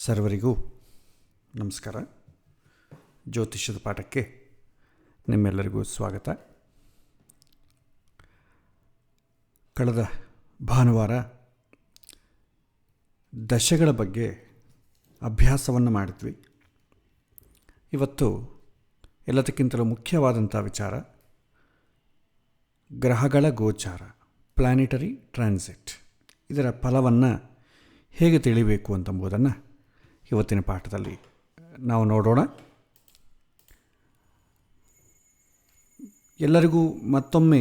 ಸರ್ವರಿಗೂ ನಮಸ್ಕಾರ. ಜ್ಯೋತಿಷ್ಯದ ಪಾಠಕ್ಕೆ ನಿಮ್ಮೆಲ್ಲರಿಗೂ ಸ್ವಾಗತ. ಕಳೆದ ಭಾನುವಾರ ದಶೆಗಳ ಬಗ್ಗೆ ಅಭ್ಯಾಸವನ್ನು ಮಾಡಿದ್ವಿ. ಇವತ್ತು ಎಲ್ಲದಕ್ಕಿಂತಲೂ ಮುಖ್ಯವಾದಂಥ ವಿಚಾರ ಗ್ರಹಗಳ ಗೋಚಾರ, ಪ್ಲಾನೆಟರಿ ಟ್ರಾನ್ಸಿಟ್. ಇದರ ಫಲವನ್ನು ಹೇಗೆ ತಿಳಿಬೇಕು ಅಂತಂಬುದನ್ನು ಇವತ್ತಿನ ಪಾಠದಲ್ಲಿ ನಾವು ನೋಡೋಣ. ಎಲ್ಲರಿಗೂ ಮತ್ತೊಮ್ಮೆ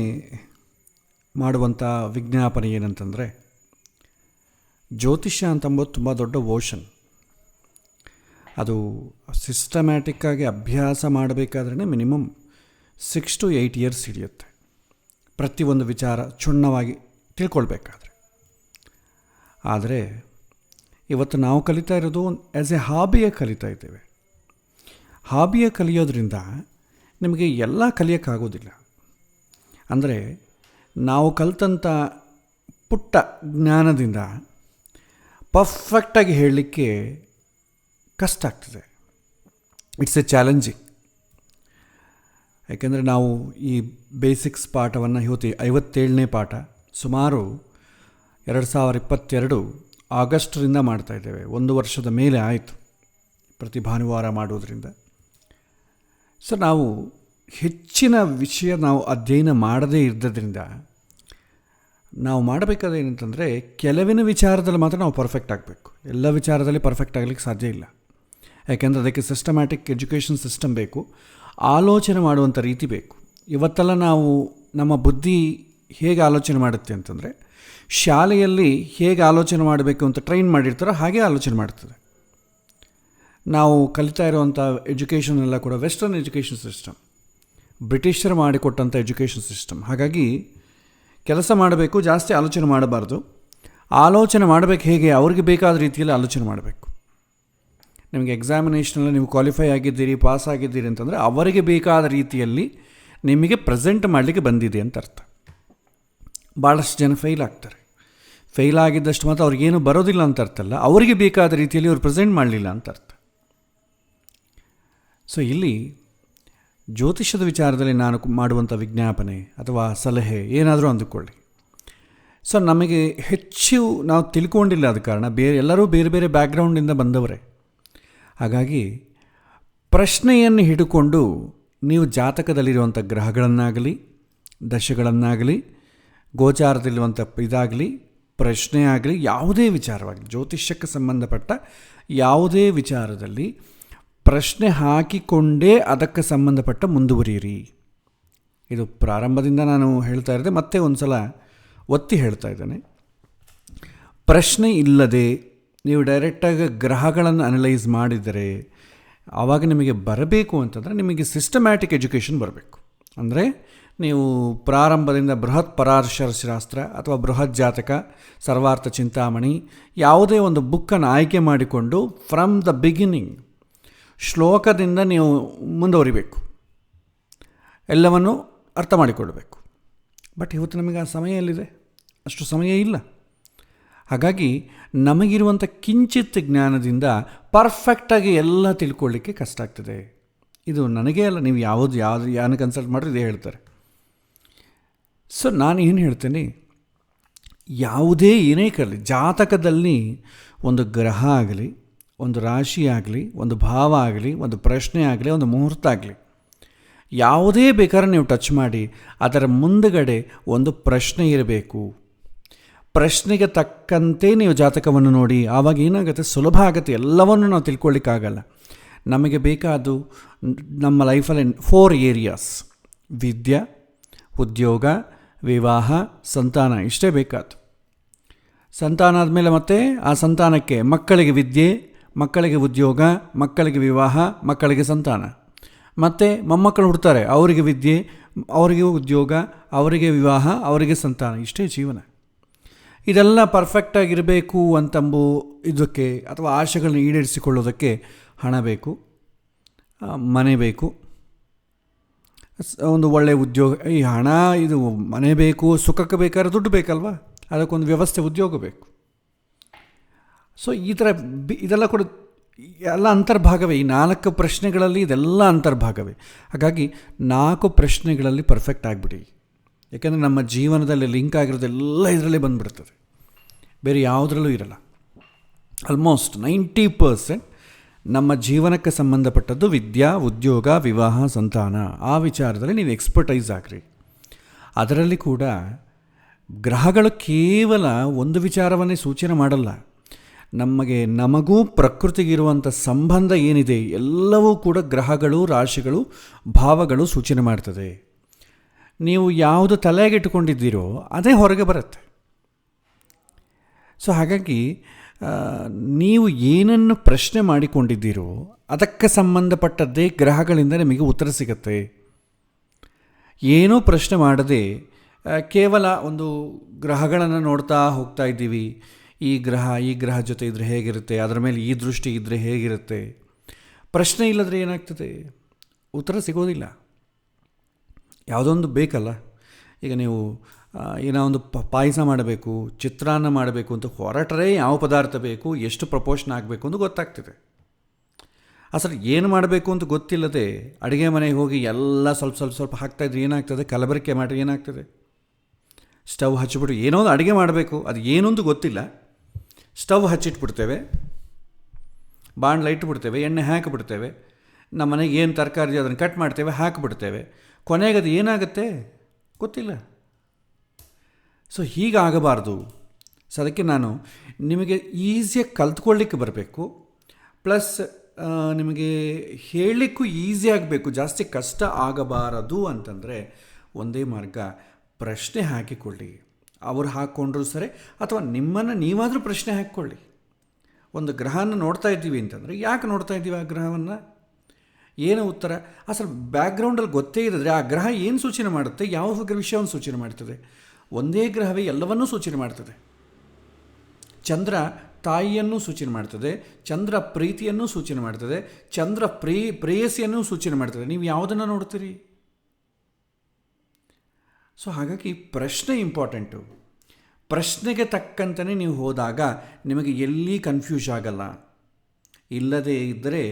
ಮಾಡುವಂಥ ವಿಜ್ಞಾಪನೆ ಏನಂತಂದರೆ, ಜ್ಯೋತಿಷ್ಯ ಅಂತಂಬೋದು ತುಂಬ ದೊಡ್ಡ ಓಷನ್. ಅದು ಸಿಸ್ಟಮ್ಯಾಟಿಕ್ಕಾಗಿ ಅಭ್ಯಾಸ ಮಾಡಬೇಕಾದ್ರೆ ಮಿನಿಮಮ್ 6 to 8 years ಹಿಡಿಯುತ್ತೆ, ಪ್ರತಿಯೊಂದು ವಿಚಾರ ಕ್ಷುಣ್ಣವಾಗಿ ತಿಳ್ಕೊಳ್ಬೇಕಾದ್ರೆ. ಆದರೆ ಇವತ್ತು ನಾವು ಕಲಿತಾ ಇರೋದು ಆ್ಯಸ್ ಎ ಹಾಬಿಯ ಕಲಿತಾ ಇದ್ದೇವೆ. ಹಾಬಿಯ ಕಲಿಯೋದ್ರಿಂದ ನಿಮಗೆ ಎಲ್ಲ ಕಲಿಯೋಕ್ಕಾಗೋದಿಲ್ಲ. ಅಂದರೆ ನಾವು ಕಲಿತಂಥ ಪುಟ್ಟ ಜ್ಞಾನದಿಂದ ಪರ್ಫೆಕ್ಟಾಗಿ ಹೇಳಲಿಕ್ಕೆ ಕಷ್ಟ ಆಗ್ತದೆ. It's A challenging. ಯಾಕೆಂದರೆ ನಾವು ಈ ಬೇಸಿಕ್ಸ್ ಪಾಠವನ್ನು ಇವತ್ತು 57ನೇ ಪಾಠ, ಸುಮಾರು 2022 ಆಗಸ್ಟ್ರಿಂದ ಮಾಡ್ತಾಯಿದ್ದೇವೆ. 1 ವರ್ಷದ ಮೇಲೆ ಆಯಿತು ಪ್ರತಿ ಭಾನುವಾರ ಮಾಡೋದರಿಂದ. ಸೊ ನಾವು ಹೆಚ್ಚಿನ ವಿಷಯ ನಾವು ಅಧ್ಯಯನ ಮಾಡದೇ ಇದ್ದದ್ರಿಂದ ನಾವು ಮಾಡಬೇಕಾದ ಏನಂತಂದರೆ, ಕೆಲವಿನ ವಿಚಾರದಲ್ಲಿ ಮಾತ್ರ ನಾವು ಪರ್ಫೆಕ್ಟ್ ಆಗಬೇಕು. ಎಲ್ಲ ವಿಚಾರದಲ್ಲಿ ಪರ್ಫೆಕ್ಟ್ ಆಗಲಿಕ್ಕೆ ಸಾಧ್ಯ ಇಲ್ಲ. ಯಾಕೆಂದರೆ ಅದಕ್ಕೆ ಸಿಸ್ಟಮ್ಯಾಟಿಕ್ ಎಜುಕೇಷನ್ ಸಿಸ್ಟಮ್ ಬೇಕು, ಆಲೋಚನೆ ಮಾಡುವಂಥ ರೀತಿ ಬೇಕು. ಇವತ್ತೆಲ್ಲ ನಾವು ನಮ್ಮ ಬುದ್ಧಿ ಹೇಗೆ ಆಲೋಚನೆ ಮಾಡುತ್ತೆ ಅಂತಂದರೆ, ಶಾಲೆಯಲ್ಲಿ ಹೇಗೆ ಆಲೋಚನೆ ಮಾಡಬೇಕು ಅಂತ ಟ್ರೈನ್ ಮಾಡಿರ್ತಾರೋ ಹಾಗೆ ಆಲೋಚನೆ ಮಾಡ್ತದೆ. ನಾವು ಕಲಿತಾ ಇರುವಂಥ ಎಜುಕೇಷನ್ ಎಲ್ಲ ಕೂಡ ವೆಸ್ಟರ್ನ್ ಎಜುಕೇಷನ್ ಸಿಸ್ಟಮ್, ಬ್ರಿಟಿಷರು ಮಾಡಿಕೊಟ್ಟಂಥ ಎಜುಕೇಷನ್ ಸಿಸ್ಟಮ್. ಹಾಗಾಗಿ ಕೆಲಸ ಮಾಡಬೇಕು, ಜಾಸ್ತಿ ಆಲೋಚನೆ ಮಾಡಬಾರ್ದು. ಆಲೋಚನೆ ಮಾಡಬೇಕು ಹೇಗೆ, ಅವ್ರಿಗೆ ಬೇಕಾದ ರೀತಿಯಲ್ಲಿ ಆಲೋಚನೆ ಮಾಡಬೇಕು. ನಿಮಗೆ ಎಕ್ಸಾಮಿನೇಷನಲ್ಲಿ ನೀವು ಕ್ವಾಲಿಫೈ ಆಗಿದ್ದೀರಿ, ಪಾಸ್ ಆಗಿದ್ದೀರಿ ಅಂತಂದರೆ ಅವರಿಗೆ ಬೇಕಾದ ರೀತಿಯಲ್ಲಿ ನಿಮಗೆ ಪ್ರೆಸೆಂಟ್ ಮಾಡಲಿಕ್ಕೆ ಬಂದಿದೆ ಅಂತ ಅರ್ಥ. ಭಾಳಷ್ಟು ಜನ ಫೇಲ್ ಆಗ್ತಾರೆ. ಫೇಲ್ ಆಗಿದ್ದಷ್ಟು ಮಾತ್ರ ಅವ್ರಿಗೇನು ಬರೋದಿಲ್ಲ ಅಂತ ಅರ್ಥ ಅಲ್ಲ, ಅವರಿಗೆ ಬೇಕಾದ ರೀತಿಯಲ್ಲಿ ಅವ್ರು ಪ್ರೆಸೆಂಟ್ ಮಾಡಲಿಲ್ಲ ಅಂತ ಅರ್ಥ. ಸೊ ಇಲ್ಲಿ ಜ್ಯೋತಿಷ್ಯದ ವಿಚಾರದಲ್ಲಿ ನಾನು ಮಾಡುವಂಥ ವಿಜ್ಞಾಪನೆ ಅಥವಾ ಸಲಹೆ ಏನಾದರೂ ಅಂದುಕೊಳ್ಳಿ. ಸೊ ನಮಗೆ ಹೆಚ್ಚು ನಾವು ತಿಳ್ಕೊಂಡಿಲ್ಲ, ಆದ ಕಾರಣ ಎಲ್ಲರೂ ಬೇರೆ ಬೇರೆ ಬ್ಯಾಕ್ಗ್ರೌಂಡಿಂದ ಬಂದವರೇ. ಹಾಗಾಗಿ ಪ್ರಶ್ನೆಯನ್ನು ಹಿಡ್ಕೊಂಡು ನೀವು ಜಾತಕದಲ್ಲಿರುವಂಥ ಗ್ರಹಗಳನ್ನಾಗಲಿ, ದಶೆಗಳನ್ನಾಗಲಿ, ಗೋಚಾರದಲ್ಲಿರುವಂಥ ಇದಾಗಲಿ, ಪ್ರಶ್ನೆ ಆಗಲಿ, ಯಾವುದೇ ವಿಚಾರವಾಗಲಿ, ಜ್ಯೋತಿಷ್ಯಕ್ಕೆ ಸಂಬಂಧಪಟ್ಟ ಯಾವುದೇ ವಿಚಾರದಲ್ಲಿ ಪ್ರಶ್ನೆ ಹಾಕಿಕೊಂಡೇ ಅದಕ್ಕೆ ಸಂಬಂಧಪಟ್ಟ ಮುಂದುವರಿಯಿರಿ. ಇದು ಪ್ರಾರಂಭದಿಂದ ನಾನು ಹೇಳ್ತಾ ಇದ್ದೆ, ಮತ್ತೆ ಒಂದು ಸಲ ಒತ್ತಿ ಹೇಳ್ತಾ ಇದ್ದೇನೆ. ಪ್ರಶ್ನೆ ಇಲ್ಲದೆ ನೀವು ಡೈರೆಕ್ಟಾಗಿ ಗ್ರಹಗಳನ್ನು ಅನಲೈಸ್ ಮಾಡಿದರೆ ಆವಾಗ ನಿಮಗೆ ಬರಬೇಕು ಅಂತಂದರೆ ನಿಮಗೆ ಸಿಸ್ಟಮ್ಯಾಟಿಕ್ ಎಜುಕೇಷನ್ ಬರಬೇಕು. ಅಂದರೆ ನೀವು ಪ್ರಾರಂಭದಿಂದ ಬೃಹತ್ ಪರಾಶರಶಾಸ್ತ್ರ ಅಥವಾ ಬೃಹತ್ ಜಾತಕ, ಸರ್ವಾರ್ಥ ಚಿಂತಾಮಣಿ, ಯಾವುದೇ ಒಂದು ಬುಕ್ಕನ್ನು ಆಯ್ಕೆ ಮಾಡಿಕೊಂಡು ಫ್ರಮ್ ದ ಬಿಗಿನಿಂಗ್ ಶ್ಲೋಕದಿಂದ ನೀವು ಮುಂದುವರಿಬೇಕು, ಎಲ್ಲವನ್ನು ಅರ್ಥ ಮಾಡಿಕೊಳ್ಬೇಕು. ಬಟ್ ಇವತ್ತು ನಮಗೆ ಆ ಸಮಯ ಎಲ್ಲಿದೆ? ಅಷ್ಟು ಸಮಯ ಇಲ್ಲ. ಹಾಗಾಗಿ ನಮಗಿರುವಂಥ ಕಿಂಚಿತ್ ಜ್ಞಾನದಿಂದ ಪರ್ಫೆಕ್ಟಾಗಿ ಎಲ್ಲ ತಿಳ್ಕೊಳ್ಳಿಕ್ಕೆ ಕಷ್ಟ ಆಗ್ತದೆ. ಇದು ನನಗೇ ಅಲ್ಲ, ನೀವು ಯಾರನ್ನ ಕನ್ಸಲ್ಟ್ ಮಾಡಿದ್ರೆ ಇದೇ ಹೇಳ್ತಾರೆ. ಸೊ ನಾನು ಏನು ಹೇಳ್ತೇನೆ, ಏನೇ ಕರಲಿ, ಜಾತಕದಲ್ಲಿ ಒಂದು ಗ್ರಹ ಆಗಲಿ, ಒಂದು ರಾಶಿ ಆಗಲಿ, ಒಂದು ಭಾವ ಆಗಲಿ, ಒಂದು ಪ್ರಶ್ನೆ ಆಗಲಿ, ಒಂದು ಮುಹೂರ್ತ ಆಗಲಿ, ಯಾವುದೇ ಬೇಕಾದ್ರೆ ನೀವು ಟಚ್ ಮಾಡಿ ಅದರ ಮುಂದುಗಡೆ ಒಂದು ಪ್ರಶ್ನೆ ಇರಬೇಕು. ಪ್ರಶ್ನೆಗೆ ತಕ್ಕಂತೆ ನೀವು ಜಾತಕವನ್ನು ನೋಡಿ, ಆವಾಗ ಏನಾಗುತ್ತೆ, ಸುಲಭ ಆಗುತ್ತೆ. ಎಲ್ಲವನ್ನು ನಾವು ತಿಳ್ಕೊಳ್ಳಿಕ್ಕಾಗಲ್ಲ. ನಮಗೆ ಬೇಕಾದ್ದು ನಮ್ಮ ಲೈಫಲ್ಲಿ 4 ಏರಿಯಾಸ್: ವಿದ್ಯೆ, ಉದ್ಯೋಗ, ವಿವಾಹ, ಸಂತಾನ. ಇಷ್ಟೇ ಬೇಕಾದ್ದು. ಸಂತಾನ ಆದಮೇಲೆ ಮತ್ತೆ ಆ ಸಂತಾನಕ್ಕೆ ಮಕ್ಕಳಿಗೆ ವಿದ್ಯೆ, ಮಕ್ಕಳಿಗೆ ಉದ್ಯೋಗ, ಮಕ್ಕಳಿಗೆ ವಿವಾಹ, ಮಕ್ಕಳಿಗೆ ಸಂತಾನ. ಮತ್ತು ಮೊಮ್ಮಕ್ಕಳು ಹುಡ್ತಾರೆ, ಅವರಿಗೆ ವಿದ್ಯೆ, ಅವರಿಗೆ ಉದ್ಯೋಗ, ಅವರಿಗೆ ವಿವಾಹ, ಅವರಿಗೆ ಸಂತಾನ. ಇಷ್ಟೇ ಜೀವನ. ಇದೆಲ್ಲ ಪರ್ಫೆಕ್ಟಾಗಿರಬೇಕು ಅಂತಂಬು ಇದಕ್ಕೆ ಅಥವಾ ಆಶೆಗಳನ್ನ ಈಡೇರಿಸಿಕೊಳ್ಳೋದಕ್ಕೆ ಹಣ ಬೇಕು, ಮನೆ ಬೇಕು, ಒಂದು ಒಳ್ಳೆಯ ಉದ್ಯೋಗ. ಈ ಹಣ, ಇದು ಮನೆ ಬೇಕು, ಸುಖಕ್ಕೆ ಬೇಕಾದ್ರೆ ದುಡ್ಡು ಬೇಕಲ್ವ, ಅದಕ್ಕೊಂದು ವ್ಯವಸ್ಥೆ, ಉದ್ಯೋಗ ಬೇಕು. ಸೊ ಈ ಥರ ಇದೆಲ್ಲ ಕೂಡ ಎಲ್ಲ ಅಂತರ್ಭಾಗವೇ. ಈ 4 ಪ್ರಶ್ನೆಗಳಲ್ಲಿ ಇದೆಲ್ಲ ಅಂತರ್ಭಾಗವೇ. ಹಾಗಾಗಿ 4 ಪ್ರಶ್ನೆಗಳಲ್ಲಿ ಪರ್ಫೆಕ್ಟ್ ಆಗಿಬಿಡಿ. ಯಾಕೆಂದರೆ ನಮ್ಮ ಜೀವನದಲ್ಲಿ ಲಿಂಕ್ ಆಗಿರೋದೆಲ್ಲ ಇದರಲ್ಲೇ ಬಂದುಬಿಡ್ತದೆ, ಬೇರೆ ಯಾವುದರಲ್ಲೂ ಇರಲ್ಲ. ಆಲ್ಮೋಸ್ಟ್ 90% ನಮ್ಮ ಜೀವನಕ್ಕೆ ಸಂಬಂಧಪಟ್ಟದ್ದು ವಿದ್ಯಾ, ಉದ್ಯೋಗ, ವಿವಾಹ, ಸಂತಾನ, ಆ ವಿಚಾರದಲ್ಲಿ ನೀವು ಎಕ್ಸ್ಪರ್ಟೈಸ್ ಆಗ್ರಿ. ಅದರಲ್ಲಿ ಕೂಡ ಗ್ರಹಗಳು ಕೇವಲ ಒಂದು ವಿಚಾರವನ್ನೇ ಸೂಚನೆ ಮಾಡಲ್ಲ. ನಮಗೂ ಪ್ರಕೃತಿಗಿರುವಂಥ ಸಂಬಂಧ ಏನಿದೆ ಎಲ್ಲವೂ ಕೂಡ ಗ್ರಹಗಳು, ರಾಶಿಗಳು, ಭಾವಗಳು ಸೂಚನೆ ಮಾಡ್ತದೆ. ನೀವು ಯಾವುದು ತಲೆಯಾಗಿಟ್ಟುಕೊಂಡಿದ್ದೀರೋ ಅದೇ ಹೊರಗೆ ಬರುತ್ತೆ. ಸೊ ಹಾಗಾಗಿ ನೀವು ಏನನ್ನು ಪ್ರಶ್ನೆ ಮಾಡಿಕೊಂಡಿದ್ದೀರೋ ಅದಕ್ಕೆ ಸಂಬಂಧಪಟ್ಟದ್ದೇ ಗ್ರಹಗಳಿಂದ ನಿಮಗೆ ಉತ್ತರ ಸಿಗುತ್ತೆ. ಏನೂ ಪ್ರಶ್ನೆ ಮಾಡದೆ ಕೇವಲ ಒಂದು ಗ್ರಹಗಳನ್ನು ನೋಡ್ತಾ ಹೋಗ್ತಾ ಇದ್ದೀವಿ. ಈ ಗ್ರಹ ಜೊತೆ ಇದ್ದರೆ ಹೇಗಿರುತ್ತೆ, ಅದರ ಮೇಲೆ ಈ ದೃಷ್ಟಿ ಇದ್ದರೆ ಹೇಗಿರುತ್ತೆ. ಪ್ರಶ್ನೆ ಇಲ್ಲದ್ರೆ ಏನಾಗ್ತದೆ, ಉತ್ತರ ಸಿಗೋದಿಲ್ಲ. ಯಾವುದೊಂದು ಬೇಕಲ್ಲ. ಈಗ ನೀವು ಏನೋ ಒಂದು ಪಾಯಸ ಮಾಡಬೇಕು, ಚಿತ್ರಾನ್ನ ಮಾಡಬೇಕು ಅಂತ ಹೊರಟರೆ ಯಾವ ಪದಾರ್ಥ ಬೇಕು, ಎಷ್ಟು ಪ್ರಪೋರ್ಷನ್ ಆಗಬೇಕು ಅಂತ ಗೊತ್ತಾಗ್ತದೆ. ಅಸಲು ಏನು ಮಾಡಬೇಕು ಅಂತ ಗೊತ್ತಿಲ್ಲದೆ ಅಡುಗೆ ಮನೆಗೆ ಹೋಗಿ ಎಲ್ಲ ಸ್ವಲ್ಪ ಹಾಕ್ತಾಯಿದ್ರೆ ಏನಾಗ್ತದೆ, ಕಲಬೆರಕೆ ಮಾಡಿದ್ರೆ ಏನಾಗ್ತದೆ. ಸ್ಟವ್ ಹಚ್ಚಿಬಿಟ್ಟು ಏನೋ ಒಂದು ಅಡುಗೆ ಮಾಡಬೇಕು, ಅದು ಏನೊಂದು ಗೊತ್ತಿಲ್ಲ, ಸ್ಟವ್ ಹಚ್ಚಿಟ್ಬಿಡ್ತೇವೆ, ಬಾಣಲೆ ಇಟ್ಬಿಡ್ತೇವೆ, ಎಣ್ಣೆ ಹಾಕಿಬಿಡ್ತೇವೆ, ನಮ್ಮ ಮನೆಗೆ ಏನು ತರಕಾರಿ ಅದನ್ನು ಕಟ್ ಮಾಡ್ತೇವೆ, ಹಾಕಿಬಿಡ್ತೇವೆ. ಕೊನೆಗೆ ಅದು ಏನಾಗುತ್ತೆ ಗೊತ್ತಿಲ್ಲ. ಸೊ ಹೀಗಾಗಬಾರ್ದು. ಸೊ ಅದಕ್ಕೆ ನಾನು ನಿಮಗೆ ಈಸಿಯಾಗಿ ಕಲ್ತ್ಕೊಳ್ಳಿಕ್ಕೆ ಬರಬೇಕು, ಪ್ಲಸ್ ನಿಮಗೆ ಹೇಳಲಿಕ್ಕೂ ಈಸಿ ಆಗಬೇಕು, ಜಾಸ್ತಿ ಕಷ್ಟ ಆಗಬಾರದು ಅಂತಂದರೆ ಒಂದೇ ಮಾರ್ಗ, ಪ್ರಶ್ನೆ ಹಾಕಿಕೊಳ್ಳಿ. ಅವರು ಹಾಕ್ಕೊಂಡ್ರೂ ಸರಿ, ಅಥವಾ ನಿಮ್ಮನ್ನು ನೀವಾದರೂ ಪ್ರಶ್ನೆ ಹಾಕ್ಕೊಳ್ಳಿ. ಒಂದು ಗ್ರಹನ ನೋಡ್ತಾ ಇದ್ದೀವಿ ಅಂತಂದರೆ ಯಾಕೆ ನೋಡ್ತಾ ಇದ್ದೀವಿ ಆ ಗ್ರಹವನ್ನು, ಏನು ಉತ್ತರ, ಅಸಲು ಬ್ಯಾಕ್ಗ್ರೌಂಡಲ್ಲಿ ಗೊತ್ತೇ ಇದ್ದರೆ ಆ ಗ್ರಹ ಏನು ಸೂಚನೆ ಮಾಡುತ್ತೆ, ಯಾವ ವಿಷಯವನ್ನು ಸೂಚನೆ ಮಾಡ್ತದೆ. ಒಂದೇ ಗ್ರಹವೇ ಎಲ್ಲವನ್ನೂ ಸೂಚನೆ ಮಾಡ್ತದೆ. ಚಂದ್ರ ತಾಯಿಯನ್ನು ಸೂಚನೆ ಮಾಡ್ತದೆ, ಚಂದ್ರ ಪ್ರೀತಿಯನ್ನು ಸೂಚನೆ ಮಾಡ್ತದೆ, ಚಂದ್ರ ಪ್ರೇಯಸಿಯನ್ನು ಸೂಚನೆ ಮಾಡ್ತದೆ. ನೀವು ಯಾವುದನ್ನು ನೋಡ್ತೀರಿ? ಸೊ ಹಾಗಾಗಿ ಪ್ರಶ್ನೆ ಇಂಪಾರ್ಟೆಂಟು. ಪ್ರಶ್ನೆಗೆ ತಕ್ಕಂತೆಯೇ ನೀವು ಹೋದಾಗ ನಿಮಗೆ ಎಲ್ಲಿ ಕನ್ಫ್ಯೂಸ್ ಆಗಲ್ಲ. ಇಲ್ಲದೇ ಇದ್ದರೆ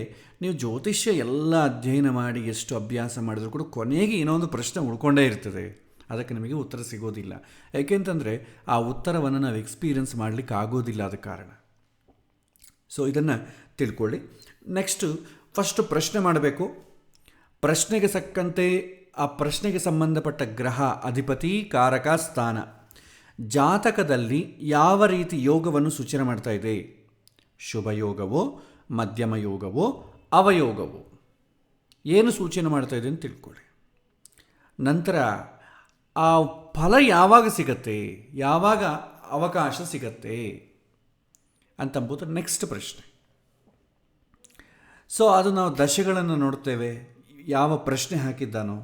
ನೀವು ಜ್ಯೋತಿಷ್ಯ ಎಲ್ಲ ಅಧ್ಯಯನ ಮಾಡಿ ಎಷ್ಟು ಅಭ್ಯಾಸ ಮಾಡಿದರೂ ಕೂಡ ಕೊನೆಗೆ ಏನೋ ಒಂದು ಪ್ರಶ್ನೆ ಉಳ್ಕೊಂಡೇ ಇರ್ತದೆ. ಅದಕ್ಕೆ ನಿಮಗೆ ಉತ್ತರ ಸಿಗೋದಿಲ್ಲ. ಯಾಕೆಂತಂದರೆ ಆ ಉತ್ತರವನ್ನು ನಾವು ಎಕ್ಸ್ಪೀರಿಯನ್ಸ್ ಮಾಡಲಿಕ್ಕೆ ಆಗೋದಿಲ್ಲ, ಆದ ಕಾರಣ. ಸೊ ಇದನ್ನು ತಿಳ್ಕೊಳ್ಳಿ. ನೆಕ್ಸ್ಟು ಫಸ್ಟು ಪ್ರಶ್ನೆ ಮಾಡಬೇಕು. ಪ್ರಶ್ನೆಗೆ ತಕ್ಕಂತೆ ಆ ಪ್ರಶ್ನೆಗೆ ಸಂಬಂಧಪಟ್ಟ ಗ್ರಹ, ಅಧಿಪತಿ, ಕಾರಕ, ಸ್ಥಾನ ಜಾತಕದಲ್ಲಿ ಯಾವ ರೀತಿ ಯೋಗವನ್ನು ಸೂಚನೆ ಮಾಡ್ತಾ ಇದೆ, ಶುಭ ಯೋಗವೋ, ಮಧ್ಯಮ ಯೋಗವೋ, ಅವಯೋಗವೋ, ಏನು ಸೂಚನೆ ಮಾಡ್ತಾ ಇದೆ ಅಂತ ತಿಳ್ಕೊಳ್ಳಿ. ನಂತರ ಆ ಫಲ ಯಾವಾಗ ಸಿಗತ್ತೆ, ಯಾವಾಗ ಅವಕಾಶ ಸಿಗತ್ತೆ ಅಂತಂಬುದು ನೆಕ್ಸ್ಟ್ ಪ್ರಶ್ನೆ. ಸೊ ಅದು ನಾವು ದಶೆಗಳನ್ನು ನೋಡ್ತೇವೆ. ಯಾವ ಪ್ರಶ್ನೆ ಹಾಕಿದ್ದಾನೋ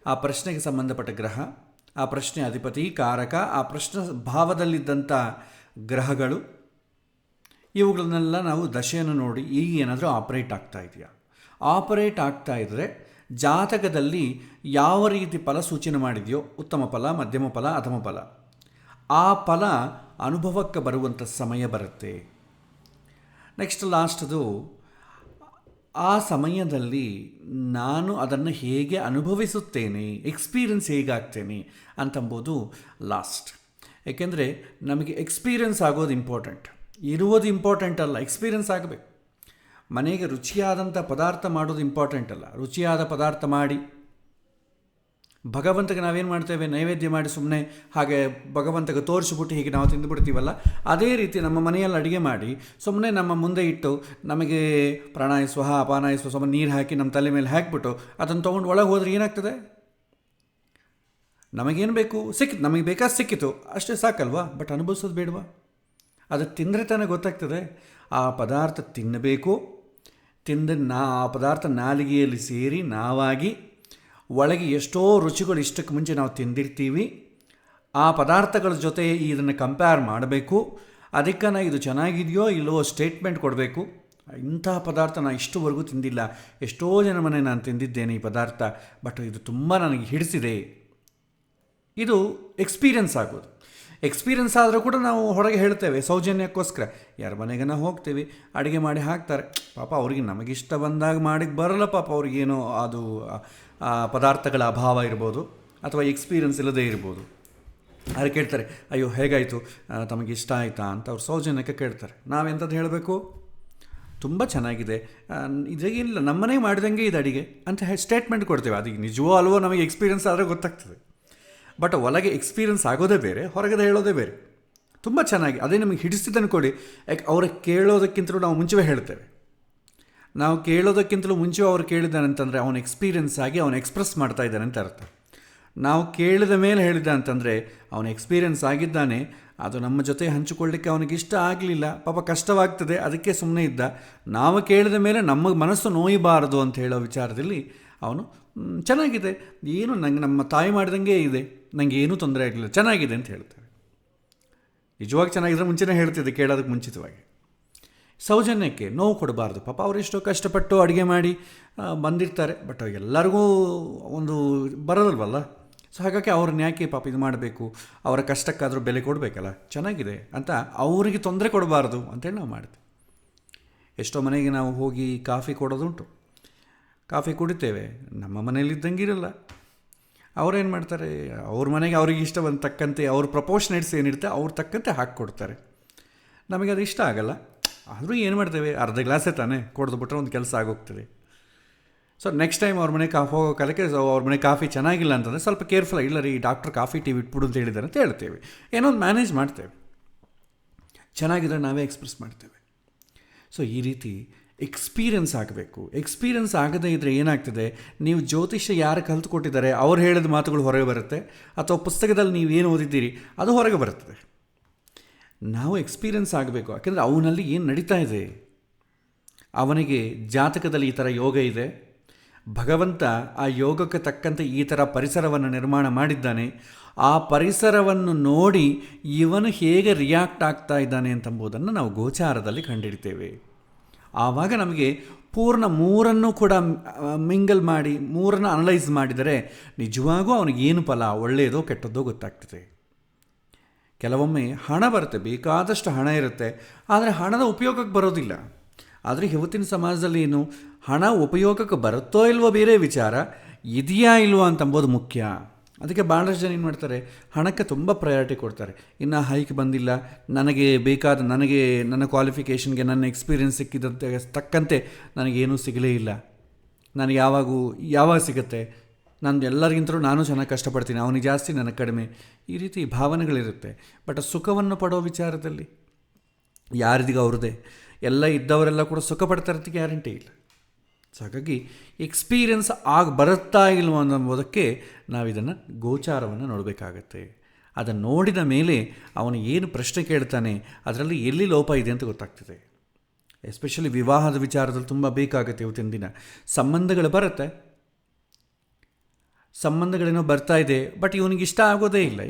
ಆ ಪ್ರಶ್ನೆಗೆ ಸಂಬಂಧಪಟ್ಟ ಗ್ರಹ, ಆ ಪ್ರಶ್ನೆ ಅಧಿಪತಿ, ಕಾರಕ, ಆ ಪ್ರಶ್ನೆ ಭಾವದಲ್ಲಿದ್ದಂಥ ಗ್ರಹಗಳು, ಇವುಗಳನ್ನೆಲ್ಲ ನಾವು ದಶೆಯನ್ನು ನೋಡಿ ಈಗ ಏನಾದರೂ ಆಪರೇಟ್ ಆಗ್ತಾ ಇದೆಯಾ. ಆಪರೇಟ್ ಆಗ್ತಾ ಇದ್ದರೆ ಜಾತಕದಲ್ಲಿ ಯಾವ ರೀತಿ ಫಲ ಸೂಚನೆ ಮಾಡಿದೆಯೋ, ಉತ್ತಮ ಫಲ, ಮಧ್ಯಮ ಫಲ, ಅಧಮ ಫಲ, ಆ ಫಲ ಅನುಭವಕ್ಕೆ ಬರುವಂಥ ಸಮಯ ಬರುತ್ತೆ. ನೆಕ್ಸ್ಟ್ ಲಾಸ್ಟ್ದು, ಆ ಸಮಯದಲ್ಲಿ ನಾನು ಅದನ್ನು ಹೇಗೆ ಅನುಭವಿಸುತ್ತೇನೆ, ಎಕ್ಸ್ಪೀರಿಯನ್ಸ್ ಹೇಗಾಗ್ತೇನೆ ಅಂತಂಬೋದು ಲಾಸ್ಟ್. ಏಕೆಂದರೆ ನಮಗೆ ಎಕ್ಸ್ಪೀರಿಯನ್ಸ್ ಆಗೋದು ಇಂಪಾರ್ಟೆಂಟ್, ಇರುವುದು ಇಂಪಾರ್ಟೆಂಟ್ ಅಲ್ಲ, ಎಕ್ಸ್ಪೀರಿಯನ್ಸ್ ಆಗಬೇಕು. ಮನೆಗೆ ರುಚಿಯಾದಂಥ ಪದಾರ್ಥ ಮಾಡೋದು ಇಂಪಾರ್ಟೆಂಟ್ ಅಲ್ಲ, ರುಚಿಯಾದ ಪದಾರ್ಥ ಮಾಡಿ ಭಗವಂತಗೆ ನಾವೇನು ಮಾಡ್ತೇವೆ, ನೈವೇದ್ಯ ಮಾಡಿ ಸುಮ್ಮನೆ ಹಾಗೆ ಭಗವಂತಗೆ ತೋರಿಸಿಬಿಟ್ಟು ಹೀಗೆ ನಾವು ತಿಂದುಬಿಡ್ತೀವಲ್ಲ, ಅದೇ ರೀತಿ ನಮ್ಮ ಮನೆಯಲ್ಲಿ ಅಡುಗೆ ಮಾಡಿ ಸುಮ್ಮನೆ ನಮ್ಮ ಮುಂದೆ ಇಟ್ಟು ನಮಗೆ ಪ್ರಾಣಾಯ ಸ್ವಹ ಅಪಾನಾಯ ಸ್ವಹ ಸುಮ್ಮನೆ ನೀರು ಹಾಕಿ ನಮ್ಮ ತಲೆ ಮೇಲೆ ಹಾಕಿಬಿಟ್ಟು ಅದನ್ನು ತೊಗೊಂಡು ಒಳಗೆ ಹೋದರೆ ಏನಾಗ್ತದೆ, ನಮಗೇನು ಬೇಕು ಸಿಕ್ಕಿತು, ನಮಗೆ ಬೇಕಾದ ಸಿಕ್ಕಿತು ಅಷ್ಟೇ ಸಾಕಲ್ವಾ. ಬಟ್ ಅನುಭವಿಸೋದು ಬೇಡವಾ? ಅದು ತಿಂದರೆ ತಾನೇ ಗೊತ್ತಾಗ್ತದೆ. ಆ ಪದಾರ್ಥ ತಿನ್ನಬೇಕು, ಆ ಪದಾರ್ಥ ನಾಲಿಗೆಯಲ್ಲಿ ಸೇರಿ ನಾವಾಗಿ ಒಳಗೆ ಎಷ್ಟೋ ರುಚಿಗಳು ಇಷ್ಟಕ್ಕೆ ಮುಂಚೆ ನಾವು ತಿಂದಿರ್ತೀವಿ. ಆ ಪದಾರ್ಥಗಳ ಜೊತೆ ಇದನ್ನು ಕಂಪೇರ್ ಮಾಡಬೇಕು. ಅದಕ್ಕೆ ನಾ ಇದು ಚೆನ್ನಾಗಿದೆಯೋ ಇಲ್ಲವೋ ಸ್ಟೇಟ್ಮೆಂಟ್ ಕೊಡಬೇಕು. ಇಂತಹ ಪದಾರ್ಥ ನಾನು ಇಷ್ಟುವರೆಗೂ ತಿಂದಿಲ್ಲ, ಎಷ್ಟೋ ಜನ ಮನೆ ನಾನು ತಿಂದಿದ್ದೇನೆ ಈ ಪದಾರ್ಥ, ಬಟ್ ಇದು ತುಂಬ ನನಗೆ ಹಿಡಿಸಿದೆ. ಇದು ಎಕ್ಸ್ಪೀರಿಯನ್ಸ್ ಆಗೋದು. ಎಕ್ಸ್ಪೀರಿಯನ್ಸ್ ಆದರೂ ಕೂಡ ನಾವು ಹೊರಗೆ ಹೇಳ್ತೇವೆ ಸೌಜನ್ಯಕ್ಕೋಸ್ಕರ. ಯಾರ ಮನೆಗೆ ನಾವು ಹೋಗ್ತೀವಿ, ಅಡುಗೆ ಮಾಡಿ ಹಾಕ್ತಾರೆ, ಪಾಪ ಅವ್ರಿಗೆ ನಮಗಿಷ್ಟ ಬಂದಾಗ ಮಾಡಿಗೆ ಬರಲ್ಲ, ಪಾಪ ಅವ್ರಿಗೇನೋ ಅದು ಪದಾರ್ಥಗಳ ಅಭಾವ ಇರ್ಬೋದು ಅಥವಾ ಎಕ್ಸ್ಪೀರಿಯನ್ಸ್ ಇಲ್ಲದೇ ಇರ್ಬೋದು. ಅವ್ರು ಕೇಳ್ತಾರೆ, ಅಯ್ಯೋ ಹೇಗಾಯಿತು, ತಮಗೆ ಇಷ್ಟ ಆಯಿತಾ ಅಂತ ಅವ್ರು ಸೌಜನ್ಯಕ್ಕೆ ಕೇಳ್ತಾರೆ. ನಾವೆಂಥದ್ದು ಹೇಳಬೇಕು, ತುಂಬ ಚೆನ್ನಾಗಿದೆ, ಇದೇನಿಲ್ಲ ನಮ್ಮನೇ ಮಾಡಿದಂಗೆ ಇದು ಅಡಿಗೆ ಅಂತ ಸ್ಟೇಟ್ಮೆಂಟ್ ಕೊಡ್ತೇವೆ. ಅದಕ್ಕೆ ನಿಜವೋ ಅಲ್ವೋ ನಮಗೆ ಎಕ್ಸ್ಪೀರಿಯನ್ಸ್ ಆದರೆ ಗೊತ್ತಾಗ್ತದೆ. ಬಟ್ ಒಳಗೆ ಎಕ್ಸ್ಪೀರಿಯನ್ಸ್ ಆಗೋದೇ ಬೇರೆ, ಹೊರಗಡೆ ಹೇಳೋದೇ ಬೇರೆ. ತುಂಬ ಚೆನ್ನಾಗಿ ಅದೇ ನಮಗೆ ಹಿಡಿಸಿದ್ದು ಅನ್ಕೊಳ್ಳಿ. ಯಾಕೆ ಅವ್ರ ಕೇಳೋದಕ್ಕಿಂತಲೂ ನಾವು ಮುಂಚೆವೇ ಹೇಳ್ತೇವೆ. ನಾವು ಕೇಳೋದಕ್ಕಿಂತಲೂ ಮುಂಚೆ ಅವ್ರು ಕೇಳಿದ್ದಾನೆ ಅಂತಂದರೆ ಅವನು ಎಕ್ಸ್ಪೀರಿಯನ್ಸ್ ಆಗಿ ಅವನು ಎಕ್ಸ್ಪ್ರೆಸ್ ಮಾಡ್ತಾ ಇದ್ದಾನೆ ಅಂತ ಅರ್ಥ. ನಾವು ಕೇಳಿದ ಮೇಲೆ ಹೇಳಿದ ಅಂತಂದರೆ ಅವನು ಎಕ್ಸ್ಪೀರಿಯನ್ಸ್ ಆಗಿದ್ದಾನೆ, ಅದು ನಮ್ಮ ಜೊತೆ ಹಂಚಿಕೊಳ್ಳಿಕ್ಕೆ ಅವನಿಗೆ ಇಷ್ಟ ಆಗಲಿಲ್ಲ, ಪಾಪ ಕಷ್ಟವಾಗ್ತದೆ, ಅದಕ್ಕೆ ಸುಮ್ಮನೆ ಇದ್ದ. ನಾವು ಕೇಳಿದ ಮೇಲೆ ನಮ್ಮ ಮನಸ್ಸು ನೋಯಬಾರದು ಅಂತ ಹೇಳೋ ವಿಚಾರದಲ್ಲಿ ಅವನು ಚೆನ್ನಾಗಿದೆ, ಏನು ನಂಗೆ ನಮ್ಮ ತಾಯಿ ಮಾಡಿದಂಗೆ ಇದೆ, ನನಗೆ ಏನೂ ತೊಂದರೆ ಆಗಲಿಲ್ಲ, ಚೆನ್ನಾಗಿದೆ ಅಂತ ಹೇಳ್ತಾರೆ. ನಿಜವಾಗಿ ಚೆನ್ನಾಗಿದ್ರೆ ಮುಂಚೆನೇ ಹೇಳ್ತಿದ್ದೆ, ಕೇಳೋದಕ್ಕೆ ಮುಂಚಿತವಾಗಿ. ಸೌಜನ್ಯಕ್ಕೆ ನೋವು ಕೊಡಬಾರ್ದು. ಪಾಪ ಅವರೆಷ್ಟೋ ಕಷ್ಟಪಟ್ಟು ಅಡುಗೆ ಮಾಡಿ ಬಂದಿರ್ತಾರೆ, ಬಟ್ ಎಲ್ಲರಿಗೂ ಒಂದು ಬರೋದಲ್ವಲ್ಲ. ಸೊ ಹಾಗಾಗಿ ಅವ್ರನ್ನ ಯಾಕೆ ಪಾಪ ಇದು ಮಾಡಬೇಕು, ಅವರ ಕಷ್ಟಕ್ಕಾದರೂ ಬೆಲೆ ಕೊಡಬೇಕಲ್ಲ, ಚೆನ್ನಾಗಿದೆ ಅಂತ ಅವರಿಗೆ ತೊಂದರೆ ಕೊಡಬಾರ್ದು ಅಂತೇಳಿ ನಾವು ಮಾಡ್ತೀವಿ. ಎಷ್ಟೋ ಮನೆಗೆ ನಾವು ಹೋಗಿ ಕಾಫಿ ಕೊಡೋದುಂಟು, ಕಾಫಿ ಕುಡಿತೇವೆ, ನಮ್ಮ ಮನೇಲಿದ್ದಂಗೆ ಇರಲ್ಲ. ಅವ್ರೇನು ಮಾಡ್ತಾರೆ, ಅವ್ರ ಮನೆಗೆ ಅವ್ರಿಗೆ ಇಷ್ಟ ಬಂದ ತಕ್ಕಂತೆ ಅವ್ರ ಪ್ರಪೋರ್ಷನೇಟ್ಸ್ ಏನಿರುತ್ತೆ ಅವ್ರ ತಕ್ಕಂತೆ ಹಾಕ್ಕೊಡ್ತಾರೆ. ನಮಗೆ ಅದು ಇಷ್ಟ ಆಗಲ್ಲ, ಆದರೂ ಏನು ಮಾಡ್ತೇವೆ, ಅರ್ಧ ಗ್ಲಾಸೇ ತಾನೇ ಕೊಡ್ದು ಬಿಟ್ರೆ ಒಂದು ಕೆಲಸ ಆಗೋಗ್ತದೆ. ಸೊ ನೆಕ್ಸ್ಟ್ ಟೈಮ್ ಅವ್ರ ಮನೆ ಕಾಫಿ ಹೋಗೋ ಕಾಲಕ್ಕೆ ಅವ್ರ ಮನೆ ಕಾಫಿ ಚೆನ್ನಾಗಿಲ್ಲ ಅಂತಂದರೆ ಸ್ವಲ್ಪ ಕೇರ್ಫುಲ್, ಇಲ್ಲ ರೀ ಡಾಕ್ಟ್ರ್ ಕಾಫಿ ಟೀ ಬಿಟ್ಬಿಡು ಅಂತ ಹೇಳಿದ್ದಾರೆ ಅಂತ ಹೇಳ್ತೇವೆ. ಏನೋ ಒಂದು ಮ್ಯಾನೇಜ್ ಮಾಡ್ತೇವೆ, ಚೆನ್ನಾಗಿದ್ರೆ ನಾವೇ ಎಕ್ಸ್ಪ್ರೆಸ್ ಮಾಡ್ತೇವೆ. ಸೊ ಈ ರೀತಿ ಎಕ್ಸ್ಪೀರಿಯನ್ಸ್ ಆಗಬೇಕು. ಎಕ್ಸ್ಪೀರಿಯನ್ಸ್ ಆಗದೇ ಇದ್ದರೆ ಏನಾಗ್ತದೆ, ನೀವು ಜ್ಯೋತಿಷ್ಯ ಯಾರು ಕಲಿತುಕೊಟ್ಟಿದ್ದಾರೆ ಅವ್ರು ಹೇಳಿದ ಮಾತುಗಳು ಹೊರಗೆ ಬರುತ್ತೆ, ಅಥವಾ ಪುಸ್ತಕದಲ್ಲಿ ನೀವು ಏನು ಓದಿದ್ದೀರಿ ಅದು ಹೊರಗೆ ಬರುತ್ತದೆ. ನಾವು ಎಕ್ಸ್ಪೀರಿಯನ್ಸ್ ಆಗಬೇಕು, ಯಾಕೆಂದರೆ ಅವನಲ್ಲಿ ಏನು ನಡೀತಾ ಇದೆ, ಅವನಿಗೆ ಜಾತಕದಲ್ಲಿ ಈ ಥರ ಯೋಗ ಇದೆ, ಭಗವಂತ ಆ ಯೋಗಕ್ಕೆ ತಕ್ಕಂತೆ ಈ ಥರ ಪರಿಸರವನ್ನು ನಿರ್ಮಾಣ ಮಾಡಿದ್ದಾನೆ, ಆ ಪರಿಸರವನ್ನು ನೋಡಿ ಇವನು ಹೇಗೆ ರಿಯಾಕ್ಟ್ ಆಗ್ತಾ ಇದ್ದಾನೆ ಅಂತಂಬುದನ್ನು ನಾವು ಗೋಚಾರದಲ್ಲಿ ಕಂಡುಹಿಡಿತೇವೆ. ಆವಾಗ ನಮಗೆ ಪೂರ್ಣ ಮೂರನ್ನು ಕೂಡ ಮಿಂಗಲ್ ಮಾಡಿ ಮೂರನ್ನು ಅನಲೈಸ್ ಮಾಡಿದರೆ ನಿಜವಾಗೂ ಅವನಿಗೇನು ಫಲ, ಒಳ್ಳೆಯದೋ ಕೆಟ್ಟದ್ದೋ ಗೊತ್ತಾಗ್ತದೆ. ಕೆಲವೊಮ್ಮೆ ಹಣ ಬರುತ್ತೆ, ಬೇಕಾದಷ್ಟು ಹಣ ಇರುತ್ತೆ, ಆದರೆ ಹಣದ ಉಪಯೋಗಕ್ಕೆ ಬರೋದಿಲ್ಲ. ಆದರೆ ಇವತ್ತಿನ ಸಮಾಜದಲ್ಲಿ ಏನು, ಹಣ ಉಪಯೋಗಕ್ಕೆ ಬರುತ್ತೋ ಇಲ್ವೋ ಬೇರೆ ವಿಚಾರ, ಇದೆಯಾ ಇಲ್ವೋ ಅಂತಂಬೋದು ಮುಖ್ಯ. ಅದಕ್ಕೆ ಭಾಳಷ್ಟು ಜನ ಏನು ಮಾಡ್ತಾರೆ, ಹಣಕ್ಕೆ ತುಂಬ ಪ್ರಯಾರಿಟಿ ಕೊಡ್ತಾರೆ. ಇನ್ನು ಹೈಕ್ ಬಂದಿಲ್ಲ, ನನಗೆ ಬೇಕಾದ, ನನಗೆ ನನ್ನ ಕ್ವಾಲಿಫಿಕೇಷನ್ಗೆ ನನ್ನ ಎಕ್ಸ್ಪೀರಿಯೆನ್ಸ್ ಸಿಕ್ಕಿದಂತೆ ತಕ್ಕಂತೆ ನನಗೇನೂ ಸಿಗಲೇ ಇಲ್ಲ, ನನಗೆ ಯಾವಾಗ ಸಿಗುತ್ತೆ, ನಾನು ಎಲ್ಲರಿಗಿಂತಲೂ ನಾನು ಚೆನ್ನಾಗಿ ಕಷ್ಟಪಡ್ತೀನಿ, ಅವನಿಗೆ ಜಾಸ್ತಿ ನನಗೆ ಕಡಿಮೆ, ಈ ರೀತಿ ಭಾವನೆಗಳಿರುತ್ತೆ. ಬಟ್ ಸುಖವನ್ನು ಪಡೋ ವಿಚಾರದಲ್ಲಿ ಯಾರಿದಿಗೆ ಅವ್ರದ್ದೇ, ಎಲ್ಲ ಇದ್ದವರೆಲ್ಲ ಕೂಡ ಸುಖ ಪಡ್ತಾರೆ ಅಂತ ಗ್ಯಾರಂಟಿ ಇಲ್ಲ. ಸೊ ಹಾಗಾಗಿ ಎಕ್ಸ್ಪೀರಿಯನ್ಸ್ ಬರುತ್ತಾ ಇಲ್ವೋ ಅನ್ನೋದಕ್ಕೆ ನಾವಿದನ್ನು ಗೋಚಾರವನ್ನು ನೋಡಬೇಕಾಗತ್ತೆ. ಅದನ್ನು ನೋಡಿದ ಮೇಲೆ ಅವನು ಏನು ಪ್ರಶ್ನೆ ಕೇಳ್ತಾನೆ, ಅದರಲ್ಲಿ ಎಲ್ಲಿ ಲೋಪ ಇದೆ ಅಂತ ಗೊತ್ತಾಗ್ತದೆ. ಎಸ್ಪೆಷಲಿ ವಿವಾಹದ ವಿಚಾರದಲ್ಲಿ ತುಂಬ ಬೇಕಾಗುತ್ತೆ. ಇವತ್ತಿನ ದಿನ ಸಂಬಂಧಗಳು ಬರುತ್ತೆ, ಸಂಬಂಧಗಳೇನೋ ಬರ್ತಾ ಇದೆ, ಬಟ್ ಇವನಿಗೆ ಇಷ್ಟ ಆಗೋದೇ ಇಲ್ಲ.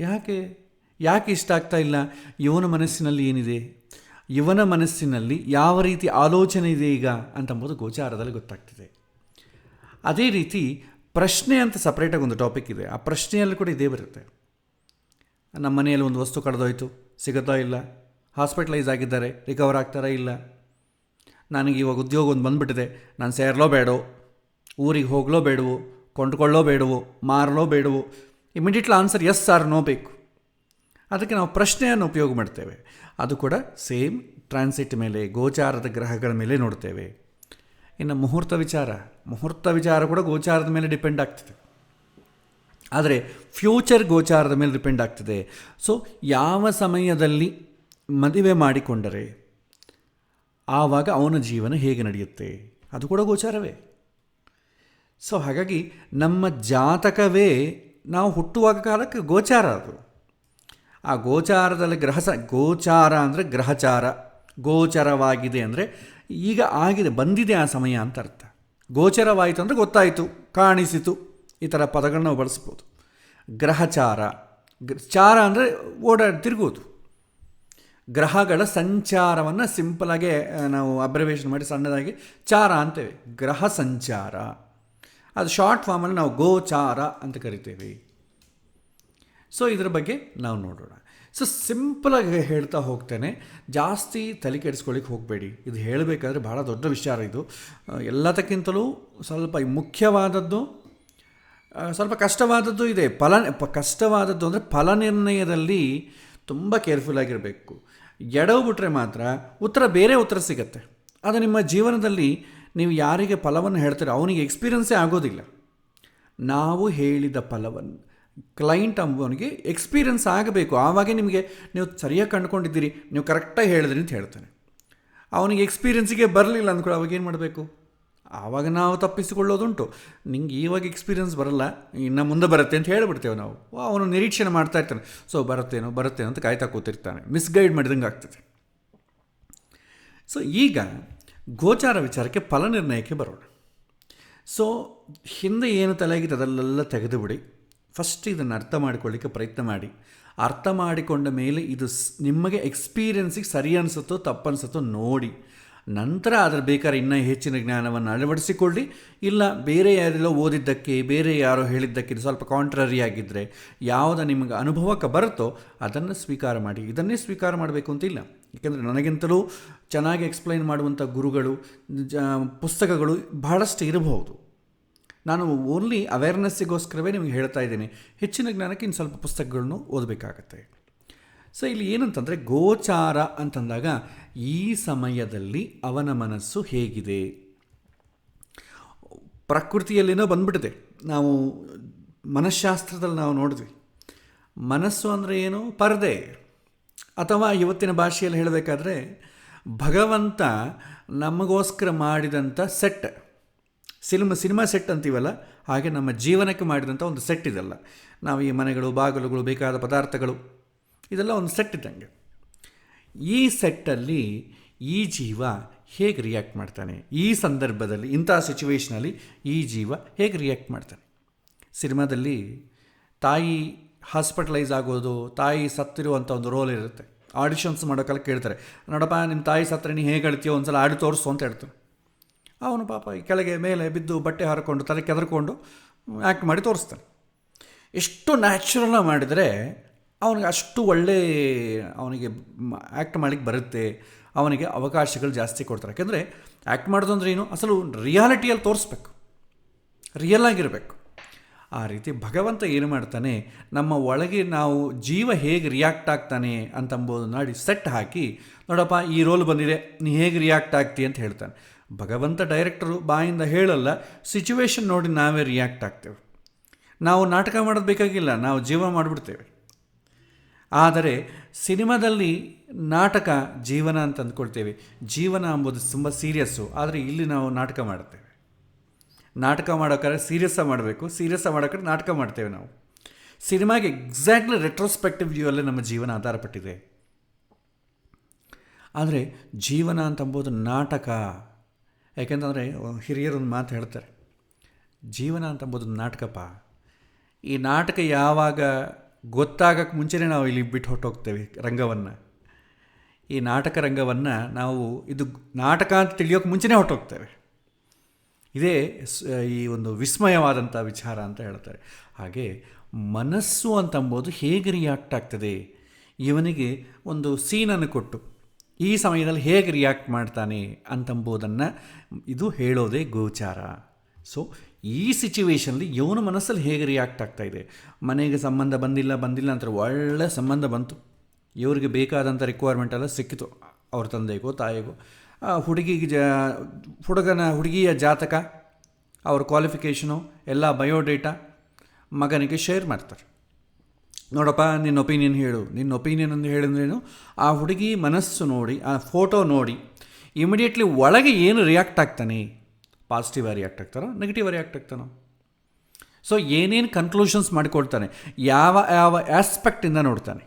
ಯಾಕೆ ಇಷ್ಟ ಆಗ್ತಾ ಇಲ್ಲ, ಇವನ ಮನಸ್ಸಿನಲ್ಲಿ ಏನಿದೆ, ಇವನ ಮನಸ್ಸಿನಲ್ಲಿ ಯಾವ ರೀತಿ ಆಲೋಚನೆ ಇದೆ ಈಗ ಅಂತಂಬುದು ಗೋಚಾರದಲ್ಲಿ ಗೊತ್ತಾಗ್ತದೆ. ಅದೇ ರೀತಿ ಪ್ರಶ್ನೆ ಅಂತ ಸಪ್ರೇಟಾಗಿ ಒಂದು ಟಾಪಿಕ್ ಇದೆ, ಆ ಪ್ರಶ್ನೆಯಲ್ಲಿ ಕೂಡ ಇದೇ ಬರುತ್ತೆ. ನಮ್ಮ ಮನೆಯಲ್ಲಿ ಒಂದು ವಸ್ತು ಕಳೆದೋಯ್ತು, ಸಿಗುತ್ತಾ ಇಲ್ಲ, ಹಾಸ್ಪಿಟಲೈಸ್ ಆಗಿದ್ದಾರೆ, ರಿಕವರ್ ಆಗ್ತಾರಾ ಇಲ್ಲ, ನನಗೆ ಇವಾಗ ಉದ್ಯೋಗ ಒಂದು ಬಂದುಬಿಟ್ಟಿದೆ, ನಾನು ಸೇರಲೋ ಬೇಡೋ, ಊರಿಗೆ ಹೋಗಲೋ ಬೇಡವೋ, ಕೊಂಡ್ಕೊಳ್ಳೋ ಬೇಡವೋ, ಮಾರಲೋ ಬೇಡವೋ, immediately answer yes or no ಬೇಕು. ಅದಕ್ಕೆ ನಾವು ಪ್ರಶ್ನೆಯನ್ನು ಉಪಯೋಗ ಮಾಡ್ತೇವೆ. ಅದು ಕೂಡ ಸೇಮ್ ಟ್ರಾನ್ಸಿಟ್ ಮೇಲೆ, ಗೋಚಾರದ ಗ್ರಹಗಳ ಮೇಲೆ ನೋಡ್ತೇವೆ. ಇನ್ನು ಮುಹೂರ್ತ ವಿಚಾರ ಕೂಡ ಗೋಚಾರದ ಮೇಲೆ ಡಿಪೆಂಡ್ ಆಗ್ತದೆ, ಆದರೆ ಫ್ಯೂಚರ್ ಗೋಚಾರದ ಮೇಲೆ ಡಿಪೆಂಡ್ ಆಗ್ತದೆ. ಸೊ ಯಾವ ಸಮಯದಲ್ಲಿ ಮದುವೆ ಮಾಡಿಕೊಂಡರೆ ಆವಾಗ ಅವನ ಜೀವನ ಹೇಗೆ ನಡೆಯುತ್ತೆ, ಅದು ಕೂಡ ಗೋಚಾರವೇ. ಸೊ ಹಾಗಾಗಿ ನಮ್ಮ ಜಾತಕವೇ ನಾವು ಹುಟ್ಟುವಾಗ ಕಾಲಕ್ಕೆ ಗೋಚಾರ. ಅದು ಆ ಗೋಚಾರದಲ್ಲಿ ಗೋಚಾರ ಅಂದರೆ ಗ್ರಹಚಾರ, ಗೋಚರವಾಗಿದೆ ಅಂದರೆ ಈಗ ಆಗಿದೆ, ಬಂದಿದೆ ಆ ಸಮಯ ಅಂತ ಅರ್ಥ. ಗೋಚರವಾಯಿತು ಅಂದರೆ ಗೊತ್ತಾಯಿತು, ಕಾಣಿಸಿತು, ಈ ಥರ ಪದಗಳನ್ನ ನಾವು ಬಳಸ್ಬೋದು. ಗ್ರಹಚಾರ, ಚಾರ ಅಂದರೆ ತಿರುಗೋದು. ಗ್ರಹಗಳ ಸಂಚಾರವನ್ನು ಸಿಂಪಲಾಗಿ ನಾವು ಅಬ್ರಿವೇಷನ್ ಮಾಡಿ ಸಣ್ಣದಾಗಿ ಚಾರ ಅಂತೇವೆ, ಗ್ರಹ ಸಂಚಾರ. ಅದು ಶಾರ್ಟ್ ಫಾರ್ಮಲ್ಲಿ ನಾವು ಗೋಚಾರ ಅಂತ ಕರಿತೇವೆ. ಸೊ ಇದರ ಬಗ್ಗೆ ನಾವು ನೋಡೋಣ. ಸೊ ಸಿಂಪಲಾಗಿ ಹೇಳ್ತಾ ಹೋಗ್ತೇನೆ, ಜಾಸ್ತಿ ತಲೆ ಕೆಡಿಸ್ಕೊಳ್ಳಿಕ್ಕೆ ಹೋಗಬೇಡಿ. ಇದು ಹೇಳಬೇಕಾದ್ರೆ ಭಾಳ ದೊಡ್ಡ ವಿಚಾರ ಇದು. ಎಲ್ಲದಕ್ಕಿಂತಲೂ ಸ್ವಲ್ಪ ಮುಖ್ಯವಾದದ್ದು, ಸ್ವಲ್ಪ ಕಷ್ಟವಾದದ್ದು ಇದೆ. ಕಷ್ಟವಾದದ್ದು ಅಂದರೆ ಫಲ ನಿರ್ಣಯದಲ್ಲಿ ತುಂಬ ಕೇರ್ಫುಲ್ಲಾಗಿರಬೇಕು. ಎಡವ್ಬಿಟ್ರೆ ಮಾತ್ರ ಬೇರೆ ಉತ್ತರ ಸಿಗುತ್ತೆ. ಅದು ನಿಮ್ಮ ಜೀವನದಲ್ಲಿ ನೀವು ಯಾರಿಗೆ ಫಲವನ್ನು ಹೇಳ್ತೀರೋ ಅವನಿಗೆ ಎಕ್ಸ್ಪೀರಿಯನ್ಸೇ ಆಗೋದಿಲ್ಲ. ನಾವು ಹೇಳಿದ ಫಲವನ್ನು ಕ್ಲೈಂಟ್ ಅಂಬವನಿಗೆ ಎಕ್ಸ್ಪೀರಿಯನ್ಸ್ ಆಗಬೇಕು. ಆವಾಗ ನಿಮಗೆ ನೀವು ಸರಿಯಾಗಿ ಕಂಡುಕೊಂಡಿದ್ದೀರಿ, ನೀವು ಕರೆಕ್ಟಾಗಿ ಹೇಳಿದ್ರಿ ಅಂತ ಹೇಳ್ತಾನೆ. ಅವನಿಗೆ ಎಕ್ಸ್ಪೀರಿಯನ್ಸಿಗೆ ಬರಲಿಲ್ಲ ಅಂದ್ಕೊಳ್ಳಿ, ಅವಾಗ ಏನು ಮಾಡಬೇಕು? ಆವಾಗ ನಾವು ತಪ್ಪಿಸಿಕೊಳ್ಳೋದುಂಟು. ನಿಂಗೆ ಇವಾಗ ಎಕ್ಸ್ಪೀರಿಯನ್ಸ್ ಬರಲ್ಲ, ಇನ್ನು ಮುಂದೆ ಬರುತ್ತೆ ಅಂತ ಹೇಳಿಬಿಡ್ತೇವೆ ನಾವು. ಅವನು ನಿರೀಕ್ಷಣೆ ಮಾಡ್ತಾ ಇರ್ತಾನೆ, ಸೊ ಬರುತ್ತೇನೋ ಅಂತ ಕಾಯ್ತಾ ಕೂತಿರ್ತಾನೆ. ಮಿಸ್ಗೈಡ್ ಮಾಡಿದಂಗೆ ಆಗ್ತದೆ. ಸೊ ಈಗ ಗೋಚಾರ ವಿಚಾರಕ್ಕೆ, ಫಲ ನಿರ್ಣಯಕ್ಕೆ ಬರೋಣ. ಸೊ ಹಿಂದೆ ಏನು ತಲೆಯಾಗಿದೆ ಅದಲ್ಲೆಲ್ಲ ತೆಗೆದುಬಿಡಿ. ಫಸ್ಟ್ ಇದನ್ನು ಅರ್ಥ ಮಾಡಿಕೊಳ್ಳಿಕ್ಕೆ ಪ್ರಯತ್ನ ಮಾಡಿ. ಅರ್ಥ ಮಾಡಿಕೊಂಡ ಮೇಲೆ ಇದು ನಿಮಗೆ ಎಕ್ಸ್ಪೀರಿಯನ್ಸಿಗೆ ಸರಿ ಅನಿಸುತ್ತೋ ತಪ್ಪನಿಸುತ್ತೋ ನೋಡಿ. ನಂತರ ಅದರ ಬೇಕಾದ್ರೆ ಇನ್ನೂ ಹೆಚ್ಚಿನ ಜ್ಞಾನವನ್ನು ಅಳವಡಿಸಿಕೊಳ್ಳಿ. ಇಲ್ಲ ಬೇರೆ ಯಾರೆಲ್ಲೋ ಓದಿದ್ದಕ್ಕೆ, ಬೇರೆ ಯಾರೋ ಹೇಳಿದ್ದಕ್ಕೆ ಇದು ಸ್ವಲ್ಪ ಕಾಂಟ್ರರಿ ಆಗಿದ್ದರೆ, ಯಾವುದು ನಿಮಗೆ ಅನುಭವಕ್ಕೆ ಬರುತ್ತೋ ಅದನ್ನು ಸ್ವೀಕಾರ ಮಾಡಿ. ಇದನ್ನೇ ಸ್ವೀಕಾರ ಮಾಡಬೇಕು ಅಂತಿಲ್ಲ. ಏಕೆಂದರೆ ನನಗಿಂತಲೂ ಚೆನ್ನಾಗಿ ಎಕ್ಸ್ಪ್ಲೈನ್ ಮಾಡುವಂಥ ಗುರುಗಳು, ಪುಸ್ತಕಗಳು ಬಹಳಷ್ಟು ಇರಬಹುದು. ನಾನು ಓನ್ಲಿ ಅವೇರ್ನೆಸ್ಸಿಗೋಸ್ಕರವೇ ನಿಮಗೆ ಹೇಳ್ತಾ ಇದ್ದೀನಿ. ಹೆಚ್ಚಿನ ಜ್ಞಾನಕ್ಕೆ ಇನ್ನು ಸ್ವಲ್ಪ ಪುಸ್ತಕಗಳನ್ನು ಓದಬೇಕಾಗತ್ತೆ. ಸೊ ಇಲ್ಲಿ ಏನಂತಂದರೆ, ಗೋಚಾರ ಅಂತಂದಾಗ ಈ ಸಮಯದಲ್ಲಿ ಅವನ ಮನಸ್ಸು ಹೇಗಿದೆ, ಪ್ರಕೃತಿಯಲ್ಲೇನೋ ಬಂದ್ಬಿಟ್ಟಿದೆ. ನಾವು ಮನಃಶಾಸ್ತ್ರದಲ್ಲಿ ನಾವು ನೋಡಿದ್ವಿ, ಮನಸ್ಸು ಅಂದರೆ ಏನು? ಪರದೆ, ಅಥವಾ ಇವತ್ತಿನ ಭಾಷೆಯಲ್ಲಿ ಹೇಳಬೇಕಾದ್ರೆ ಭಗವಂತ ನಮಗೋಸ್ಕರ ಮಾಡಿದಂಥ ಸೆಟ್, ಸಿನಿಮಾ ಸೆಟ್ ಅಂತೀವಲ್ಲ, ಹಾಗೆ ನಮ್ಮ ಜೀವನಕ್ಕೆ ಮಾಡಿದಂಥ ಒಂದು ಸೆಟ್ ಇದೆಲ್ಲ. ನಾವು ಈ ಮನೆಗಳು, ಬಾಗಿಲುಗಳು, ಬೇಕಾದ ಪದಾರ್ಥಗಳು, ಇದೆಲ್ಲ ಒಂದು ಸೆಟ್ ಇದ್ದಂಗೆ. ಈ ಸೆಟ್ಟಲ್ಲಿ ಈ ಜೀವ ಹೇಗೆ ರಿಯಾಕ್ಟ್ ಮಾಡ್ತಾನೆ, ಈ ಸಂದರ್ಭದಲ್ಲಿ, ಇಂಥ ಸಿಚುವೇಷನಲ್ಲಿ ಈ ಜೀವ ಹೇಗೆ ರಿಯಾಕ್ಟ್ ಮಾಡ್ತಾನೆ. ಸಿನಿಮಾದಲ್ಲಿ ತಾಯಿ ಹಾಸ್ಪಿಟಲೈಸ್ ಆಗೋದು, ತಾಯಿ ಸತ್ತಿರುವಂಥ ಒಂದು ರೋಲ್ ಇರುತ್ತೆ. ಆಡಿಷನ್ಸ್ ಮಾಡೋಕ್ಕಲ್ಲ ಕೇಳ್ತಾರೆ, ನೋಡಪ್ಪ ನಿಮ್ಮ ತಾಯಿ ಸತ್ತರೆ ನೀ ಹೇಗೆ ಹೇಳ್ತೀಯೋ ಒಂದು ಸಲ ಆಡಿ ತೋರಿಸು ಅಂತ ಹೇಳ್ತಾರೆ. ಅವನು ಪಾಪ ಕೆಳಗೆ ಮೇಲೆ ಬಿದ್ದು ಬಟ್ಟೆ ಹಾರಿಕೊಂಡು ತಲೆ ಕೆದರ್ಕೊಂಡು ಆ್ಯಕ್ಟ್ ಮಾಡಿ ತೋರಿಸ್ತಾನೆ. ಎಷ್ಟು ನ್ಯಾಚುರಲಾಗಿ ಮಾಡಿದರೆ ಅವನಿಗೆ ಅಷ್ಟು ಅವನಿಗೆ ಆ್ಯಕ್ಟ್ ಮಾಡಲಿಕ್ಕೆ ಬರುತ್ತೆ, ಅವನಿಗೆ ಅವಕಾಶಗಳು ಜಾಸ್ತಿ ಕೊಡ್ತಾರೆ. ಯಾಕೆಂದರೆ ಆ್ಯಕ್ಟ್ ಮಾಡೋದು ಅಂದರೆ ಏನು, ಅಸಲು ರಿಯಾಲಿಟಿಯಲ್ಲಿ ತೋರಿಸ್ಬೇಕು, ರಿಯಲ್ ಆಗಿರಬೇಕು. ಆ ರೀತಿ ಭಗವಂತ ಏನು ಮಾಡ್ತಾನೆ, ನಮ್ಮ ಒಳಗೆ ನಾವು ಜೀವ ಹೇಗೆ ರಿಯಾಕ್ಟ್ ಆಗ್ತಾನೆ ಅಂತಂಬೋದು ನೋಡಿ ಸೆಟ್ ಹಾಕಿ, ನೋಡಪ್ಪ ಈ ರೋಲ್ ಬಂದಿದೆ, ನೀ ಹೇಗೆ ರಿಯಾಕ್ಟ್ ಆಗ್ತಿ ಅಂತ ಹೇಳ್ತಾನೆ. ಭಗವಂತ ಡೈರೆಕ್ಟರು ಬಾಯಿಂದ ಹೇಳಲ್ಲ, ಸಿಚುವೇಶನ್ ನೋಡಿ ನಾವೇ ರಿಯಾಕ್ಟ್ ಆಗ್ತೇವೆ. ನಾವು ನಾಟಕ ಮಾಡೋದು ಬೇಕಾಗಿಲ್ಲ, ನಾವು ಜೀವ ಮಾಡಿಬಿಡ್ತೇವೆ. ಆದರೆ ಸಿನಿಮಾದಲ್ಲಿ ನಾಟಕ ಜೀವನ ಅಂತ ಅಂದ್ಕೊಳ್ತೇವೆ. ಜೀವನ ಎಂಬುದು ತುಂಬ ಸೀರಿಯಸ್ಸು, ಆದರೆ ಇಲ್ಲಿ ನಾವು ನಾಟಕ ಮಾಡ್ತೇವೆ. ನಾಟಕ ಮಾಡೋಕ್ಕಾದ್ರೆ ಸೀರಿಯಸ್ಸಾಗಿ ಮಾಡಬೇಕು, ಸೀರಿಯಸ್ಸಾಗಿ ಮಾಡೋಕ್ಕಾದ್ರೆ ನಾಟಕ ಮಾಡ್ತೇವೆ ನಾವು. ಸಿನಿಮಾಗೆ ಎಕ್ಸಾಕ್ಟ್ಲಿ ರೆಟ್ರೋಸ್ಪೆಕ್ಟಿವ್ ವ್ಯೂಯಲ್ಲೇ ನಮ್ಮ ಜೀವನ ಆಧಾರಪಟ್ಟಿದೆ. ಆದರೆ ಜೀವನ ಅಂತಂಬೋದು ನಾಟಕ. ಯಾಕೆಂತಂದರೆ ಹಿರಿಯರೊಂದು ಮಾತು ಹೇಳ್ತಾರೆ, ಜೀವನ ಅಂತಂಬೋದು ನಾಟಕಪ್ಪ. ಈ ನಾಟಕ ಯಾವಾಗ ಗೊತ್ತಾಗಕ್ಕೆ ಮುಂಚೆನೇ ನಾವು ಇಲ್ಲಿ ಬಿಟ್ಟು ಹೊಟ್ಟೋಗ್ತೇವೆ ರಂಗವನ್ನು. ಈ ನಾಟಕ ರಂಗವನ್ನು ನಾವು ಇದು ನಾಟಕ ಅಂತ ತಿಳಿಯೋಕ್ಕೆ ಮುಂಚೆನೇ ಹೊಟ್ಟೋಗ್ತೇವೆ. ಇದೇ ಈ ಒಂದು ವಿಸ್ಮಯವಾದಂಥ ವಿಚಾರ ಅಂತ ಹೇಳ್ತಾರೆ. ಹಾಗೆ ಮನಸ್ಸು ಅಂತಂಬೋದು ಹೇಗೆ ರಿಯಾಕ್ಟ್ ಆಗ್ತದೆ, ಇವನಿಗೆ ಒಂದು ಸೀನನ್ನು ಕೊಟ್ಟು ಈ ಸಮಯದಲ್ಲಿ ಹೇಗೆ ರಿಯಾಕ್ಟ್ ಮಾಡ್ತಾನೆ ಅಂತಂಬೋದನ್ನು ಇದು ಹೇಳೋದೇ ಗೋಚಾರ. ಸೊ ಈ ಸಿಚುವೇಷನಲ್ಲಿ ಇವನ ಮನಸ್ಸಲ್ಲಿ ಹೇಗೆ ರಿಯಾಕ್ಟ್ ಆಗ್ತಾಯಿದೆ. ಮನೆಗೆ ಸಂಬಂಧ ಬಂದಿಲ್ಲ ಅಂತಾರೆ, ಒಳ್ಳೆ ಸಂಬಂಧ ಬಂತು, ಇವರಿಗೆ ಬೇಕಾದಂಥ ರಿಕ್ವೈರ್ಮೆಂಟ್ ಎಲ್ಲ ಸಿಕ್ಕಿತು ಅವ್ರ ತಂದೆಗೋ ತಾಯಿಗೋ. ಹುಡುಗಿಯ ಜಾತಕ, ಅವ್ರ ಕ್ವಾಲಿಫಿಕೇಷನು ಎಲ್ಲ ಬಯೋಡೇಟಾ ಮಗನಿಗೆ ಶೇರ್ ಮಾಡ್ತಾರೆ. ನೋಡಪ್ಪ ನಿನ್ನ ಒಪಿನಿಯನ್ ಹೇಳು. ನಿನ್ನ ಒಪಿನಿಯನ್ ಅಂತ ಹೇಳಿದ್ರೇನು, ಆ ಹುಡುಗಿ ಮನಸ್ಸು ನೋಡಿ, ಆ ಫೋಟೋ ನೋಡಿ ಇಮಿಡಿಯೇಟ್ಲಿ ಒಳಗೆ ಏನು ರಿಯಾಕ್ಟ್ ಆಗ್ತಾನೆ, ಪಾಸಿಟಿವ್ ರಿಯಾಕ್ಟ್ ಆಗ್ತಾನೋ ನೆಗೆಟಿವ್ ರಿಯಾಕ್ಟ್ ಆಗ್ತಾನೋ. ಸೊ ಏನೇನು ಕನ್ಕ್ಲೂಷನ್ಸ್ ಮಾಡಿಕೊಳ್ತಾನೆ, ಯಾವ ಆಸ್ಪೆಕ್ಟಿಂದ ನೋಡ್ತಾನೆ,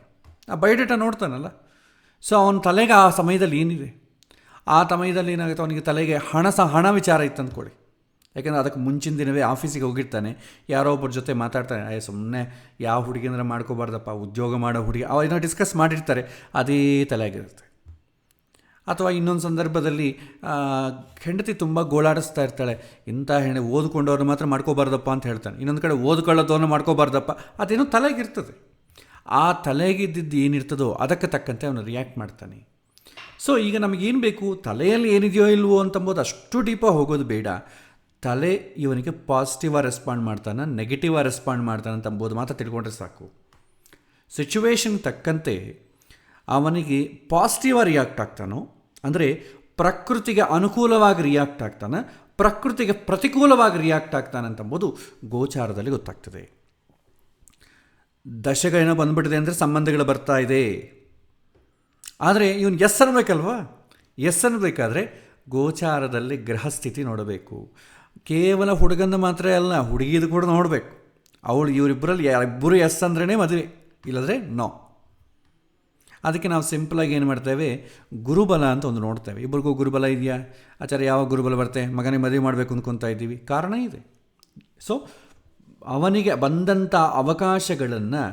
ಆ ಬಯೋಡೇಟಾ ನೋಡ್ತಾನಲ್ಲ. ಸೊ ಅವನ ತಲೆಗೆ ಆ ಸಮಯದಲ್ಲಿ ಏನಿದೆ, ಆ ಸಮಯದಲ್ಲಿ ಏನಾಗುತ್ತೆ, ಅವನಿಗೆ ತಲೆಗೆ ಹಣ ವಿಚಾರ ಇತ್ತು ಅಂದ್ಕೊಳ್ಳಿ. ಯಾಕೆಂದರೆ ಅದಕ್ಕೆ ಮುಂಚಿನ ದಿನವೇ ಆಫೀಸಿಗೆ ಹೋಗಿರ್ತಾನೆ, ಯಾರೋ ಒಬ್ಬರ ಜೊತೆ ಮಾತಾಡ್ತಾನೆ, ಸುಮ್ಮನೆ ಯಾವ ಹುಡುಗಿ ಅಂದರೆ ಮಾಡ್ಕೋಬಾರ್ದಪ್ಪ, ಉದ್ಯೋಗ ಮಾಡೋ ಹುಡುಗಿ, ಏನೋ ಡಿಸ್ಕಸ್ ಮಾಡಿರ್ತಾರೆ, ಅದೇ ತಲೆಯಾಗಿರುತ್ತೆ. ಅಥವಾ ಇನ್ನೊಂದು ಸಂದರ್ಭದಲ್ಲಿ ಹೆಂಡತಿ ತುಂಬ ಗೋಳಾಡಿಸ್ತಾ ಇರ್ತಾಳೆ, ಇಂಥ ಓದ್ಕೊಂಡವ್ರನ್ನ ಮಾತ್ರ ಮಾಡ್ಕೋಬಾರ್ದಪ್ಪ ಅಂತ ಹೇಳ್ತಾನೆ. ಇನ್ನೊಂದು ಕಡೆ ಓದ್ಕೊಳ್ಳೋದವ್ರನ್ನ ಮಾಡ್ಕೋಬಾರ್ದಪ್ಪ, ಅದೇನೋ ತಲೆಗಿರ್ತದೆ. ಆ ತಲೆಗಿದ್ದಿದ್ದು ಏನಿರ್ತದೋ ಅದಕ್ಕೆ ತಕ್ಕಂತೆ ಅವನು ರಿಯಾಕ್ಟ್ ಮಾಡ್ತಾನೆ. ಸೊ ಈಗ ನಮಗೇನು ಬೇಕು, ತಲೆಯಲ್ಲಿ ಏನಿದೆಯೋ ಇಲ್ವೋ ಅಂತಂಬೋದು ಅಷ್ಟು ಡೀಪಾಗಿ ಹೋಗೋದು ಬೇಡ. ತಲೆ ಇವನಿಗೆ ಪಾಸಿಟಿವಾಗಿ ರೆಸ್ಪಾಂಡ್ ಮಾಡ್ತಾನೆ, ನೆಗೆಟಿವಾಗಿ ರೆಸ್ಪಾಂಡ್ ಮಾಡ್ತಾನೆ ಅಂತಂಬೋದು ಮಾತ್ರ ತಿಳ್ಕೊಂಡ್ರೆ ಸಾಕು. ಸಿಚುವೇಶನ್ ತಕ್ಕಂತೆ ಅವನಿಗೆ ಪಾಸಿಟಿವಾಗಿ ರಿಯಾಕ್ಟ್ ಆಗ್ತಾನೋ, ಅಂದರೆ ಪ್ರಕೃತಿಗೆ ಅನುಕೂಲವಾಗಿ ರಿಯಾಕ್ಟ್ ಆಗ್ತಾನೆ, ಪ್ರಕೃತಿಗೆ ಪ್ರತಿಕೂಲವಾಗಿ ರಿಯಾಕ್ಟ್ ಆಗ್ತಾನೆ ಅಂತಂಬೋದು ಗೋಚಾರದಲ್ಲಿ ಗೊತ್ತಾಗ್ತದೆ. ದಶಕ ಏನೋ ಬಂದ್ಬಿಟ್ಟಿದೆ ಅಂದರೆ ಸಂಬಂಧಗಳು ಬರ್ತಾ ಇದೆ, ಆದರೆ ಇವನು ಎಸ್ ಅನ್ನಬೇಕಲ್ವಾ? ಎಸ್ ಅನ್ನಬೇಕಾದ್ರೆ ಗೋಚಾರದಲ್ಲಿ ಗ್ರಹಸ್ಥಿತಿ ನೋಡಬೇಕು. ಕೇವಲ ಹುಡುಗಂದು ಮಾತ್ರ ಅಲ್ಲ, ಹುಡುಗಿದು ಕೂಡ ನೋಡಬೇಕು. ಅವಳು ಇವರಿಬ್ಬರಲ್ಲಿ ಇಬ್ಬರು ಎಸ್ ಅಂದ್ರೇ ಮದುವೆ, ಇಲ್ಲದ್ರೆ ನೋ. ಅದಕ್ಕೆ ನಾವು ಸಿಂಪಲಾಗಿ ಏನು ಮಾಡ್ತೇವೆ, ಗುರುಬಲ ಅಂತ ಒಂದು ನೋಡ್ತೇವೆ. ಇಬ್ಬರಿಗೂ ಗುರುಬಲ ಇದೆಯಾ ಆಚಾರ್ಯ, ಯಾವ ಗುರುಬಲ ಬರುತ್ತೆ, ಮಗನಿಗೆ ಮದುವೆ ಮಾಡಬೇಕು ಅಂದ್ಕೊತಾ ಇದ್ದೀವಿ, ಕಾರಣ ಇದೆ. ಸೊ ಅವನಿಗೆ ಬಂದಂಥ ಅವಕಾಶಗಳನ್ನು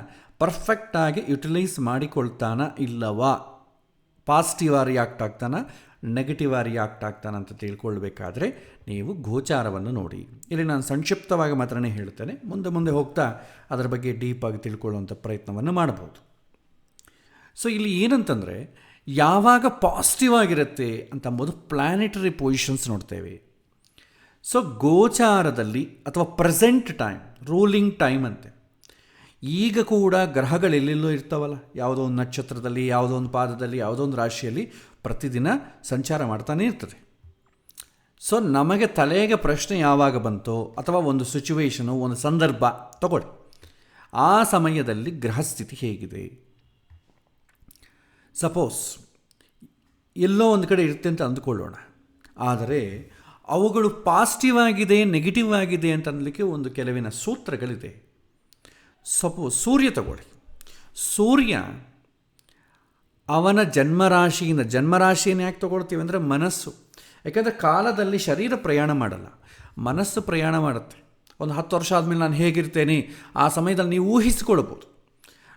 ಪರ್ಫೆಕ್ಟಾಗಿ ಯುಟಿಲೈಸ್ ಮಾಡಿಕೊಳ್ತಾನ ಇಲ್ಲವಾ, ಪಾಸಿಟಿವ್ ರಿಯಾಕ್ಟ್ ಆಗ್ತಾನ, ನೆಗೆಟಿವ್ ರಿಯಾಕ್ಟ್ ಆಗ್ತಾನೆ ಅಂತ ತಿಳ್ಕೊಳ್ಬೇಕಾದ್ರೆ ನೀವು ಗೋಚಾರವನ್ನು ನೋಡಿ. ಇಲ್ಲಿ ನಾನು ಸಂಕ್ಷಿಪ್ತವಾಗಿ ಮಾತ್ರನೇ ಹೇಳ್ತೇನೆ, ಮುಂದೆ ಮುಂದೆ ಹೋಗ್ತಾ ಅದರ ಬಗ್ಗೆ ಡೀಪಾಗಿ ತಿಳ್ಕೊಳ್ಳುವಂಥ ಪ್ರಯತ್ನವನ್ನು ಮಾಡ್ಬೋದು. ಸೊ ಇಲ್ಲಿ ಏನಂತಂದರೆ, ಯಾವಾಗ ಪಾಸಿಟಿವ್ ಆಗಿರುತ್ತೆ ಅಂತಂಬೋದು ಪ್ಲ್ಯಾನೆಟರಿ ಪೊಸಿಷನ್ಸ್ ನೋಡ್ತೇವೆ. ಸೊ ಗೋಚಾರದಲ್ಲಿ ಅಥವಾ ಪ್ರೆಸೆಂಟ್ ಟೈಮ್, ರೂಲಿಂಗ್ ಟೈಮ್ ಅಂತೆ. ಈಗ ಕೂಡ ಗ್ರಹಗಳೆಲ್ಲೆಲ್ಲೋ ಇರ್ತಾವಲ್ಲ, ಯಾವುದೋ ಒಂದು ನಕ್ಷತ್ರದಲ್ಲಿ, ಯಾವುದೋ ಒಂದು ಪಾದದಲ್ಲಿ, ಯಾವುದೋ ಒಂದು ರಾಶಿಯಲ್ಲಿ ಪ್ರತಿದಿನ ಸಂಚಾರ ಮಾಡ್ತಾನೇ ಇರ್ತದೆ. ಸೊ ನಮಗೆ ತಲೆಗೆ ಪ್ರಶ್ನೆ ಯಾವಾಗ ಬಂತೋ, ಅಥವಾ ಒಂದು ಸಿಚುವೇಶನು, ಒಂದು ಸಂದರ್ಭ ತಗೊಳ್ಳಿ, ಆ ಸಮಯದಲ್ಲಿ ಗ್ರಹಸ್ಥಿತಿ ಹೇಗಿದೆ. ಸಪೋಸ್ ಎಲ್ಲೋ ಒಂದು ಕಡೆ ಇರುತ್ತೆ ಅಂತ ಅಂದುಕೊಳ್ಳೋಣ, ಆದರೆ ಅವುಗಳು ಪಾಸಿಟಿವ್ ಆಗಿದೆ, ನೆಗೆಟಿವ್ ಆಗಿದೆ ಅಂತ ಅನ್ನಲಿಕ್ಕೆ ಒಂದು ಕೆಲವಿನ ಸೂತ್ರಗಳಿದೆ. ಸಪೋಸ್ ಸೂರ್ಯ ತಗೊಳ್ಳಿ. ಸೂರ್ಯ ಅವನ ಜನ್ಮರಾಶಿಯನ್ನು ಯಾಕೆ ತಗೊಳ್ತೀವಿ ಅಂದರೆ ಮನಸ್ಸು. ಯಾಕೆಂದರೆ ಕಾಲದಲ್ಲಿ ಶರೀರ ಪ್ರಯಾಣ ಮಾಡಲ್ಲ, ಮನಸ್ಸು ಪ್ರಯಾಣ ಮಾಡುತ್ತೆ. ಒಂದು 10 ವರ್ಷ ಆದಮೇಲೆ ನಾನು ಹೇಗಿರ್ತೇನೆ, ಆ ಸಮಯದಲ್ಲಿ ನೀವು ಊಹಿಸಿಕೊಳ್ಬೋದು.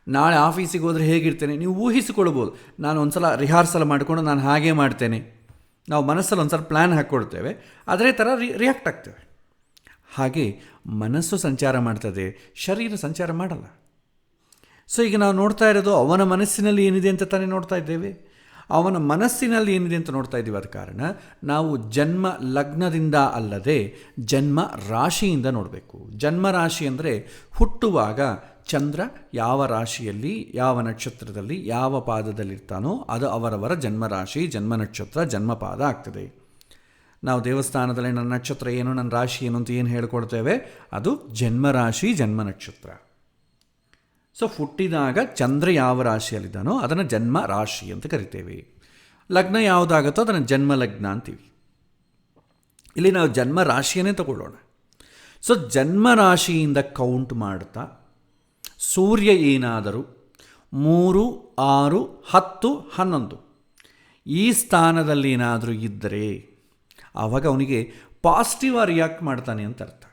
ನಾಳೆ ಆಫೀಸಿಗೆ ಹೋದರೆ ಹೇಗಿರ್ತೇನೆ ನೀವು ಊಹಿಸಿಕೊಳ್ಬೋದು. ನಾನು ಒಂದು ಸಲ ರಿಹಾರ್ಸಲ್ ಮಾಡಿಕೊಂಡು ನಾನು ಹಾಗೇ ಮಾಡ್ತೇನೆ, ನಾವು ಮನಸ್ಸಲ್ಲಿ ಒಂದು ಸಲ ಪ್ಲ್ಯಾನ್ ಹಾಕ್ಕೊಳ್ತೇವೆ, ಅದೇ ಥರ ರಿಯಾಕ್ಟ್ ಆಗ್ತೇವೆ. ಹಾಗೆ ಮನಸ್ಸು ಸಂಚಾರ ಮಾಡ್ತದೆ, ಶರೀರ ಸಂಚಾರ ಮಾಡಲ್ಲ. ಸೊ ಈಗ ನಾವು ನೋಡ್ತಾ ಇರೋದು ಅವನ ಮನಸ್ಸಿನಲ್ಲಿ ಏನಿದೆ ಅಂತ ತಾನೇ ನೋಡ್ತಾ ಇದ್ದೇವೆ. ಅವನ ಮನಸ್ಸಿನಲ್ಲಿ ಏನಿದೆ ಅಂತ ನೋಡ್ತಾ ಇದ್ದೀವಿ. ಆದ ಕಾರಣ ನಾವು ಜನ್ಮ ಲಗ್ನದಿಂದ ಅಲ್ಲದೆ ಜನ್ಮ ರಾಶಿಯಿಂದ ನೋಡಬೇಕು. ಜನ್ಮ ರಾಶಿ ಅಂದರೆ ಹುಟ್ಟುವಾಗ ಚಂದ್ರ ಯಾವ ರಾಶಿಯಲ್ಲಿ, ಯಾವ ನಕ್ಷತ್ರದಲ್ಲಿ, ಯಾವ ಪಾದದಲ್ಲಿರ್ತಾನೋ ಅದು ಅವರವರ ಜನ್ಮರಾಶಿ, ಜನ್ಮ ನಕ್ಷತ್ರ, ಜನ್ಮಪಾದ ಆಗ್ತದೆ. ನಾವು ದೇವಸ್ಥಾನದಲ್ಲಿ ನನ್ನ ನಕ್ಷತ್ರ ಏನು, ನನ್ನ ರಾಶಿ ಏನು ಅಂತ ಏನು ಹೇಳ್ಕೊಳ್ತೇವೆ, ಅದು ಜನ್ಮರಾಶಿ, ಜನ್ಮ ನಕ್ಷತ್ರ. ಸೊ ಹುಟ್ಟಿದಾಗ ಚಂದ್ರ ಯಾವ ರಾಶಿಯಲ್ಲಿದ್ದಾನೋ ಅದನ್ನು ಜನ್ಮ ರಾಶಿ ಅಂತ ಕರಿತೇವೆ. ಲಗ್ನ ಯಾವುದಾಗುತ್ತೋ ಅದನ್ನು ಜನ್ಮ ಲಗ್ನ ಅಂತೀವಿ. ಇಲ್ಲಿ ನಾವು ಜನ್ಮ ರಾಶಿಯನ್ನೇ ತಗೊಳ್ಳೋಣ. ಸೊ ಜನ್ಮ ರಾಶಿಯಿಂದ ಕೌಂಟ್ ಮಾಡ್ತಾ ಸೂರ್ಯ ಏನಾದರೂ 3, 6, 10, 11 ಈ ಸ್ಥಾನದಲ್ಲಿ ಏನಾದರೂ ಇದ್ದರೆ ಆವಾಗ ಅವನಿಗೆ ಪಾಸಿಟಿವ್ ರಿಯಾಕ್ಟ್ ಮಾಡ್ತಾನೆ ಅಂತ ಅರ್ಥ.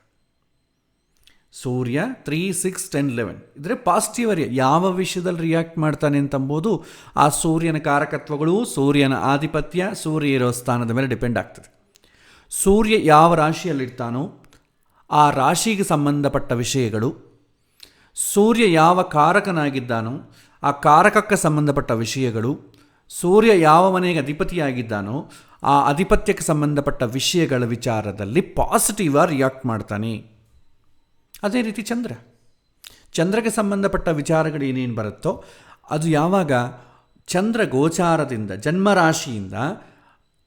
ಸೂರ್ಯ 3, 6, 10, 11 ಇದ್ರೆ ಪಾಸಿಟಿವ್ ಯಾವ ವಿಷಯದಲ್ಲಿ ರಿಯಾಕ್ಟ್ ಮಾಡ್ತಾನೆ ಅಂತಂಬೋದು ಆ ಸೂರ್ಯನ ಕಾರಕತ್ವಗಳು, ಸೂರ್ಯನ ಆಧಿಪತ್ಯ, ಸೂರ್ಯ ಇರೋ ಸ್ಥಾನದ ಮೇಲೆ ಡಿಪೆಂಡ್ ಆಗ್ತದೆ. ಸೂರ್ಯ ಯಾವ ರಾಶಿಯಲ್ಲಿರ್ತಾನೋ ಆ ರಾಶಿಗೆ ಸಂಬಂಧಪಟ್ಟ ವಿಷಯಗಳು, ಸೂರ್ಯ ಯಾವ ಕಾರಕನಾಗಿದ್ದಾನೋ ಆ ಕಾರಕಕ್ಕೆ ಸಂಬಂಧಪಟ್ಟ ವಿಷಯಗಳು, ಸೂರ್ಯ ಯಾವ ಮನೆಗೆ ಅಧಿಪತಿಯಾಗಿದ್ದಾನೋ ಆ ಅಧಿಪತ್ಯಕ್ಕೆ ಸಂಬಂಧಪಟ್ಟ ವಿಷಯಗಳ ವಿಚಾರದಲ್ಲಿ ಪಾಸಿಟಿವ್ ರಿಯಾಕ್ಟ್ ಮಾಡ್ತಾನೆ. ಅದೇ ರೀತಿ ಚಂದ್ರಗೆ ಸಂಬಂಧಪಟ್ಟ ವಿಚಾರಗಳು ಏನೇನು ಬರುತ್ತೋ ಅದು ಯಾವಾಗ ಚಂದ್ರ ಗೋಚಾರದಿಂದ, ಜನ್ಮರಾಶಿಯಿಂದ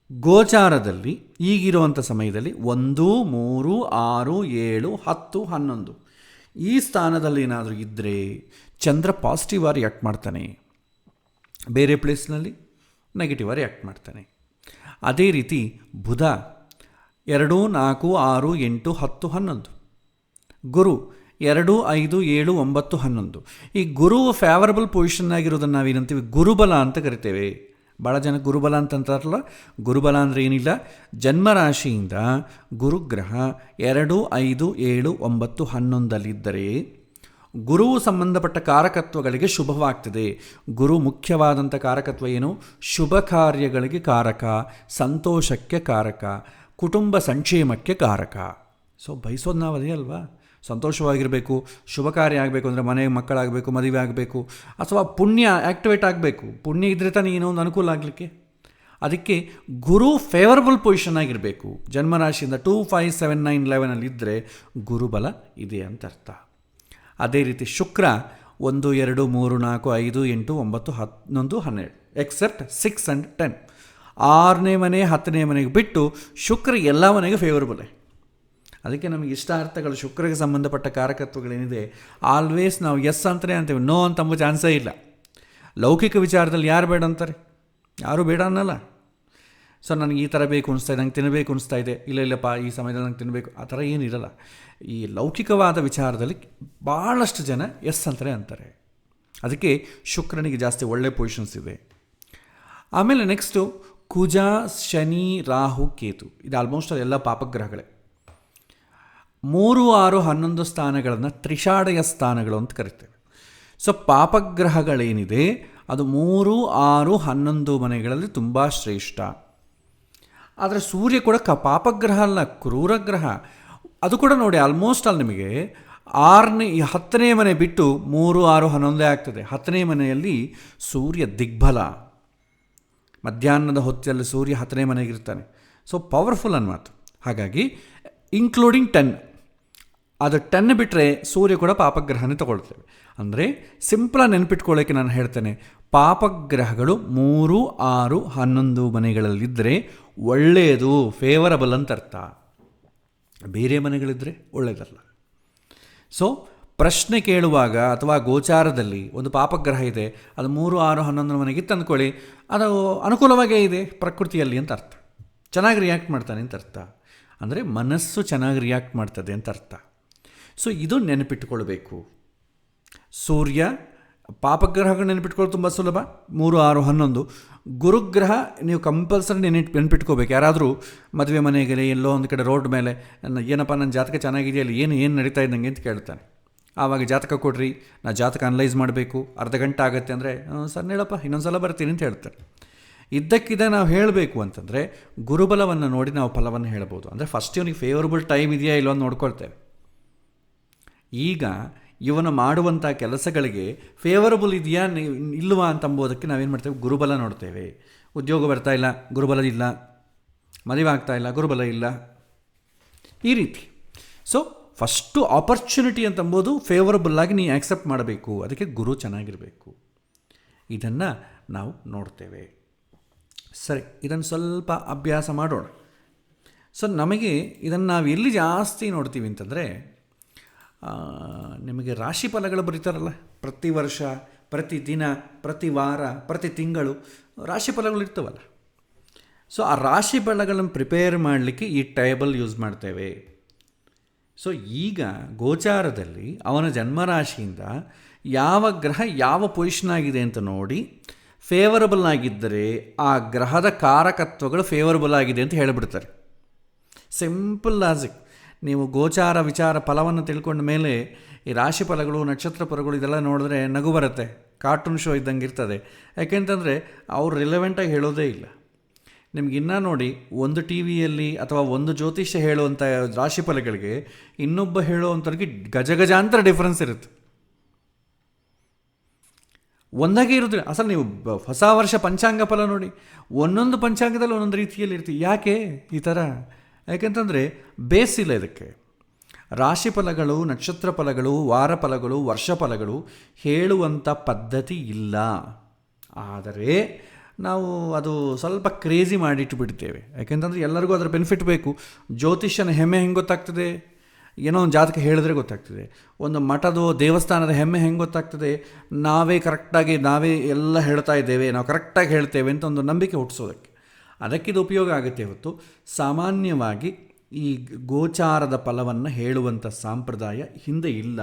ಗೋಚಾರದಲ್ಲಿ ಈಗಿರುವಂಥ ಸಮಯದಲ್ಲಿ 1, 3, 6, 7, 10, 11 ಈ ಸ್ಥಾನದಲ್ಲಿ ಏನಾದರೂ ಇದ್ದರೆ ಚಂದ್ರ ಪಾಸಿಟಿವ್ ರಿಯಾಕ್ಟ್ ಮಾಡ್ತಾನೆ, ಬೇರೆ ಪ್ಲೇಸ್ನಲ್ಲಿ ನೆಗೆಟಿವ್ ರಿಯಾಕ್ಟ್ ಮಾಡ್ತಾನೆ. ಅದೇ ರೀತಿ ಬುಧ 2, 4, 6, 8, 10, 11 ಗುರು 2, 5, 7, 9, 11 ಈ ಗುರು ಫೇವರಬಲ್ ಪೊಸಿಷನ್ನಾಗಿರೋದನ್ನು ನಾವೇನಂತೀವಿ ಗುರುಬಲ ಅಂತ ಕರಿತೇವೆ. ಭಾಳ ಜನ ಗುರುಬಲ ಅಂತಂತಾರಲ್ಲ, ಗುರುಬಲ ಅಂದರೆ ಏನಿಲ್ಲ, ಜನ್ಮರಾಶಿಯಿಂದ ಗುರುಗ್ರಹ 2, 5, 7, 9, 11 ಗುರುವು ಸಂಬಂಧಪಟ್ಟ ಕಾರಕತ್ವಗಳಿಗೆ ಶುಭವಾಗ್ತದೆ. ಗುರು ಮುಖ್ಯವಾದಂಥ ಕಾರಕತ್ವ ಏನು? ಶುಭ ಕಾರ್ಯಗಳಿಗೆ ಕಾರಕ, ಸಂತೋಷಕ್ಕೆ ಕಾರಕ, ಕುಟುಂಬ ಸಂಕ್ಷೇಮಕ್ಕೆ ಕಾರಕ. ಸೊ ಬಯಸೋದು ನಾವು ಅದೇ ಅಲ್ವಾ. ಸಂತೋಷವಾಗಿರಬೇಕು, ಶುಭ ಕಾರ್ಯ ಆಗಬೇಕು ಅಂದರೆ ಮನೆಗೆ ಮಕ್ಕಳಾಗಬೇಕು, ಮದುವೆ ಆಗಬೇಕು, ಅಥವಾ ಪುಣ್ಯ ಆ್ಯಕ್ಟಿವೇಟ್ ಆಗಬೇಕು. ಪುಣ್ಯ ಇದ್ದರೆ ತಾನೇ ಏನೋ ಒಂದು ಅನುಕೂಲ ಆಗಲಿಕ್ಕೆ. ಅದಕ್ಕೆ ಗುರು ಫೇವರಬಲ್ ಪೊಸಿಷನ್ ಆಗಿರಬೇಕು. ಜನ್ಮರಾಶಿಯಿಂದ 2, 5, 7, 9, 11 ಇದ್ದರೆ ಗುರುಬಲ ಇದೆ ಅಂತ ಅರ್ಥ. ಅದೇ ರೀತಿ ಶುಕ್ರ 1, 2, 3, 4, 5, 8, 9, 11, 12 ಎಕ್ಸೆಪ್ಟ್ 6 and 10. 6ನೇ ಮನೆ 10ನೇ ಮನೆಗೆ ಬಿಟ್ಟು ಶುಕ್ರ ಎಲ್ಲ ಮನೆಗೆ ಫೇವರಬಲೇ. ಅದಕ್ಕೆ ನಮಗೆ ಇಷ್ಟ ಅರ್ಥಗಳು ಶುಕ್ರಗೆ ಸಂಬಂಧಪಟ್ಟ ಕಾರಕತ್ವಗಳೇನಿದೆ ಆಲ್ವೇಸ್ ನಾವು ಎಸ್ ಅಂತಲೇ ಅಂತೀವಿ, ನೋ ಅಂತಂಬ ಚಾನ್ಸೇ ಇಲ್ಲ. ಲೌಕಿಕ ವಿಚಾರದಲ್ಲಿ ಯಾರು ಬೇಡ ಅಂತಾರೆ? ಯಾರೂ ಬೇಡ ಅನ್ನಲ್ಲ. ಸೊ ನನಗೆ ಈ ಥರ ಬೇಕು ಅನಿಸ್ತಾ ಇದೆ, ನಂಗೆ ತಿನ್ನಬೇಕು ಅನಿಸ್ತಾ ಇದೆ, ಇಲ್ಲಪ್ಪ ಈ ಸಮಯದಲ್ಲಿ ನಂಗೆ ತಿನ್ನಬೇಕು, ಆ ಥರ ಏನಿರಲ್ಲ. ಈ ಲೌಕಿಕವಾದ ವಿಚಾರದಲ್ಲಿ ಭಾಳಷ್ಟು ಜನ ಎಸ್ ಅಂತಲೇ ಅಂತಾರೆ. ಅದಕ್ಕೆ ಶುಕ್ರನಿಗೆ ಜಾಸ್ತಿ ಒಳ್ಳೆ ಪೊಸಿಷನ್ಸ್ ಇದೆ. ಆಮೇಲೆ ನೆಕ್ಸ್ಟು ಕುಜ, ಶನಿ, ರಾಹು, ಕೇತು, ಇದು ಆಲ್ಮೋಸ್ಟ್ ಎಲ್ಲ ಪಾಪಗ್ರಹಗಳೇ. 3, 6, 11 ಸ್ಥಾನಗಳನ್ನು ತ್ರಿಷಾಡಯ ಸ್ಥಾನಗಳು ಅಂತ ಕರಿತೇವೆ. ಸೊ ಪಾಪಗ್ರಹಗಳೇನಿದೆ ಅದು 3, 6, 11 ಮನೆಗಳಲ್ಲಿ ತುಂಬ ಶ್ರೇಷ್ಠ. ಆದರೆ ಸೂರ್ಯ ಕೂಡ ಪಾಪಗ್ರಹ ಅಲ್ಲ, ಕ್ರೂರಗ್ರಹ. ಅದು ಕೂಡ ನೋಡಿ ಆಲ್ಮೋಸ್ಟ್ ಅಲ್ಲಿ ನಿಮಗೆ 10ನೇ ಮನೆ ಬಿಟ್ಟು 3, 6, 11 ಆಗ್ತದೆ. 10ನೇ ಮನೆಯಲ್ಲಿ ಸೂರ್ಯ ದಿಗ್ಬಲ, ಮಧ್ಯಾಹ್ನದ ಹೊತ್ತಲ್ಲಿ ಸೂರ್ಯ 10ನೇ ಮನೆಗಿರ್ತಾನೆ. So powerful ಅನ್ಮಾತು. ಹಾಗಾಗಿ ಇನ್ಕ್ಲೂಡಿಂಗ್ 10, ಅದು 10 ಬಿಟ್ಟರೆ ಸೂರ್ಯ ಕೂಡ ಪಾಪಗ್ರಹನೇ ತಗೊಳ್ತೇವೆ. ಅಂದರೆ ಸಿಂಪಲಾಗಿ ನೆನಪಿಟ್ಕೊಳ್ಳೋಕ್ಕೆ ನಾನು ಹೇಳ್ತೇನೆ, ಪಾಪಗ್ರಹಗಳು 3, 6, 11 ಮನೆಗಳಲ್ಲಿದ್ದರೆ ಒಳ್ಳೆಯದು, ಫೇವರಬಲ್ ಅಂತ ಅರ್ಥ. ಬೇರೆ ಮನೆಗಳಿದ್ದರೆ ಒಳ್ಳೆಯದಲ್ಲ. ಸೊ ಪ್ರಶ್ನೆ ಕೇಳುವಾಗ ಅಥವಾ ಗೋಚಾರದಲ್ಲಿ ಒಂದು ಪಾಪಗ್ರಹ ಇದೆ, ಅದು 3, 6, 11 ಮನೆಗಿತ್ತು ಅಂದ್ಕೊಳ್ಳಿ, ಅದು ಅನುಕೂಲವಾಗೇ ಇದೆ ಪ್ರಕೃತಿಯಲ್ಲಿ ಅಂತ ಅರ್ಥ. ಚೆನ್ನಾಗಿ ರಿಯಾಕ್ಟ್ ಮಾಡ್ತಾನೆ ಅಂತ ಅರ್ಥ. ಅಂದರೆ ಮನಸ್ಸು ಚೆನ್ನಾಗಿ ರಿಯಾಕ್ಟ್ ಮಾಡ್ತದೆ ಅಂತ ಅರ್ಥ. ಸೊ ಇದು ನೆನಪಿಟ್ಟುಕೊಳ್ಬೇಕು. ಸೂರ್ಯ ಪಾಪಗ್ರಹಗಳು ನೆನಪಿಟ್ಕೊಳ್ಳೋದು ತುಂಬ ಸುಲಭ. 3, 6, 11 ಗುರುಗ್ರಹ ನೀವು ಕಂಪಲ್ಸರಿ ನೆನಪಿಟ್ಕೋಬೇಕು. ಯಾರಾದರೂ ಮದುವೆ ಮನೆಗೆ ಎಲ್ಲೋ ಒಂದು ಕಡೆ ರೋಡ್ ಮೇಲೆ ಏನಪ್ಪ ನನ್ನ ಜಾತಕ ಚೆನ್ನಾಗಿದೆಯಲ್ಲ, ಏನು ನಡೀತಾ ಇದ್ದಂಗೆ ಅಂತ ಕೇಳ್ತಾನೆ. ಆವಾಗ ಜಾತಕ ಕೊಡ್ರಿ, ನಾ ಜಾತಕ ಅನಲೈಸ್ ಮಾಡಬೇಕು, ಅರ್ಧ ಗಂಟೆ ಆಗುತ್ತೆ ಅಂದರೆ ಸರ್ ಹೇಳಪ್ಪ ಇನ್ನೊಂದು ಸಲ ಬರ್ತೀನಿ ಅಂತ ಹೇಳ್ತಾರೆ. ಇದ್ದಕ್ಕಿದ್ದ ನಾವು ಹೇಳಬೇಕು ಅಂತಂದರೆ ಗುರುಬಲವನ್ನು ನೋಡಿ ನಾವು ಫಲವನ್ನು ಹೇಳ್ಬೋದು. ಅಂದರೆ ಫಸ್ಟ್ ಇವನಿಗೆ ಫೇವರಬಲ್ ಟೈಮ್ ಇದೆಯಾ ಇಲ್ಲೋ ಅಂತ ನೋಡ್ಕೊಳ್ತೇವೆ. ಈಗ ಇವನು ಮಾಡುವಂಥ ಕೆಲಸಗಳಿಗೆ ಫೇವರಬಲ್ ಇದೆಯಾ ಇಲ್ಲವಾ ಅಂತಂಬೋದಕ್ಕೆ ನಾವೇನು ಮಾಡ್ತೇವೆ, ಗುರುಬಲ ನೋಡ್ತೇವೆ. ಉದ್ಯೋಗ ಬರ್ತಾ ಇಲ್ಲ, ಗುರುಬಲ ಇಲ್ಲ. ಮದುವೆ ಆಗ್ತಾ ಇಲ್ಲ, ಗುರುಬಲ ಇಲ್ಲ. ಈ ರೀತಿ. ಸೊ ಫಸ್ಟು ಆಪರ್ಚುನಿಟಿ ಅಂತಂಬೋದು ಫೇವರಬಲ್ಲಾಗಿ ನೀವು ಆ್ಯಕ್ಸೆಪ್ಟ್ ಮಾಡಬೇಕು. ಅದಕ್ಕೆ ಗುರು ಚೆನ್ನಾಗಿರಬೇಕು. ಇದನ್ನು ನಾವು ನೋಡ್ತೇವೆ. ಸರಿ, ಇದನ್ನು ಸ್ವಲ್ಪ ಅಭ್ಯಾಸ ಮಾಡೋಣ. ಸೊ ನಮಗೆ ಇದನ್ನು ನಾವು ಎಲ್ಲಿ ಜಾಸ್ತಿ ನೋಡ್ತೀವಿ ಅಂತಂದರೆ, ನಿಮಗೆ ರಾಶಿ ಫಲಗಳು ಬರೀತಾರಲ್ಲ, ಪ್ರತಿ ವರ್ಷ, ಪ್ರತಿ ದಿನ, ಪ್ರತಿ ವಾರ, ಪ್ರತಿ ತಿಂಗಳು ರಾಶಿ ಫಲಗಳು ಇರ್ತವಲ್ಲ. ಸೊ ಆ ರಾಶಿ ಫಲಗಳನ್ನು ಪ್ರಿಪೇರ್ ಮಾಡಲಿಕ್ಕೆ ಈ ಟೇಬಲ್ ಯೂಸ್ ಮಾಡ್ತೇವೆ. ಸೊ ಈಗ ಗೋಚಾರದಲ್ಲಿ ಅವನ ಜನ್ಮರಾಶಿಯಿಂದ ಯಾವ ಗ್ರಹ ಯಾವ ಪೊಸಿಷನ್ ಆಗಿದೆ ಅಂತ ನೋಡಿ, ಫೇವರಬಲ್ ಆಗಿದ್ದರೆ ಆ ಗ್ರಹದ ಕಾರಕತ್ವಗಳು ಫೇವರಬಲ್ ಆಗಿದೆ ಅಂತ ಹೇಳಿಬಿಡ್ತಾರೆ. Simple logic. ನೀವು ಗೋಚಾರ ವಿಚಾರ ಫಲವನ್ನು ತಿಳ್ಕೊಂಡ ಮೇಲೆ ಈ ರಾಶಿ ಫಲಗಳು, ನಕ್ಷತ್ರ ಫಲಗಳು ಇದೆಲ್ಲ ನೋಡಿದ್ರೆ ನಗು ಬರುತ್ತೆ. ಕಾರ್ಟೂನ್ ಶೋ ಇದ್ದಂಗೆ ಇರ್ತದೆ. ಯಾಕೆಂತಂದರೆ ಅವ್ರು ರಿಲೆವೆಂಟಾಗಿ ಹೇಳೋದೇ ಇಲ್ಲ. ನಿಮಗಿನ್ನೂ ನೋಡಿ, ಒಂದು ಟಿ ವಿಯಲ್ಲಿ ಅಥವಾ ಒಂದು ಜ್ಯೋತಿಷ್ಯ ಹೇಳುವಂಥ ರಾಶಿ ಫಲಗಳಿಗೆ ಇನ್ನೊಬ್ಬ ಹೇಳುವಂಥವ್ರಿಗೆ ಗಜಗಜಾಂತರ ಡಿಫ್ರೆನ್ಸ್ ಇರುತ್ತೆ. ಒಂದಾಗೆ ಇರೋದಿಲ್ಲ. ಅಸಲು ನೀವು ಹೊಸ ವರ್ಷ ಪಂಚಾಂಗ ಫಲ ನೋಡಿ, ಒಂದೊಂದು ಪಂಚಾಂಗದಲ್ಲಿ ಒಂದೊಂದು ರೀತಿಯಲ್ಲಿ ಇರ್ತೀವಿ. ಯಾಕೆ ಈ ಥರ? ಯಾಕೆಂತಂದರೆ ಬೇಸ್ ಇಲ್ಲ ಇದಕ್ಕೆ. ರಾಶಿ ಫಲಗಳು, ನಕ್ಷತ್ರ ಫಲಗಳು, ವಾರ ಫಲಗಳು, ವರ್ಷ ಫಲಗಳು ಹೇಳುವಂಥ ಪದ್ಧತಿ ಇಲ್ಲ. ಆದರೆ ನಾವು ಅದು ಸ್ವಲ್ಪ ಕ್ರೇಜಿ ಮಾಡಿಟ್ಟು ಬಿಡ್ತೇವೆ. ಯಾಕೆಂತಂದರೆ ಎಲ್ಲರಿಗೂ ಅದರ ಬೆನಿಫಿಟ್ ಬೇಕು. ಜ್ಯೋತಿಷ್ಯನ ಹೆಮ್ಮೆ ಹೆಂಗೆ ಗೊತ್ತಾಗ್ತದೆ? ಏನೋ ಒಂದು ಜಾತಕ ಹೇಳಿದ್ರೆ ಗೊತ್ತಾಗ್ತದೆ. ಒಂದು ಮಠದ ದೇವಸ್ಥಾನದ ಹೆಮ್ಮೆ ಹೆಂಗೆ ಗೊತ್ತಾಗ್ತದೆ? ನಾವೇ ಕರೆಕ್ಟಾಗಿ ನಾವೇ ಎಲ್ಲ ಹೇಳ್ತಾ ಇದ್ದೇವೆ, ನಾವು ಕರೆಕ್ಟಾಗಿ ಹೇಳ್ತೇವೆ ಅಂತ ಒಂದು ನಂಬಿಕೆ ಹುಟ್ಟಿಸೋದಕ್ಕೆ. ಅದಕ್ಕಿದು ಉಪಯೋಗ ಆಗುತ್ತೆ. ಹೊತ್ತು ಸಾಮಾನ್ಯವಾಗಿ ಈ ಗೋಚಾರದ ಫಲವನ್ನು ಹೇಳುವಂಥ ಸಂಪ್ರದಾಯ ಹಿಂದೆ ಇಲ್ಲ,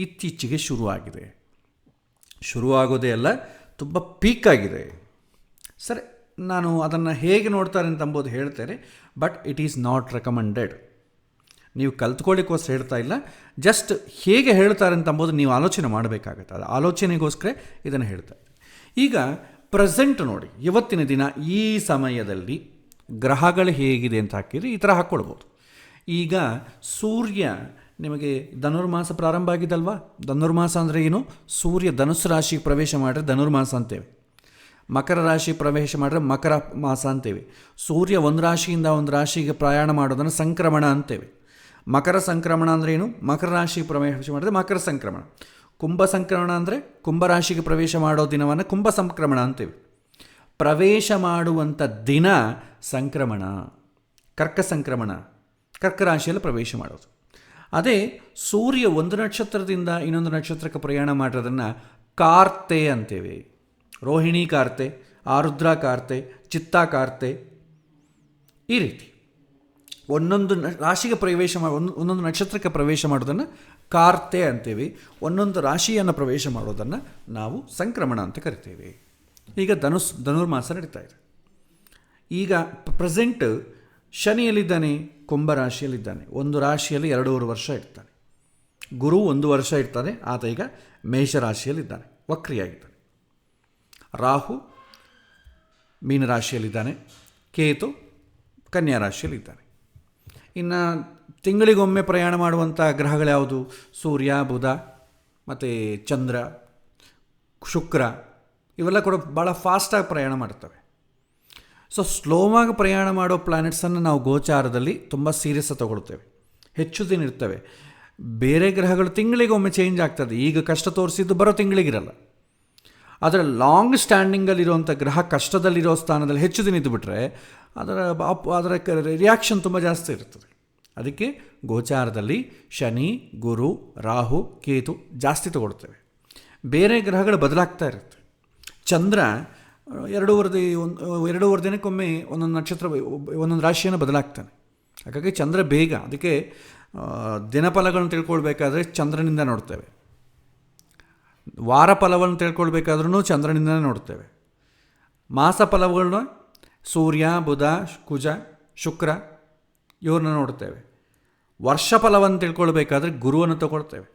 ಇತ್ತೀಚೆಗೆ ಶುರುವಾಗಿದೆ. ಶುರುವಾಗೋದೇ ಅಲ್ಲ, ತುಂಬ ಪೀಕಾಗಿದೆ. ಸರಿ, ನಾನು ಅದನ್ನು ಹೇಗೆ ನೋಡ್ತಾರೆ ಅಂತಂಬೋದು ಹೇಳ್ತೇನೆ. But it is not recommended. ನೀವು ಕಲ್ತ್ಕೊಳ್ಳಿಕ್ಕೋಸ್ಕರ ಹೇಳ್ತಾ ಇಲ್ಲ, ಜಸ್ಟ್ ಹೇಗೆ ಹೇಳ್ತಾರೆ ಅಂತಂಬೋದು ನೀವು ಆಲೋಚನೆ ಮಾಡಬೇಕಾಗತ್ತೆ. ಅದು ಆಲೋಚನೆಗೋಸ್ಕರ ಇದನ್ನು ಹೇಳ್ತಾರೆ. ಈಗ ಪ್ರೆಸೆಂಟ್ ನೋಡಿ, ಇವತ್ತಿನ ದಿನ ಈ ಸಮಯದಲ್ಲಿ ಗ್ರಹಗಳು ಹೇಗಿದೆ ಅಂತ ಹಾಕಿದರೆ ಈ ಥರ ಹಾಕ್ಕೊಳ್ಬೋದು. ಈಗ ಸೂರ್ಯ ನಿಮಗೆ ಧನುರ್ಮಾಸ ಪ್ರಾರಂಭ ಆಗಿದ್ದಲ್ವಾ? ಧನುರ್ಮಾಸ ಅಂದರೆ ಏನು? ಸೂರ್ಯ ಧನುಸ್ಸು ರಾಶಿಗೆ ಪ್ರವೇಶ ಮಾಡಿದ್ರೆ ಧನುರ್ಮಾಸ ಅಂತೇವೆ. ಮಕರ ರಾಶಿ ಪ್ರವೇಶ ಮಾಡಿದ್ರೆ ಮಕರ ಮಾಸ ಅಂತೇವೆ. ಸೂರ್ಯ ಒಂದು ರಾಶಿಯಿಂದ ಒಂದು ರಾಶಿಗೆ ಪ್ರಯಾಣ ಮಾಡೋದನ್ನು ಸಂಕ್ರಮಣ ಅಂತೇವೆ. ಮಕರ ಸಂಕ್ರಮಣ ಅಂದರೆ ಏನು? ಮಕರ ರಾಶಿಗೆ ಪ್ರವೇಶ ಮಾಡಿದ್ರೆ ಮಕರ ಸಂಕ್ರಮಣ. ಕುಂಭ ಸಂಕ್ರಮಣ ಅಂದರೆ ಕುಂಭರಾಶಿಗೆ ಪ್ರವೇಶ ಮಾಡೋ ದಿನವನ್ನು ಕುಂಭ ಸಂಕ್ರಮಣ ಅಂತೇವೆ. ಪ್ರವೇಶ ಮಾಡುವಂಥ ದಿನ ಸಂಕ್ರಮಣ, ಕರ್ಕ ಸಂಕ್ರಮಣ, ಕರ್ಕ ರಾಶಿಯಲ್ಲಿ ಪ್ರವೇಶ ಮಾಡೋದು. ಅದೇ ಸೂರ್ಯ ಒಂದು ನಕ್ಷತ್ರದಿಂದ ಇನ್ನೊಂದು ನಕ್ಷತ್ರಕ್ಕೆ ಪ್ರಯಾಣ ಮಾಡೋದನ್ನು ಕಾರ್ತೆ ಅಂತೇವೆ. ರೋಹಿಣಿ ಕಾರ್ತೆ, ಆರುದ್ರ ಕಾರ್ತೆ, ಚಿತ್ತಾ ಕಾರ್ತೆ, ಈ ರೀತಿ ಒಂದೊಂದು ರಾಶಿಗೆ ಪ್ರವೇಶ ಒಂದೊಂದು ನಕ್ಷತ್ರಕ್ಕೆ ಪ್ರವೇಶ ಮಾಡೋದನ್ನು ಕಾರ್ತೆ ಅಂತೇವೆ. ಒಂದೊಂದು ರಾಶಿಯನ್ನು ಪ್ರವೇಶ ಮಾಡೋದನ್ನು ನಾವು ಸಂಕ್ರಮಣ ಅಂತ ಕರಿತೇವೆ. ಈಗ ಧನುರ್ಮಾಸ ನಡೀತಾ ಇದೆ. ಈಗ ಪ್ರೆಸೆಂಟ್ ಶನಿಯಲ್ಲಿದ್ದಾನೆ, ಕುಂಭರಾಶಿಯಲ್ಲಿದ್ದಾನೆ. ಒಂದು ರಾಶಿಯಲ್ಲಿ 2.5 ವರ್ಷ ಇರ್ತಾನೆ. ಗುರು 1 ವರ್ಷ ಇರ್ತಾನೆ. ಆತ ಈಗ ಮೇಷರಾಶಿಯಲ್ಲಿದ್ದಾನೆ, ವಕ್ರಿಯಾಗಿದ್ದಾನೆ. ರಾಹು ಮೀನರಾಶಿಯಲ್ಲಿದ್ದಾನೆ, ಕೇತು ಕನ್ಯಾ ರಾಶಿಯಲ್ಲಿದ್ದಾನೆ. ಇನ್ನು ತಿಂಗಳಿಗೊಮ್ಮೆ ಪ್ರಯಾಣ ಮಾಡುವಂಥ ಗ್ರಹಗಳು ಯಾವುದು? ಸೂರ್ಯ, ಬುಧ ಮತ್ತು ಚಂದ್ರ, ಶುಕ್ರ, ಇವೆಲ್ಲ ಕೂಡ ಭಾಳ ಫಾಸ್ಟಾಗಿ ಪ್ರಯಾಣ ಮಾಡ್ತವೆ. ಸೊ ಸ್ಲೋವಾಗಿ ಪ್ರಯಾಣ ಮಾಡೋ ಪ್ಲ್ಯಾನೆಟ್ಸನ್ನು ನಾವು ಗೋಚಾರದಲ್ಲಿ ತುಂಬ ಸೀರಿಯಸ್ ತಗೊಳ್ತೇವೆ, ಹೆಚ್ಚು ದಿನ ಇರ್ತವೆ. ಬೇರೆ ಗ್ರಹಗಳು ತಿಂಗಳಿಗೊಮ್ಮೆ ಚೇಂಜ್ ಆಗ್ತದೆ. ಈಗ ಕಷ್ಟ ತೋರಿಸಿದ್ದು ಬರೋ ತಿಂಗಳಿಗಿರಲ್ಲ. ಆದರೆ ಲಾಂಗ್ ಸ್ಟ್ಯಾಂಡಿಂಗಲ್ಲಿರುವಂಥ ಗ್ರಹ ಕಷ್ಟದಲ್ಲಿರೋ ಸ್ಥಾನದಲ್ಲಿ ಹೆಚ್ಚು ದಿನ ಇದ್ದುಬಿಟ್ರೆ ಅದರ ರಿಯಾಕ್ಷನ್ ತುಂಬ ಜಾಸ್ತಿ ಇರ್ತದೆ. ಅದಕ್ಕೆ ಗೋಚಾರದಲ್ಲಿ ಶನಿ, ಗುರು, ರಾಹು, ಕೇತು ಜಾಸ್ತಿ ತಗೊಳ್ತೇವೆ. ಬೇರೆ ಗ್ರಹಗಳು ಬದಲಾಗ್ತಾ ಇರುತ್ತೆ. ಚಂದ್ರ 2.5 ದಿನಕ್ಕೊಮ್ಮೆ ಒಂದೊಂದು ನಕ್ಷತ್ರ ಒಂದೊಂದು ರಾಶಿಯನ್ನು ಬದಲಾಗ್ತಾನೆ. ಹಾಗಾಗಿ ಚಂದ್ರ ಬೇಗ. ಅದಕ್ಕೆ ದಿನಫಲಗಳನ್ನು ತಿಳ್ಕೊಳ್ಬೇಕಾದ್ರೆ ಚಂದ್ರನಿಂದ ನೋಡ್ತೇವೆ. ವಾರ ಫಲವನ್ನು ತಿಳ್ಕೊಳ್ಬೇಕಾದ್ರೂ ಚಂದ್ರನಿಂದನೇ ನೋಡ್ತೇವೆ. ಮಾಸ ಫಲಗಳನ್ನ ಸೂರ್ಯ, ಬುಧ, ಕುಜ, ಶುಕ್ರ ಇವ್ರನ್ನ ನೋಡ್ತೇವೆ. ವರ್ಷ ಫಲವನ್ನು ತಿಳ್ಕೊಳ್ಬೇಕಾದ್ರೆ ಗುರುವನ್ನು ತಗೊಳ್ತೇವೆ.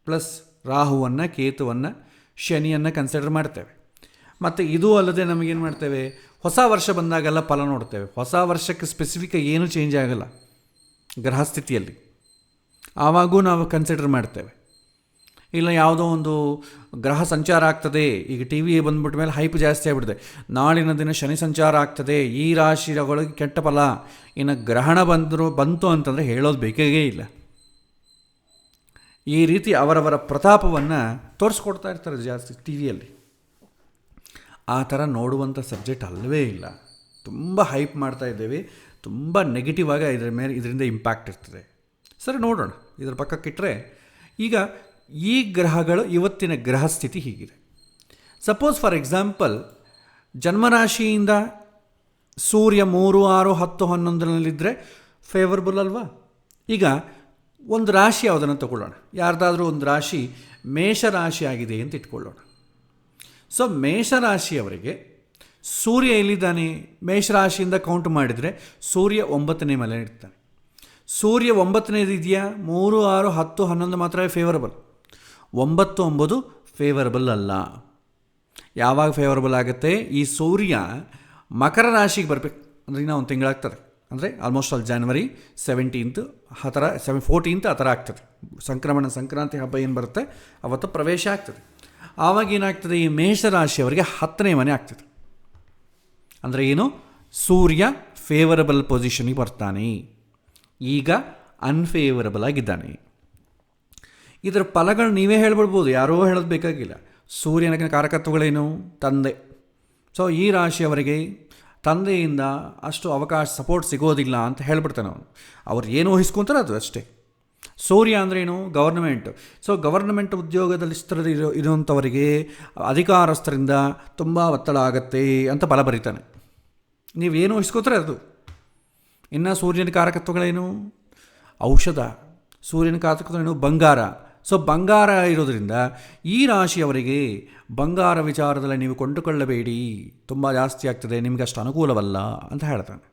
ಪ್ಲಸ್ ರಾಹುವನ್ನು, ಕೇತುವನ್ನು, ಶನಿಯನ್ನು ಕನ್ಸಿಡರ್ ಮಾಡ್ತೇವೆ. ಮತ್ತು ಇದು ಅಲ್ಲದೆ ನಮಗೇನು ಮಾಡ್ತೇವೆ? ಹೊಸ ವರ್ಷ ಬಂದಾಗೆಲ್ಲ ಫಲ ನೋಡ್ತೇವೆ. ಹೊಸ ವರ್ಷಕ್ಕೆ ಸ್ಪೆಸಿಫಿಕ್ ಏನೂ ಚೇಂಜ್ ಆಗಲ್ಲ ಗ್ರಹ ಸ್ಥಿತಿಯಲ್ಲಿ, ಆವಾಗೂ ನಾವು ಕನ್ಸಿಡರ್ ಮಾಡ್ತೇವೆ. ಇಲ್ಲ ಯಾವುದೋ ಒಂದು ಗ್ರಹ ಸಂಚಾರ ಆಗ್ತದೆ, ಈಗ ಟಿ ವಿ ಬಂದ್ಬಿಟ್ಟ ಮೇಲೆ ಹೈಪ್ ಜಾಸ್ತಿ ಆಗಿಬಿಡ್ತದೆ. ನಾಳಿನ ದಿನ ಶನಿ ಸಂಚಾರ ಆಗ್ತದೆ, ಈ ರಾಶಿಗಳಿಗೆ ಕೆಟ್ಟ ಫಲ, ಇನ್ನು ಗ್ರಹಣ ಬಂತು ಅಂತಂದರೆ ಹೇಳೋದು ಬೇಕೇ ಇಲ್ಲ. ಈ ರೀತಿ ಅವರವರ ಪ್ರತಾಪವನ್ನು ತೋರಿಸ್ಕೊಡ್ತಾ ಇರ್ತಾರೆ ಜಾಸ್ತಿ ಟಿ ವಿಯಲ್ಲಿ. ಆ ಥರ ನೋಡುವಂಥ ಸಬ್ಜೆಕ್ಟ್ ಅಲ್ಲವೇ ಇಲ್ಲ. ತುಂಬ ಹೈಪ್ ಮಾಡ್ತಾ ಇದ್ದೇವೆ, ತುಂಬ ನೆಗೆಟಿವ್ ಆಗಿ ಇದರಿಂದ ಇಂಪ್ಯಾಕ್ಟ್ ಇರ್ತದೆ. ಸರಿ, ನೋಡೋಣ. ಇದರ ಪಕ್ಕಕ್ಕಿಟ್ಟರೆ ಈಗ ಈ ಗ್ರಹಗಳು ಇವತ್ತಿನ ಗ್ರಹ ಸ್ಥಿತಿ ಹೀಗಿದೆ. ಸಪೋಸ್ ಫಾರ್ ಎಕ್ಸಾಂಪಲ್ ಜನ್ಮರಾಶಿಯಿಂದ ಸೂರ್ಯ 3, 6, 10, 11 ಫೇವರಬಲ್ ಅಲ್ವಾ? ಈಗ ಒಂದು ರಾಶಿ ಯಾವುದನ್ನು ತಗೊಳ್ಳೋಣ. ಯಾರ್ದಾದ್ರೂ ಒಂದು ರಾಶಿ ಮೇಷರಾಶಿ ಆಗಿದೆ ಅಂತ ಇಟ್ಕೊಳ್ಳೋಣ. ಸೊ ಮೇಷರಾಶಿಯವರಿಗೆ ಸೂರ್ಯ ಎಲ್ಲಿದ್ದಾನೆ? ಮೇಷರಾಶಿಯಿಂದ ಕೌಂಟ್ ಮಾಡಿದರೆ ಸೂರ್ಯ 9ನೇ ಮನೆ ಇರ್ತಾನೆ. ಸೂರ್ಯ 9ನೇದು ಇದೆಯಾ? 3, 6, 10, 11 ಮಾತ್ರ ಫೇವರಬಲ್. 9, 9 ಫೇವರಬಲ್ ಅಲ್ಲ. ಯಾವಾಗ ಫೇವರಬಲ್ ಆಗುತ್ತೆ? ಈ ಸೂರ್ಯ ಮಕರ ರಾಶಿಗೆ ಬರಬೇಕು. ಅಂದರೆ ಇನ್ನೂ ಒಂದು ತಿಂಗಳಾಗ್ತದೆ. ಅಂದರೆ ಆಲ್ಮೋಸ್ಟ್ ಆಲ್ January 17th ಆ ಥರ 14th ಆ ಥರ ಆಗ್ತದೆ. ಸಂಕ್ರಾಂತಿ ಹಬ್ಬ ಏನು ಬರುತ್ತೆ ಅವತ್ತು ಪ್ರವೇಶ ಆಗ್ತದೆ. ಆವಾಗ ಏನಾಗ್ತದೆ? ಈ ಮೇಷರಾಶಿಯವರಿಗೆ 10ನೇ ಮನೆ ಆಗ್ತದೆ. ಅಂದರೆ ಏನು? ಸೂರ್ಯ ಫೇವರಬಲ್ ಪೊಸಿಷನಿಗೆ ಬರ್ತಾನೆ. ಈಗ ಅನ್ಫೇವರಬಲ್ ಆಗಿದ್ದಾನೆ. ಇದರ ಫಲಗಳು ನೀವೇ ಹೇಳ್ಬಿಡ್ಬೋದು, ಯಾರೋ ಹೇಳೋದು ಬೇಕಾಗಿಲ್ಲ. ಸೂರ್ಯನ ಕಾರಕತ್ವಗಳೇನು? ತಂದೆ. ಸೊ ಈ ರಾಶಿಯವರಿಗೆ ತಂದೆಯಿಂದ ಅಷ್ಟು ಅವಕಾಶ, ಸಪೋರ್ಟ್ ಸಿಗೋದಿಲ್ಲ ಅಂತ ಹೇಳ್ಬಿಡ್ತಾನೆ ಅವನು. ಅವ್ರು ಏನು ಊಹಿಸ್ಕೊಂತಾರೆ ಅದು ಅಷ್ಟೇ. ಸೂರ್ಯ ಅಂದ್ರೇನು? ಗವರ್ನಮೆಂಟ್. ಸೊ ಗವರ್ನಮೆಂಟ್ ಉದ್ಯೋಗದಲ್ಲಿ ಇರುವಂಥವರಿಗೆ ಅಧಿಕಾರಸ್ಥರಿಂದ ತುಂಬ ಒತ್ತಡ ಆಗತ್ತೆ ಅಂತ ಫಲ ಬರೀತಾನೆ. ನೀವೇನು ಊಹಿಸ್ಕೋತಾರೆ ಅದು. ಇನ್ನು ಸೂರ್ಯನ ಕಾರಕತ್ವಗಳೇನು? ಔಷಧ. ಸೂರ್ಯನ ಕಾರಕತ್ವಗಳೇನು? ಬಂಗಾರ. ಸೊ ಬಂಗಾರ ಇರೋದ್ರಿಂದ ಈ ರಾಶಿಯವರಿಗೆ ಬಂಗಾರ ವಿಚಾರದಲ್ಲಿ ನೀವು ಕೊಂಡುಕೊಳ್ಳಬೇಡಿ, ತುಂಬ ಜಾಸ್ತಿ ಆಗ್ತದೆ, ನಿಮಗೆ ಅಷ್ಟು ಅನುಕೂಲವಲ್ಲ ಅಂತ ಹೇಳ್ತಾನೆ.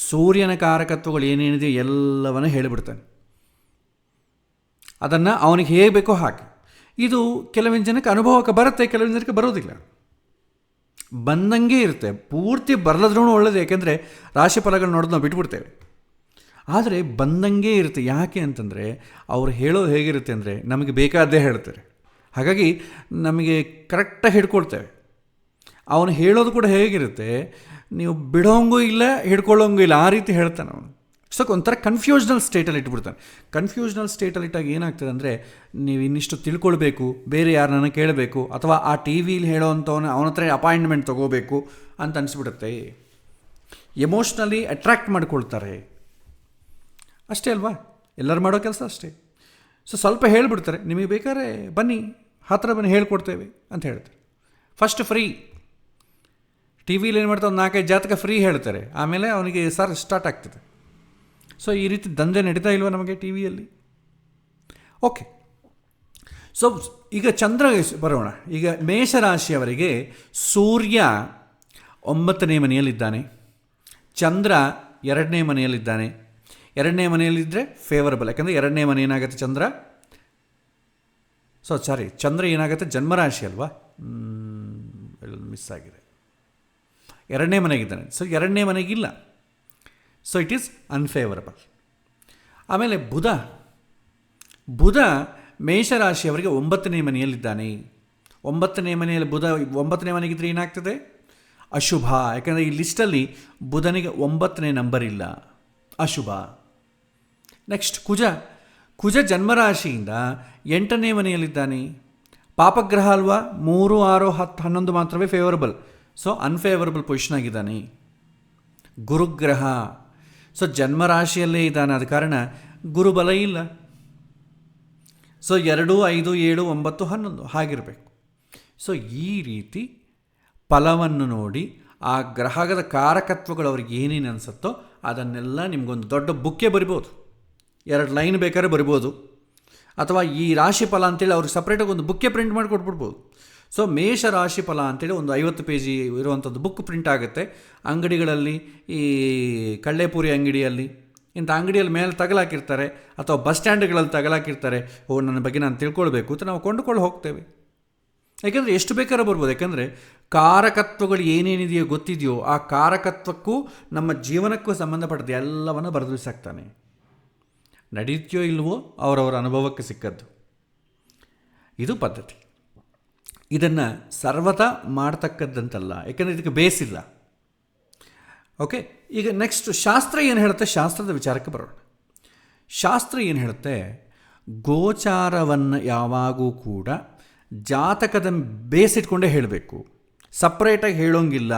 ಸೂರ್ಯನ ಕಾರಕತ್ವಗಳು ಏನೇನಿದೆ ಎಲ್ಲವನ್ನೂ ಹೇಳಿಬಿಡ್ತಾನೆ. ಅದನ್ನು ಅವನಿಗೆ ಹೇಗೆ ಬೇಕೋ ಹಾಗೆ. ಇದು ಕೆಲವೊಂದು ಜನಕ್ಕೆ ಅನುಭವಕ್ಕೆ ಬರುತ್ತೆ, ಕೆಲವೊಂದು ಜನಕ್ಕೆ ಬರೋದಿಲ್ಲ. ಬಂದಂಗೆ ಇರುತ್ತೆ. ಪೂರ್ತಿ ಬರಲದ್ರೂ ಒಳ್ಳೆಯದು, ಯಾಕೆಂದರೆ ರಾಶಿ ಫಲಗಳು ನೋಡೋದು ನಾವು ಬಿಟ್ಬಿಡ್ತೇವೆ. ಆದರೆ ಬಂದಂಗೆ ಇರುತ್ತೆ. ಯಾಕೆ ಅಂತಂದರೆ ಅವ್ರು ಹೇಳೋದು ಹೇಗಿರುತ್ತೆ ಅಂದರೆ ನಮಗೆ ಬೇಕಾದ್ದೇ ಹೇಳ್ತಾರೆ. ಹಾಗಾಗಿ ನಮಗೆ ಕರೆಕ್ಟಾಗಿ ಹಿಡ್ಕೊಳ್ತೇವೆ. ಅವನು ಹೇಳೋದು ಕೂಡ ಹೇಗಿರುತ್ತೆ, ನೀವು ಬಿಡೋಂಗೂ ಇಲ್ಲ ಹಿಡ್ಕೊಳ್ಳೋಂಗೂ ಇಲ್ಲ, ಆ ರೀತಿ ಹೇಳ್ತಾನೆ ಅವನು. ಸೊ ಒಂಥರ ಕನ್ಫ್ಯೂಷನಲ್ ಸ್ಟೇಟಲ್ಲಿ ಇಟ್ಬಿಡ್ತಾನೆ. ಕನ್ಫ್ಯೂಷನಲ್ ಸ್ಟೇಟಲ್ಲಿ ಇಟ್ಟಾಗ ಏನಾಗ್ತದೆ ಅಂದರೆ, ನೀವು ಇನ್ನಿಷ್ಟು ತಿಳ್ಕೊಳ್ಬೇಕು, ಬೇರೆ ಯಾರನ್ನ ಕೇಳಬೇಕು, ಅಥವಾ ಆ ಟಿ ವಿಲಿ ಹೇಳೋವಂಥವನ್ನ ಅವನ ಹತ್ರ ಅಪಾಯಿಂಟ್ಮೆಂಟ್ ತೊಗೋಬೇಕು ಅಂತ ಅನಿಸ್ಬಿಡುತ್ತೆ. ಎಮೋಷ್ನಲಿ ಅಟ್ರ್ಯಾಕ್ಟ್ ಮಾಡ್ಕೊಳ್ತಾರೆ. ಅಷ್ಟೇ ಅಲ್ವಾ, ಎಲ್ಲರೂ ಮಾಡೋ ಕೆಲಸ ಅಷ್ಟೇ. ಸೊ ಸ್ವಲ್ಪ ಹೇಳ್ಬಿಡ್ತಾರೆ, ನಿಮಗೆ ಬೇಕಾದ್ರೆ ಬನ್ನಿ, ಹತ್ತಿರ ಬನ್ನಿ ಹೇಳ್ಕೊಡ್ತೇವೆ ಅಂತ ಹೇಳ್ತಾರೆ. First free. ಟಿ ವಿಲಿ ಏನು ಮಾಡ್ತಾರೆ, ಒಂದು 4-5 ಜಾತಕ ಫ್ರೀ ಹೇಳ್ತಾರೆ, ಆಮೇಲೆ ಅವನಿಗೆ ಸ್ಟಾರ್ಟ್ ಆಗ್ತದೆ. ಸೊ ಈ ರೀತಿ ದಂಧೆ ನಡೀತಾ ಇಲ್ವ ನಮಗೆ ಟಿ ವಿಯಲ್ಲಿ? ಓಕೆ, ಸೊ ಈಗ ಚಂದ್ರ ಬರೋಣ. ಈಗ ಮೇಷರಾಶಿಯವರಿಗೆ ಸೂರ್ಯ 9ನೇ ಮನೆಯಲ್ಲಿದ್ದಾನೆ, ಚಂದ್ರ 2ನೇ ಮನೆಯಲ್ಲಿದ್ದಾನೆ. 2ನೇ ಮನೆಯಲ್ಲಿದ್ದರೆ ಫೇವರಬಲ್, ಯಾಕಂದರೆ 2ನೇ ಮನೆ ಏನಾಗುತ್ತೆ ಚಂದ್ರ, ಚಂದ್ರ ಏನಾಗುತ್ತೆ ಜನ್ಮರಾಶಿ ಅಲ್ವಾ, ಮಿಸ್ ಆಗಿದೆ. 2ನೇ ಮನೆಗಿದ್ದಾನೆ. ಸೊ 2ನೇ ಮನೆಗಿಲ್ಲ, ಸೊ ಇಟ್ ಈಸ್ ಅನ್ಫೇವರಬಲ್. ಆಮೇಲೆ ಬುಧ ಮೇಷರಾಶಿಯವರಿಗೆ 9ನೇ ಮನೆಯಲ್ಲಿದ್ದಾನೆ. 9ನೇ ಮನೆಯಲ್ಲಿ ಬುಧ 9ನೇ ಮನೆಗಿದ್ರೆ ಏನಾಗ್ತದೆ, ಅಶುಭ. ಯಾಕಂದರೆ ಈ ಲಿಸ್ಟಲ್ಲಿ ಬುಧನಿಗೆ 9ನೇ ನಂಬರ್ ಇಲ್ಲ, ಅಶುಭ. ನೆಕ್ಸ್ಟ್ ಕುಜ ಜನ್ಮರಾಶಿಯಿಂದ 8ನೇ ಮನೆಯಲ್ಲಿದ್ದಾನೆ. ಪಾಪಗ್ರಹ ಅಲ್ವಾ, 3, 6, 10, 11 ಮಾತ್ರವೇ ಫೇವರಬಲ್. ಸೊ ಅನ್ಫೇವರಬಲ್ ಪೊಸಿಷನ್ ಆಗಿದ್ದಾನೆ. ಗುರುಗ್ರಹ, ಸೊ ಜನ್ಮರಾಶಿಯಲ್ಲೇ ಇದ್ದಾನೆ, ಆದ ಕಾರಣ ಗುರುಬಲ ಇಲ್ಲ. ಸೊ 2, 5, 7, 9, 11 ಹಾಗಿರಬೇಕು. ಸೊ ಈ ರೀತಿ ಫಲವನ್ನು ನೋಡಿ ಆ ಗ್ರಹದ ಕಾರಕತ್ವಗಳು ಅವ್ರಿಗೆ ಏನೇನು ಅನಿಸುತ್ತೋ ಅದನ್ನೆಲ್ಲ ನಿಮಗೊಂದು ದೊಡ್ಡ ಬುಕ್ಕೇ ಬರಿಬೋದು. 2 ಲೈನ್ ಬೇಕಾದ್ರೆ ಬರಿಬೋದು, ಅಥವಾ ಈ ರಾಶಿ ಫಲ ಅಂತೇಳಿ ಅವ್ರಿಗೆ ಸಪ್ರೇಟಾಗಿ ಒಂದು ಬುಕ್ಕೇ ಪ್ರಿಂಟ್ ಮಾಡಿ ಕೊಟ್ಬಿಡ್ಬೋದು. ಸೊ ಮೇಷ ರಾಶಿ ಫಲ ಅಂತೇಳಿ ಒಂದು 50 ಪೇಜಿ ಇರುವಂಥದ್ದು ಬುಕ್ ಪ್ರಿಂಟ್ ಆಗುತ್ತೆ. ಅಂಗಡಿಗಳಲ್ಲಿ, ಈ ಕಳ್ಳೆಪುರಿ ಅಂಗಡಿಯಲ್ಲಿ, ಇಂಥ ಅಂಗಡಿಯಲ್ಲಿ ಮೇಲೆ ತಗಲಾಕಿರ್ತಾರೆ, ಅಥವಾ ಬಸ್ ಸ್ಟ್ಯಾಂಡ್ಗಳಲ್ಲಿ ತಗಲಾಕಿರ್ತಾರೆ. ನನ್ನ ಬಗ್ಗೆ ನಾನು ತಿಳ್ಕೊಳ್ಬೇಕು ಅಂತ ನಾವು ಕೊಂಡುಕೊಂಡು ಹೋಗ್ತೇವೆ. ಯಾಕೆಂದರೆ ಎಷ್ಟು ಬೇಕಾದ್ರೂ ಬರ್ಬೋದು. ಯಾಕಂದರೆ ಕಾರಕತ್ವಗಳು ಏನೇನಿದೆಯೋ ಗೊತ್ತಿದೆಯೋ ಆ ಕಾರಕತ್ವಕ್ಕೂ ನಮ್ಮ ಜೀವನಕ್ಕೂ ಸಂಬಂಧಪಟ್ಟದ್ದು ಎಲ್ಲವನ್ನು ಬರೆದು ಬಿಸಾಕ್ತಾನೆ. ನಡೀತೀಯೋ ಇಲ್ವೋ ಅವರವರ ಅನುಭವಕ್ಕೆ ಸಿಕ್ಕದ್ದು. ಇದು ಪದ್ಧತಿ. ಇದನ್ನು ಸರ್ವತಾ ಮಾಡ್ತಕ್ಕದ್ದಂತಲ್ಲ, ಯಾಕೆಂದರೆ ಇದಕ್ಕೆ ಬೇಸಿಲ್ಲ. ಓಕೆ, ಈಗ ನೆಕ್ಸ್ಟ್ ಶಾಸ್ತ್ರ ಏನು ಹೇಳುತ್ತೆ, ಶಾಸ್ತ್ರದ ವಿಚಾರಕ್ಕೆ ಬರೋಣ. ಶಾಸ್ತ್ರ ಏನು ಹೇಳುತ್ತೆ, ಗೋಚಾರವನ್ನು ಯಾವಾಗೂ ಕೂಡ ಜಾತಕದ ಬೇಸಿಟ್ಕೊಂಡೇ ಹೇಳಬೇಕು, ಸಪ್ರೇಟಾಗಿ ಹೇಳೋಂಗಿಲ್ಲ.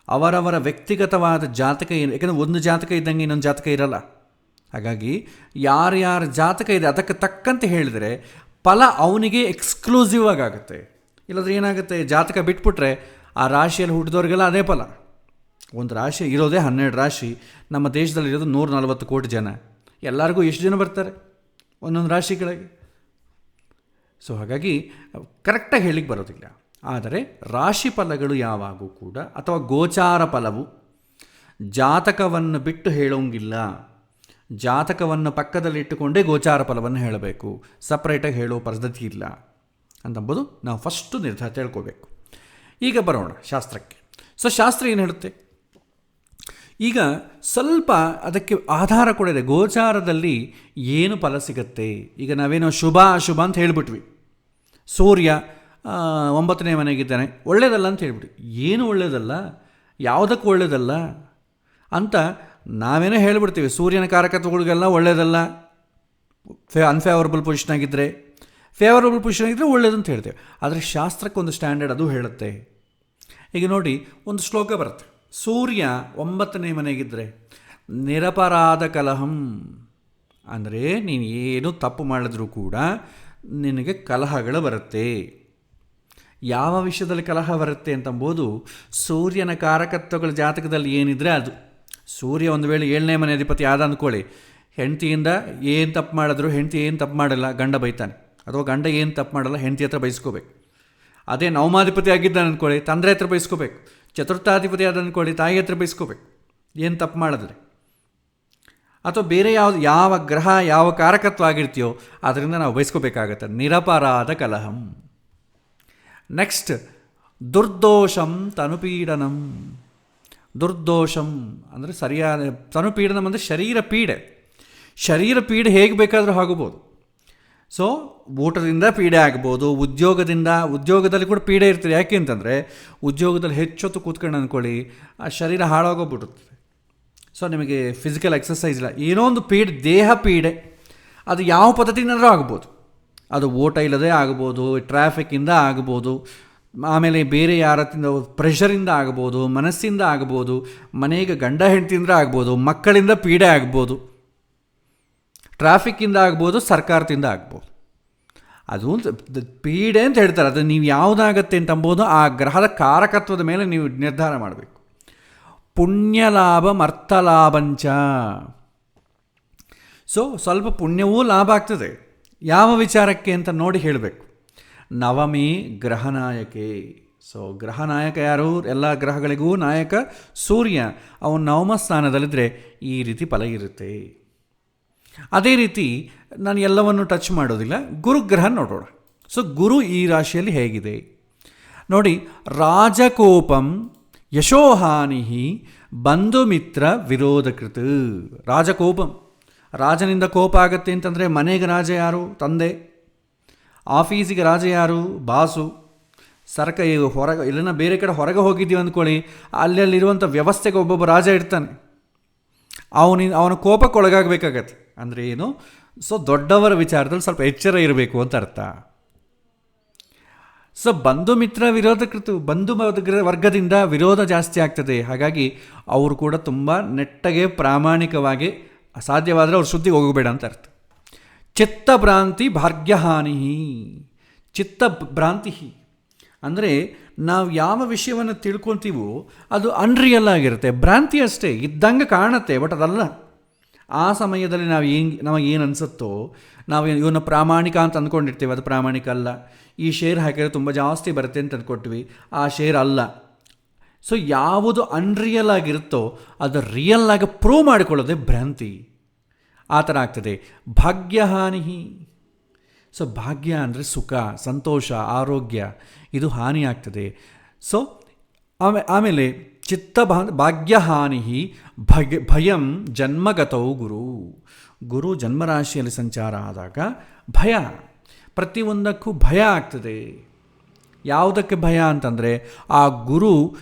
ಅವರವರ ವ್ಯಕ್ತಿಗತವಾದ ಜಾತಕ ಏನು, ಯಾಕೆಂದರೆ ಒಂದು ಜಾತಕ ಇದ್ದಂಗೆ ಇನ್ನೊಂದು ಜಾತಕ ಇರಲ್ಲ. ಹಾಗಾಗಿ ಯಾರ್ಯಾರ ಜಾತಕ ಇದೆ ಅದಕ್ಕೆ ತಕ್ಕಂತೆ ಹೇಳಿದರೆ ಫಲ ಅವನಿಗೆ ಎಕ್ಸ್ಕ್ಲೂಸಿವ್ ಆಗುತ್ತೆ. ಇಲ್ಲಾಂದರೆ ಏನಾಗುತ್ತೆ, ಜಾತಕ ಬಿಟ್ಬಿಟ್ರೆ ಆ ರಾಶಿಯಲ್ಲಿ ಹುಟ್ಟಿದವ್ರಿಗೆಲ್ಲ ಅದೇ ಫಲ. ಒಂದು ರಾಶಿ ಇರೋದೇ 12 ರಾಶಿ. ನಮ್ಮ ದೇಶದಲ್ಲಿರೋದು 140 ಕೋಟಿ ಜನ. ಎಲ್ಲರಿಗೂ ಎಷ್ಟು ಜನ ಬರ್ತಾರೆ ಒಂದೊಂದು ರಾಶಿಗಳಿಗೆ? ಸೊ ಹಾಗಾಗಿ ಕರೆಕ್ಟಾಗಿ ಹೇಳಿಕ್ಕೆ ಬರೋದಿಲ್ಲ. ಆದರೆ ರಾಶಿ ಫಲಗಳು ಯಾವಾಗೂ ಕೂಡ, ಅಥವಾ ಗೋಚಾರ ಫಲವು ಜಾತಕವನ್ನು ಬಿಟ್ಟು ಹೇಳೋಂಗಿಲ್ಲ. ಜಾತಕವನ್ನು ಪಕ್ಕದಲ್ಲಿಟ್ಟುಕೊಂಡೇ ಗೋಚಾರ ಫಲವನ್ನು ಹೇಳಬೇಕು, ಸಪ್ರೇಟಾಗಿ ಹೇಳೋ ಪದ್ಧತಿ ಇಲ್ಲ ಅಂತಂಬುದು ನಾವು ಫಸ್ಟು ನಿರ್ಧಾರ ತಿಳ್ಕೋಬೇಕು. ಈಗ ಬರೋಣ ಶಾಸ್ತ್ರಕ್ಕೆ. ಸೊ ಶಾಸ್ತ್ರ ಏನು ಹೇಳುತ್ತೆ, ಈಗ ಸ್ವಲ್ಪ ಅದಕ್ಕೆ ಆಧಾರ ಕೊಡಿದೆ. ಗೋಚಾರದಲ್ಲಿ ಏನು ಫಲ ಸಿಗುತ್ತೆ, ಈಗ ನಾವೇನೋ ಶುಭ ಅಶುಭ ಅಂತ ಹೇಳಿಬಿಟ್ವಿ. ಸೂರ್ಯ 9ನೇ ಮನೆಗಿದ್ದಾನೆ, ಒಳ್ಳೆಯದಲ್ಲ ಅಂತ ಹೇಳ್ಬಿಟ್ಟು, ಏನು ಒಳ್ಳೆಯದಲ್ಲ, ಯಾವುದಕ್ಕೂ ಒಳ್ಳೆಯದಲ್ಲ ಅಂತ ನಾವೇನೋ ಹೇಳಿಬಿಡ್ತೀವಿ. ಸೂರ್ಯನ ಕಾರಕತ್ವಗಳಿಗೆಲ್ಲ ಒಳ್ಳೆಯದಲ್ಲ, ಅನ್ಫೇವರಬಲ್ ಪೊಸಿಷನ್ ಆಗಿದ್ದರೆ, ಫೇವರಬಲ್ ಪೊಸಿಷನ್ ಆಗಿದ್ದರೆ ಒಳ್ಳೆಯದು ಅಂತ ಹೇಳ್ತೇವೆ. ಆದರೆ ಶಾಸ್ತ್ರಕ್ಕೆ ಒಂದು ಸ್ಟ್ಯಾಂಡರ್ಡ್ ಅದು ಹೇಳುತ್ತೆ. ಈಗ ನೋಡಿ, ಒಂದು ಶ್ಲೋಕ ಬರುತ್ತೆ, ಸೂರ್ಯ 9ನೇ ಮನೆಗಿದ್ದರೆ ನಿರಪರಾಧ ಕಲಹಂ, ಅಂದರೆ ನೀನು ಏನು ತಪ್ಪು ಮಾಡಿದ್ರೂ ಕೂಡ ನಿನಗೆ ಕಲಹಗಳು ಬರುತ್ತೆ. ಯಾವ ವಿಷಯದಲ್ಲಿ ಕಲಹ ಬರುತ್ತೆ ಅಂತಂಬೋದು ಸೂರ್ಯನ ಕಾರಕತ್ವಗಳ ಜಾತಕದಲ್ಲಿ ಏನಿದ್ರೆ ಅದು. ಸೂರ್ಯ ಒಂದು ವೇಳೆ 7ನೇ ಮನೆ ಅಧಿಪತಿ ಆದ ಅಂದ್ಕೊಳ್ಳಿ, ಹೆಂಡತಿಯಿಂದ ಏನು ತಪ್ಪು ಮಾಡಿದ್ರು ಹೆಂಡತಿ ಏನು ತಪ್ಪು ಮಾಡಲ್ಲ ಗಂಡ ಬೈತಾನೆ, ಅಥವಾ ಗಂಡ ಏನು ತಪ್ಪು ಮಾಡಲ್ಲ ಹೆಂಡತಿ ಹತ್ರ ಬೈಸ್ಕೋಬೇಕು. ಅದೇ ನವಮಾಧಿಪತಿ ಆಗಿದ್ದಾನೆ ಅಂದ್ಕೊಳ್ಳಿ, ತಂದೆ ಹತ್ರ ಬೈಸ್ಕೋಬೇಕು. ಚತುರ್ಥಾಧಿಪತಿ ಆದ ಅಂದ್ಕೊಳ್ಳಿ, ತಾಯಿ ಹತ್ರ ಬೈಸ್ಕೋಬೇಕು ಏನು ತಪ್ಪು ಮಾಡಿದ್ರೆ. ಅಥವಾ ಬೇರೆ ಯಾವ ಗ್ರಹ ಯಾವ ಕಾರಕತ್ವ ಆಗಿರ್ತೀಯೋ ಅದರಿಂದ ನಾವು ಬಯಸ್ಕೋಬೇಕಾಗತ್ತೆ. ನಿರಪರಾಧ ಕಲಹಂ. ನೆಕ್ಸ್ಟ್ ದುರ್ದೋಷಂ ತನುಪೀಡನಂ. ದುರ್ದೋಷಂ ಅಂದರೆ ಸರಿಯಾದ ತನುಪೀಡನಂ ಅಂದರೆ ಶರೀರ ಪೀಡೆ ಹೇಗೆ ಬೇಕಾದರೂ ಆಗಬಹುದು. ಸೊ ಊಟದಿಂದ ಪೀಡೆ ಆಗ್ಬೋದು, ಉದ್ಯೋಗದಲ್ಲಿ ಕೂಡ ಪೀಡೆ ಇರ್ತದೆ. ಯಾಕೆ ಅಂತಂದರೆ ಉದ್ಯೋಗದಲ್ಲಿ ಹೆಚ್ಚೊತ್ತು ಕೂತ್ಕೊಂಡು ಅಂದ್ಕೊಳ್ಳಿ ಆ ಶರೀರ ಹಾಳಾಗೋಗ್ಬಿಡುತ್ತದೆ. ಸೊ ನಿಮಗೆ ಫಿಸಿಕಲ್ ಎಕ್ಸಸೈಸ್ ಇಲ್ಲ, ಏನೋ ಒಂದು ದೇಹ ಪೀಡೆ ಅದು ಯಾವ ಪದ್ಧತಿಯಿಂದಾದರೂ ಆಗ್ಬೋದು. ಅದು ಊಟ ಇಲ್ಲದೆ ಆಗ್ಬೋದು, ಟ್ರಾಫಿಕ್ಕಿಂದ ಆಗ್ಬೋದು, ಆಮೇಲೆ ಬೇರೆ ಯಾರತ್ತಿಂದ ಪ್ರೆಷರಿಂದ ಆಗ್ಬೋದು, ಮನಸ್ಸಿಂದ ಆಗ್ಬೋದು, ಮನೆಗೆ ಗಂಡ ಹೆಂಡತಿಯಿಂದ ಆಗ್ಬೋದು, ಮಕ್ಕಳಿಂದ ಪೀಡೆ ಆಗ್ಬೋದು, ಟ್ರಾಫಿಕ್ಕಿಂದ ಆಗ್ಬೋದು, ಸರ್ಕಾರದಿಂದ ಆಗ್ಬೋದು. ಅದು ಪೀಡೆ ಅಂತ ಹೇಳ್ತಾರೆ. ಅದು ನೀವು ಯಾವುದಾಗತ್ತೆ ಅಂತಂಬೋದು ಆ ಗ್ರಹದ ಕಾರಕತ್ವದ ಮೇಲೆ ನೀವು ನಿರ್ಧಾರ ಮಾಡಬೇಕು. ಪುಣ್ಯಲಾಭ ಅರ್ಥಲಾಭಂಚ. ಸೊ ಸ್ವಲ್ಪ ಪುಣ್ಯವೂ ಲಾಭ ಆಗ್ತದೆ. ಯಾವ ವಿಚಾರಕ್ಕೆ ಅಂತ ನೋಡಿ ಹೇಳಬೇಕು. ನವಮಿ ಗ್ರಹನಾಯಕೆ. ಸೊ ಗ್ರಹನಾಯಕ ಯಾರು? ಎಲ್ಲ ಗ್ರಹಗಳಿಗೂ ನಾಯಕ ಸೂರ್ಯ. ಅವನು ನವಮ ಸ್ಥಾನದಲ್ಲಿದ್ದರೆ ಈ ರೀತಿ ಫಲ ಇರುತ್ತೆ. ಅದೇ ರೀತಿ ನಾನು ಎಲ್ಲವನ್ನು ಟಚ್ ಮಾಡೋದಿಲ್ಲ, ಗುರುಗ್ರಹ ನೋಡೋಣ. ಸೊ ಗುರು ಈ ರಾಶಿಯಲ್ಲಿ ಹೇಗಿದೆ ನೋಡಿ. ರಾಜಕೋಪಂ ಯಶೋಹಾನಿ ಬಂಧು ಮಿತ್ರ ವಿರೋಧಕೃತ. ರಾಜಕೋಪಂ, ರಾಜನಿಂದ ಕೋಪ ಆಗತ್ತೆ ಅಂತಂದರೆ ಮನೆಗೆ ರಾಜ ಯಾರು? ತಂದೆ. ಆಫೀಸಿಗೆ ರಾಜ ಯಾರು? ಬಾಸು. ಹೊರಗೆ ಎಲ್ಲನ ಬೇರೆ ಕಡೆ ಹೊರಗೆ ಹೋಗಿದ್ದೀವಿ ಅಂದ್ಕೊಳ್ಳಿ, ಅಲ್ಲಿರುವಂಥ ವ್ಯವಸ್ಥೆಗೆ ಒಬ್ಬೊಬ್ಬ ರಾಜ ಇರ್ತಾನೆ. ಅವನ ಕೋಪಕ್ಕೆ ಒಳಗಾಗಬೇಕಾಗತ್ತೆ. ಅಂದರೆ ಏನು? ಸೊ ದೊಡ್ಡವರ ವಿಚಾರದಲ್ಲಿ ಸ್ವಲ್ಪ ಎಚ್ಚರ ಇರಬೇಕು ಅಂತ ಅರ್ಥ. ಸೊ ಬಂಧು ಮಿತ್ರ ವಿರೋಧಕೃತ, ಬಂಧು ವರ್ಗದಿಂದ ವಿರೋಧ ಜಾಸ್ತಿ ಆಗ್ತದೆ. ಹಾಗಾಗಿ ಅವರು ಕೂಡ ತುಂಬ ನೆಟ್ಟಗೆ ಪ್ರಾಮಾಣಿಕವಾಗಿ, ಸಾಧ್ಯವಾದರೆ ಅವ್ರ ಸುದ್ದಿಗೆ ಹೋಗಬೇಡ ಅಂತ ಅರ್ಥ. ಚಿತ್ತಭ್ರಾಂತಿ ಭಾಗ್ಯಹಾನಿ. ಚಿತ್ತಭ್ರಾಂತಿ ಅಂದರೆ ನಾವು ಯಾವ ವಿಷಯವನ್ನು ತಿಳ್ಕೊತೀವೋ ಅದು ಅನ್ರಿಯಲ್ ಆಗಿರುತ್ತೆ, ಭ್ರಾಂತಿ ಅಷ್ಟೇ, ಇದ್ದಂಗೆ ಕಾಣುತ್ತೆ, ಬಟ್ ಅದಲ್ಲ. ಆ ಸಮಯದಲ್ಲಿ ನಮಗೇನು ಅನಿಸುತ್ತೋ, ನಾವು ಇವನ್ನ ಪ್ರಾಮಾಣಿಕ ಅಂತ ಅಂದ್ಕೊಂಡಿರ್ತೀವಿ, ಅದು ಪ್ರಾಮಾಣಿಕ ಅಲ್ಲ. ಈ ಶೇರ್ ಹಾಕಿದರೆ ತುಂಬ ಜಾಸ್ತಿ ಬರುತ್ತೆ ಅಂತ ಅಂದ್ಕೊಟ್ವಿ, ಆ ಶೇರ್ ಅಲ್ಲ. ಸೊ ಯಾವುದು ಅನ್ರಿಯಲ್ ಆಗಿರುತ್ತೋ ಅದು ರಿಯಲ್ ಆಗಿ ಪ್ರೂವ್ ಮಾಡಿಕೊಳ್ಳೋದೇ ಭ್ರಾಂತಿ. ಆ ಥರ ಆಗ್ತದೆ. ಭಾಗ್ಯಹಾನಿ. ಸೊ ಭಾಗ್ಯ ಅಂದರೆ ಸುಖ, ಸಂತೋಷ, ಆರೋಗ್ಯ, ಇದು ಹಾನಿ ಆಗ್ತದೆ. ಸೊ ಆಮೇಲೆ ಭಾಗ್ಯಹಾನಿ ಭಯಂ ಜನ್ಮಗತೌ ಗುರು ಜನ್ಮರಾಶಿಯಲ್ಲಿ ಸಂಚಾರ ಆದಾಗ ಭಯ, ಪ್ರತಿಯೊಂದಕ್ಕೂ ಭಯ ಆಗ್ತದೆ. ಯಾವುದಕ್ಕೆ ಭಯ ಅಂತಂದರೆ ಆ ಗುರು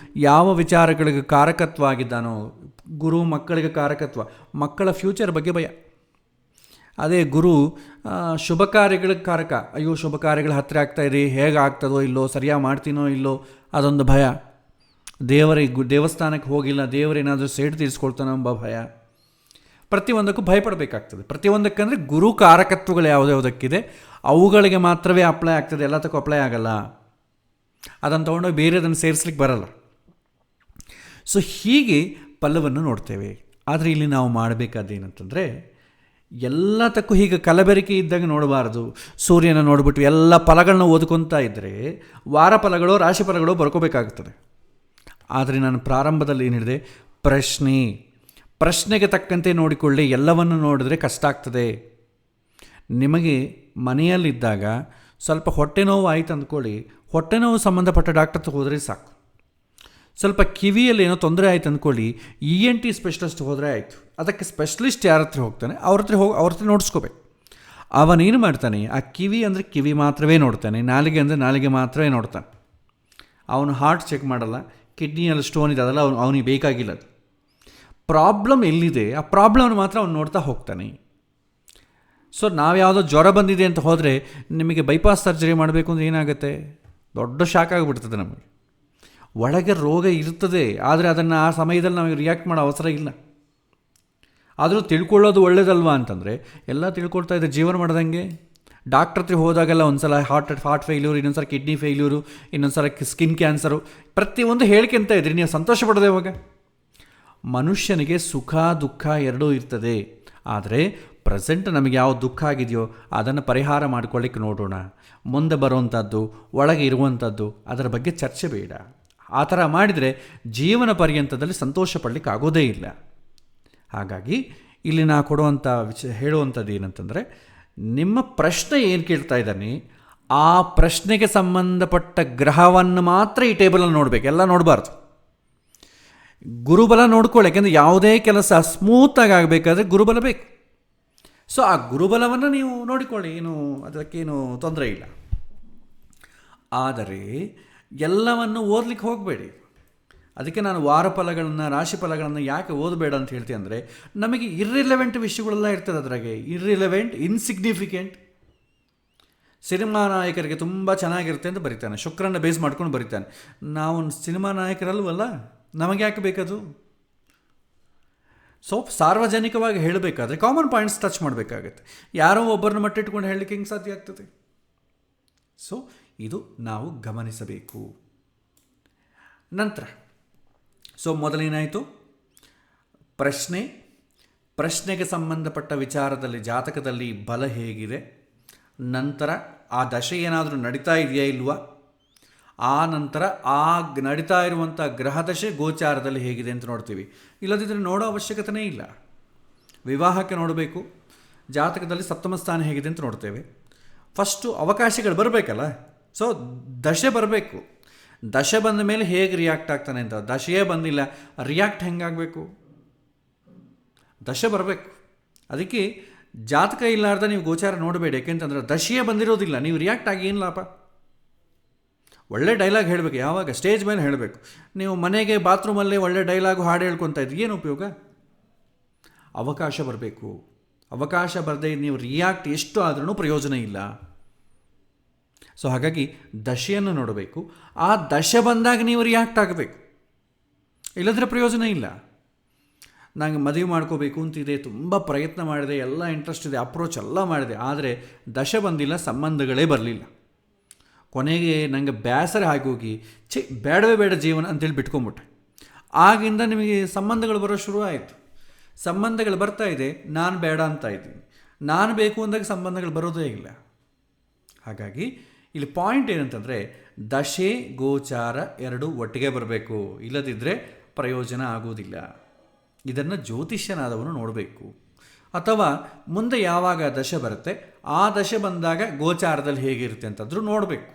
ಯಾವ ವಿಚಾರಗಳಿಗೆ ಕಾರಕತ್ವ ಆಗಿದ್ದಾನೋ, ಗುರು ಮಕ್ಕಳಿಗೆ ಕಾರಕತ್ವ, ಮಕ್ಕಳ ಫ್ಯೂಚರ್ ಬಗ್ಗೆ ಭಯ. ಅದೇ ಗುರು ಶುಭ ಕಾರ್ಯಗಳಿಗೆ ಕಾರಕ, ಅಯ್ಯೋ ಶುಭ ಕಾರ್ಯಗಳ ಹತ್ತಿರ ಆಗ್ತಾಯಿದೆ, ಹೇಗೆ ಆಗ್ತದೋ ಇಲ್ಲೋ, ಸರಿಯಾಗಿ ಮಾಡ್ತೀನೋ ಇಲ್ಲೋ, ಅದೊಂದು ಭಯ. ದೇವಸ್ಥಾನಕ್ಕೆ ಹೋಗಿಲ್ಲ, ದೇವರೇನಾದರೂ ಸೇಡು ತೀರಿಸ್ಕೊಳ್ತಾನೋ ಎಂಬ ಭಯ. ಪ್ರತಿಯೊಂದಕ್ಕೂ ಭಯಪಡಬೇಕಾಗ್ತದೆ. ಪ್ರತಿಯೊಂದಕ್ಕಂದರೆ ಗುರು ಕಾರಕತ್ವಗಳು ಯಾವುದ್ಯಾವುದಕ್ಕಿದೆ ಅವುಗಳಿಗೆ ಮಾತ್ರವೇ ಅಪ್ಲೈ ಆಗ್ತದೆ, ಎಲ್ಲದಕ್ಕೂ ಅಪ್ಲೈ ಆಗಲ್ಲ. ಅದನ್ನು ತೊಗೊಂಡೋಗಿ ಬೇರೆದನ್ನು ಸೇರಿಸ್ಲಿಕ್ಕೆ ಬರಲ್ಲ. ಸೊ ಹೀಗೆ ಫಲವನ್ನು ನೋಡ್ತೇವೆ. ಆದರೆ ಇಲ್ಲಿ ನಾವು ಮಾಡಬೇಕಾದೇನಂತಂದರೆ ಎಲ್ಲದಕ್ಕೂ ಹೀಗೆ ಕಲಬೆರಕೆ ಇದ್ದಾಗ ನೋಡಬಾರ್ದು. ಸೂರ್ಯನ ನೋಡಿಬಿಟ್ಟು ಎಲ್ಲ ಫಲಗಳನ್ನ ಓದ್ಕೊತಾ ಇದ್ದರೆ ವಾರ ಫಲಗಳು, ರಾಶಿ ಫಲಗಳು ಬರ್ಕೋಬೇಕಾಗ್ತದೆ. ಆದರೆ ನಾನು ಪ್ರಾರಂಭದಲ್ಲಿ ಏನು ಹೇಳಿದೆ, ಪ್ರಶ್ನೆಗೆ ತಕ್ಕಂತೆ ನೋಡಿಕೊಳ್ಳಿ. ಎಲ್ಲವನ್ನು ನೋಡಿದ್ರೆ ಕಷ್ಟ ಆಗ್ತದೆ. ನಿಮಗೆ ಮನೆಯಲ್ಲಿದ್ದಾಗ ಸ್ವಲ್ಪ ಹೊಟ್ಟೆ ನೋವು ಆಯ್ತು ಅಂದ್ಕೊಳ್ಳಿ, ಹೊಟ್ಟೆ ನೋವು ಸಂಬಂಧಪಟ್ಟ ಡಾಕ್ಟರ್ ಹೋದರೆ ಸಾಕು. ಸ್ವಲ್ಪ ಕಿವಿಯಲ್ಲಿ ಏನೋ ತೊಂದರೆ ಆಯ್ತು ಅಂದ್ಕೊಳ್ಳಿ, ENT ಸ್ಪೆಷಲಿಸ್ಟ್ ಹೋದರೆ ಆಯಿತು. ಅದಕ್ಕೆ ಸ್ಪೆಷಲಿಸ್ಟ್ ಯಾರ ಹತ್ರ ಹೋಗ್ತಾನೆ ಅವ್ರ ಹತ್ರ ನೋಡಿಸ್ಕೋಬೇಕು. ಅವನೇನು ಮಾಡ್ತಾನೆ, ಆ ಕಿವಿ ಅಂದರೆ ಕಿವಿ ಮಾತ್ರವೇ ನೋಡ್ತಾನೆ, ನಾಲಿಗೆ ಅಂದರೆ ನಾಲಿಗೆ ಮಾತ್ರವೇ ನೋಡ್ತಾನೆ. ಅವನು ಹಾರ್ಟ್ ಚೆಕ್ ಮಾಡಲ್ಲ, ಕಿಡ್ನಿಯಲ್ಲಿ ಸ್ಟೋನ್ ಇದೆ ಅದೆಲ್ಲ ಅವನಿಗೆ ಬೇಕಾಗಿಲ್ಲ. ಅದು ಪ್ರಾಬ್ಲಮ್ ಎಲ್ಲಿದೆ ಆ ಪ್ರಾಬ್ಲಮ್ನ ಮಾತ್ರ ಅವ್ನು ನೋಡ್ತಾ ಹೋಗ್ತಾನೆ. ಸೊ ನಾವು ಯಾವುದೋ ಜ್ವರ ಬಂದಿದೆ ಅಂತ ಹೋದರೆ ನಿಮಗೆ ಬೈಪಾಸ್ ಸರ್ಜರಿ ಮಾಡಬೇಕು ಅಂದರೆ ಏನಾಗುತ್ತೆ, ದೊಡ್ಡ ಶಾಕ್ ಆಗಿಬಿಡ್ತದೆ. ನಮಗೆ ಒಳಗೆ ರೋಗ ಇರ್ತದೆ, ಆದರೆ ಅದನ್ನು ಆ ಸಮಯದಲ್ಲಿ ನಮಗೆ ರಿಯಾಕ್ಟ್ ಮಾಡೋ ಅವಸರ ಇಲ್ಲ. ಆದರೂ ತಿಳ್ಕೊಳ್ಳೋದು ಒಳ್ಳೇದಲ್ವಾ ಅಂತಂದರೆ ಎಲ್ಲ ತಿಳ್ಕೊಳ್ತಾ ಇದ್ದರೆ ಜೀವನ ಮಾಡ್ದಂಗೆ. ಡಾಕ್ಟ್ರ್ ಹತ್ರ ಹೋದಾಗೆಲ್ಲ ಒಂದು ಸಲ ಹಾರ್ಟ್ ಫೇಲ್ಯೂರು, ಇನ್ನೊಂದು ಸಲ ಕಿಡ್ನಿ ಫೇಲ್ಯೂರು, ಇನ್ನೊಂದು ಸಲ ಸ್ಕಿನ್ ಕ್ಯಾನ್ಸರು, ಪ್ರತಿಯೊಂದು ಹೇಳ್ಕೊಂತ ಇದ್ರಿ. ನೀವು ಸಂತೋಷ ಪಡೋದು ಯಾವಾಗ? ಮನುಷ್ಯನಿಗೆ ಸುಖ ದುಃಖ ಎರಡೂ ಇರ್ತದೆ. ಆದರೆ ಪ್ರೆಸೆಂಟ್ ನಮಗೆ ಯಾವ ದುಃಖ ಆಗಿದೆಯೋ ಅದನ್ನು ಪರಿಹಾರ ಮಾಡ್ಕೊಳ್ಳಿಕ್ಕೆ ನೋಡೋಣ. ಮುಂದೆ ಬರುವಂಥದ್ದು, ಒಳಗೆ ಇರುವಂಥದ್ದು, ಅದರ ಬಗ್ಗೆ ಚರ್ಚೆ ಬೇಡ. ಆ ಥರ ಮಾಡಿದರೆ ಜೀವನ ಪರ್ಯಂತದಲ್ಲಿ ಸಂತೋಷ ಪಡಲಿಕ್ಕೆ ಆಗೋದೇ ಇಲ್ಲ. ಹಾಗಾಗಿ ಇಲ್ಲಿ ನಾ ಕೊಡುವಂಥ ಹೇಳುವಂಥದ್ದು ಏನಂತಂದರೆ, ನಿಮ್ಮ ಪ್ರಶ್ನೆ ಏನು ಕೇಳ್ತಾ ಇದ್ದಾನೆ ಆ ಪ್ರಶ್ನೆಗೆ ಸಂಬಂಧಪಟ್ಟ ಗ್ರಹವನ್ನು ಮಾತ್ರ ಈ ಟೇಬಲಲ್ಲಿ ನೋಡಬೇಕು, ಎಲ್ಲ ನೋಡಬಾರ್ದು. ಗುರುಬಲ ನೋಡ್ಕೊಳ್ಳಿ, ಯಾಕೆಂದರೆ ಯಾವುದೇ ಕೆಲಸ ಸ್ಮೂತಾಗಿ ಆಗಬೇಕಾದ್ರೆ ಗುರುಬಲ ಬೇಕು. ಸೊ ಆ ಗುರುಬಲವನ್ನು ನೀವು ನೋಡಿಕೊಳ್ಳಿ, ಅದಕ್ಕೇನು ತೊಂದರೆ ಇಲ್ಲ. ಆದರೆ ಎಲ್ಲವನ್ನು ಓದಲಿಕ್ಕೆ ಹೋಗಬೇಡಿ. ಅದಕ್ಕೆ ನಾನು ವಾರ ಫಲಗಳನ್ನು, ರಾಶಿ ಫಲಗಳನ್ನು ಯಾಕೆ ಓದಬೇಡ ಅಂತ ಹೇಳ್ತೀನಿ ಅಂದರೆ, ನಮಗೆ ಇರ್ರಿಲೆವೆಂಟ್ ವಿಷಯಗಳೆಲ್ಲ ಇರ್ತದೆ ಅದರಾಗೆ. Irrelevant, insignificant. ಸಿನಿಮಾ ನಾಯಕರಿಗೆ ತುಂಬ ಚೆನ್ನಾಗಿರುತ್ತೆ ಅಂತ ಬರೀತಾನೆ, ಶುಕ್ರನ ಬೇಸ್ ಮಾಡ್ಕೊಂಡು ಬರೀತಾನೆ. ನಾವು ಸಿನಿಮಾ ನಾಯಕರಲ್ವಲ್ಲ, ನಮಗೆ ಯಾಕೆ ಬೇಕದು? ಸೊ ಸಾರ್ವಜನಿಕವಾಗಿ ಹೇಳಬೇಕಾದ್ರೆ ಕಾಮನ್ ಪಾಯಿಂಟ್ಸ್ ಟಚ್ ಮಾಡಬೇಕಾಗತ್ತೆ. ಯಾರೋ ಒಬ್ಬರನ್ನ ಮಟ್ಟಿಟ್ಕೊಂಡು ಹೇಳಲಿಕ್ಕೆ ಹೆಂಗೆ ಸಾಧ್ಯ ಆಗ್ತದೆ? ಸೊ ಇದು ನಾವು ಗಮನಿಸಬೇಕು. ನಂತರ ಮೊದಲೇನಾಯಿತು, ಪ್ರಶ್ನೆಗೆ ಸಂಬಂಧಪಟ್ಟ ವಿಚಾರದಲ್ಲಿ ಜಾತಕದಲ್ಲಿ ಬಲ ಹೇಗಿದೆ, ನಂತರ ಆ ದಶೆ ಏನಾದರೂ ನಡೀತಾ ಇದೆಯಾ ಇಲ್ವಾ, ಆ ನಂತರ ಆ ನಡೀತಾ ಇರುವಂಥ ಗ್ರಹದಶೆ ಗೋಚಾರದಲ್ಲಿ ಹೇಗಿದೆ ಅಂತ ನೋಡ್ತೀವಿ. ಇಲ್ಲದಿದ್ದರೆ ನೋಡೋ ಅವಶ್ಯಕತೆಯೇ ಇಲ್ಲ. ವಿವಾಹಕ್ಕೆ ನೋಡಬೇಕು, ಜಾತಕದಲ್ಲಿ ಸಪ್ತಮ ಸ್ಥಾನ ಹೇಗಿದೆ ಅಂತ ನೋಡ್ತೇವೆ. ಫಸ್ಟು ಅವಕಾಶಗಳು ಬರಬೇಕಲ್ಲ. ಸೊ ದಶೆ ಬರಬೇಕು. ದಶೆ ಬಂದ ಮೇಲೆ ಹೇಗೆ ರಿಯಾಕ್ಟ್ ಆಗ್ತಾನೆ ಅಂತ. ದಶೆಯೇ ಬಂದಿಲ್ಲ, ರಿಯಾಕ್ಟ್ ಹೆಂಗಾಗಬೇಕು? ದಶೆ ಬರಬೇಕು. ಅದಕ್ಕೆ ಜಾತಕ ಇಲ್ಲಾರ್ದ ನೀವು ಗೋಚಾರ ನೋಡಬೇಡಿ. ಯಾಕೆಂತಂದ್ರೆ ದಶೆಯೇ ಬಂದಿರೋದಿಲ್ಲ, ನೀವು ರಿಯಾಕ್ಟ್ ಆಗಿ ಏನು ಲಾಭ? ಒಳ್ಳೆ ಡೈಲಾಗ್ ಹೇಳಬೇಕು. ಯಾವಾಗ? ಸ್ಟೇಜ್ ಮೇಲೆ ಹೇಳಬೇಕು. ನೀವು ಮನೆಗೆ ಬಾತ್ರೂಮಲ್ಲೇ ಒಳ್ಳೆ ಡೈಲಾಗು ಹಾಡು ಹೇಳ್ಕೊತಾ ಇದ್ರಿ, ಏನು ಉಪಯೋಗ? ಅವಕಾಶ ಬರಬೇಕು. ಅವಕಾಶ ಬರದೆ ನೀವು ರಿಯಾಕ್ಟ್ ಎಷ್ಟು ಆದ್ರೂ ಪ್ರಯೋಜನ ಇಲ್ಲ. ಸೊ ಹಾಗಾಗಿ ದಶೆಯನ್ನು ನೋಡಬೇಕು. ಆ ದಶೆ ಬಂದಾಗ ನೀವು ರಿಯಾಕ್ಟ್ ಆಗಬೇಕು, ಇಲ್ಲದ್ರೆ ಪ್ರಯೋಜನ ಇಲ್ಲ. ನನಗೆ ಮದುವೆ ಮಾಡ್ಕೋಬೇಕು ಅಂತಿದೆ, ತುಂಬ ಪ್ರಯತ್ನ ಮಾಡಿದೆ, ಎಲ್ಲ ಇಂಟ್ರೆಸ್ಟ್ ಇದೆ, ಅಪ್ರೋಚ್ ಎಲ್ಲ ಮಾಡಿದೆ, ಆದರೆ ದಶೆ ಬಂದಿಲ್ಲ, ಸಂಬಂಧಗಳೇ ಬರಲಿಲ್ಲ. ಕೊನೆಗೆ ನನಗೆ ಬೇಸರ ಆಗೋಗಿ ಬೇಡವೇ ಬೇಡ ಜೀವನ ಅಂತೇಳಿ ಬಿಟ್ಕೊಂಬಿಟ್ಟೆ. ಆಗಿಂದ ನಿಮಗೆ ಸಂಬಂಧಗಳು ಬರೋ ಶುರು ಆಯಿತು. ಸಂಬಂಧಗಳು ಬರ್ತಾ ಇದೆ, ನಾನು ಬೇಡ ಅಂತ ಇದ್ದೀನಿ. ನಾನು ಬೇಕು ಅಂದಾಗ ಸಂಬಂಧಗಳು ಬರೋದೇ ಇಲ್ಲ. ಹಾಗಾಗಿ ಇಲ್ಲಿ ಪಾಯಿಂಟ್ ಏನಂತಂದರೆ, ದಶೆ ಗೋಚಾರ ಎರಡು ಒಟ್ಟಿಗೆ ಬರಬೇಕು, ಇಲ್ಲದಿದ್ದರೆ ಪ್ರಯೋಜನ ಆಗೋದಿಲ್ಲ. ಇದನ್ನು ಜ್ಯೋತಿಷ್ಯನಾದವನು ನೋಡಬೇಕು. ಅಥವಾ ಮುಂದೆ ಯಾವಾಗ ದಶೆ ಬರುತ್ತೆ, ಆ ದಶೆ ಬಂದಾಗ ಗೋಚಾರದಲ್ಲಿ ಹೇಗಿರುತ್ತೆ ಅಂತಂದ್ರೂ ನೋಡಬೇಕು.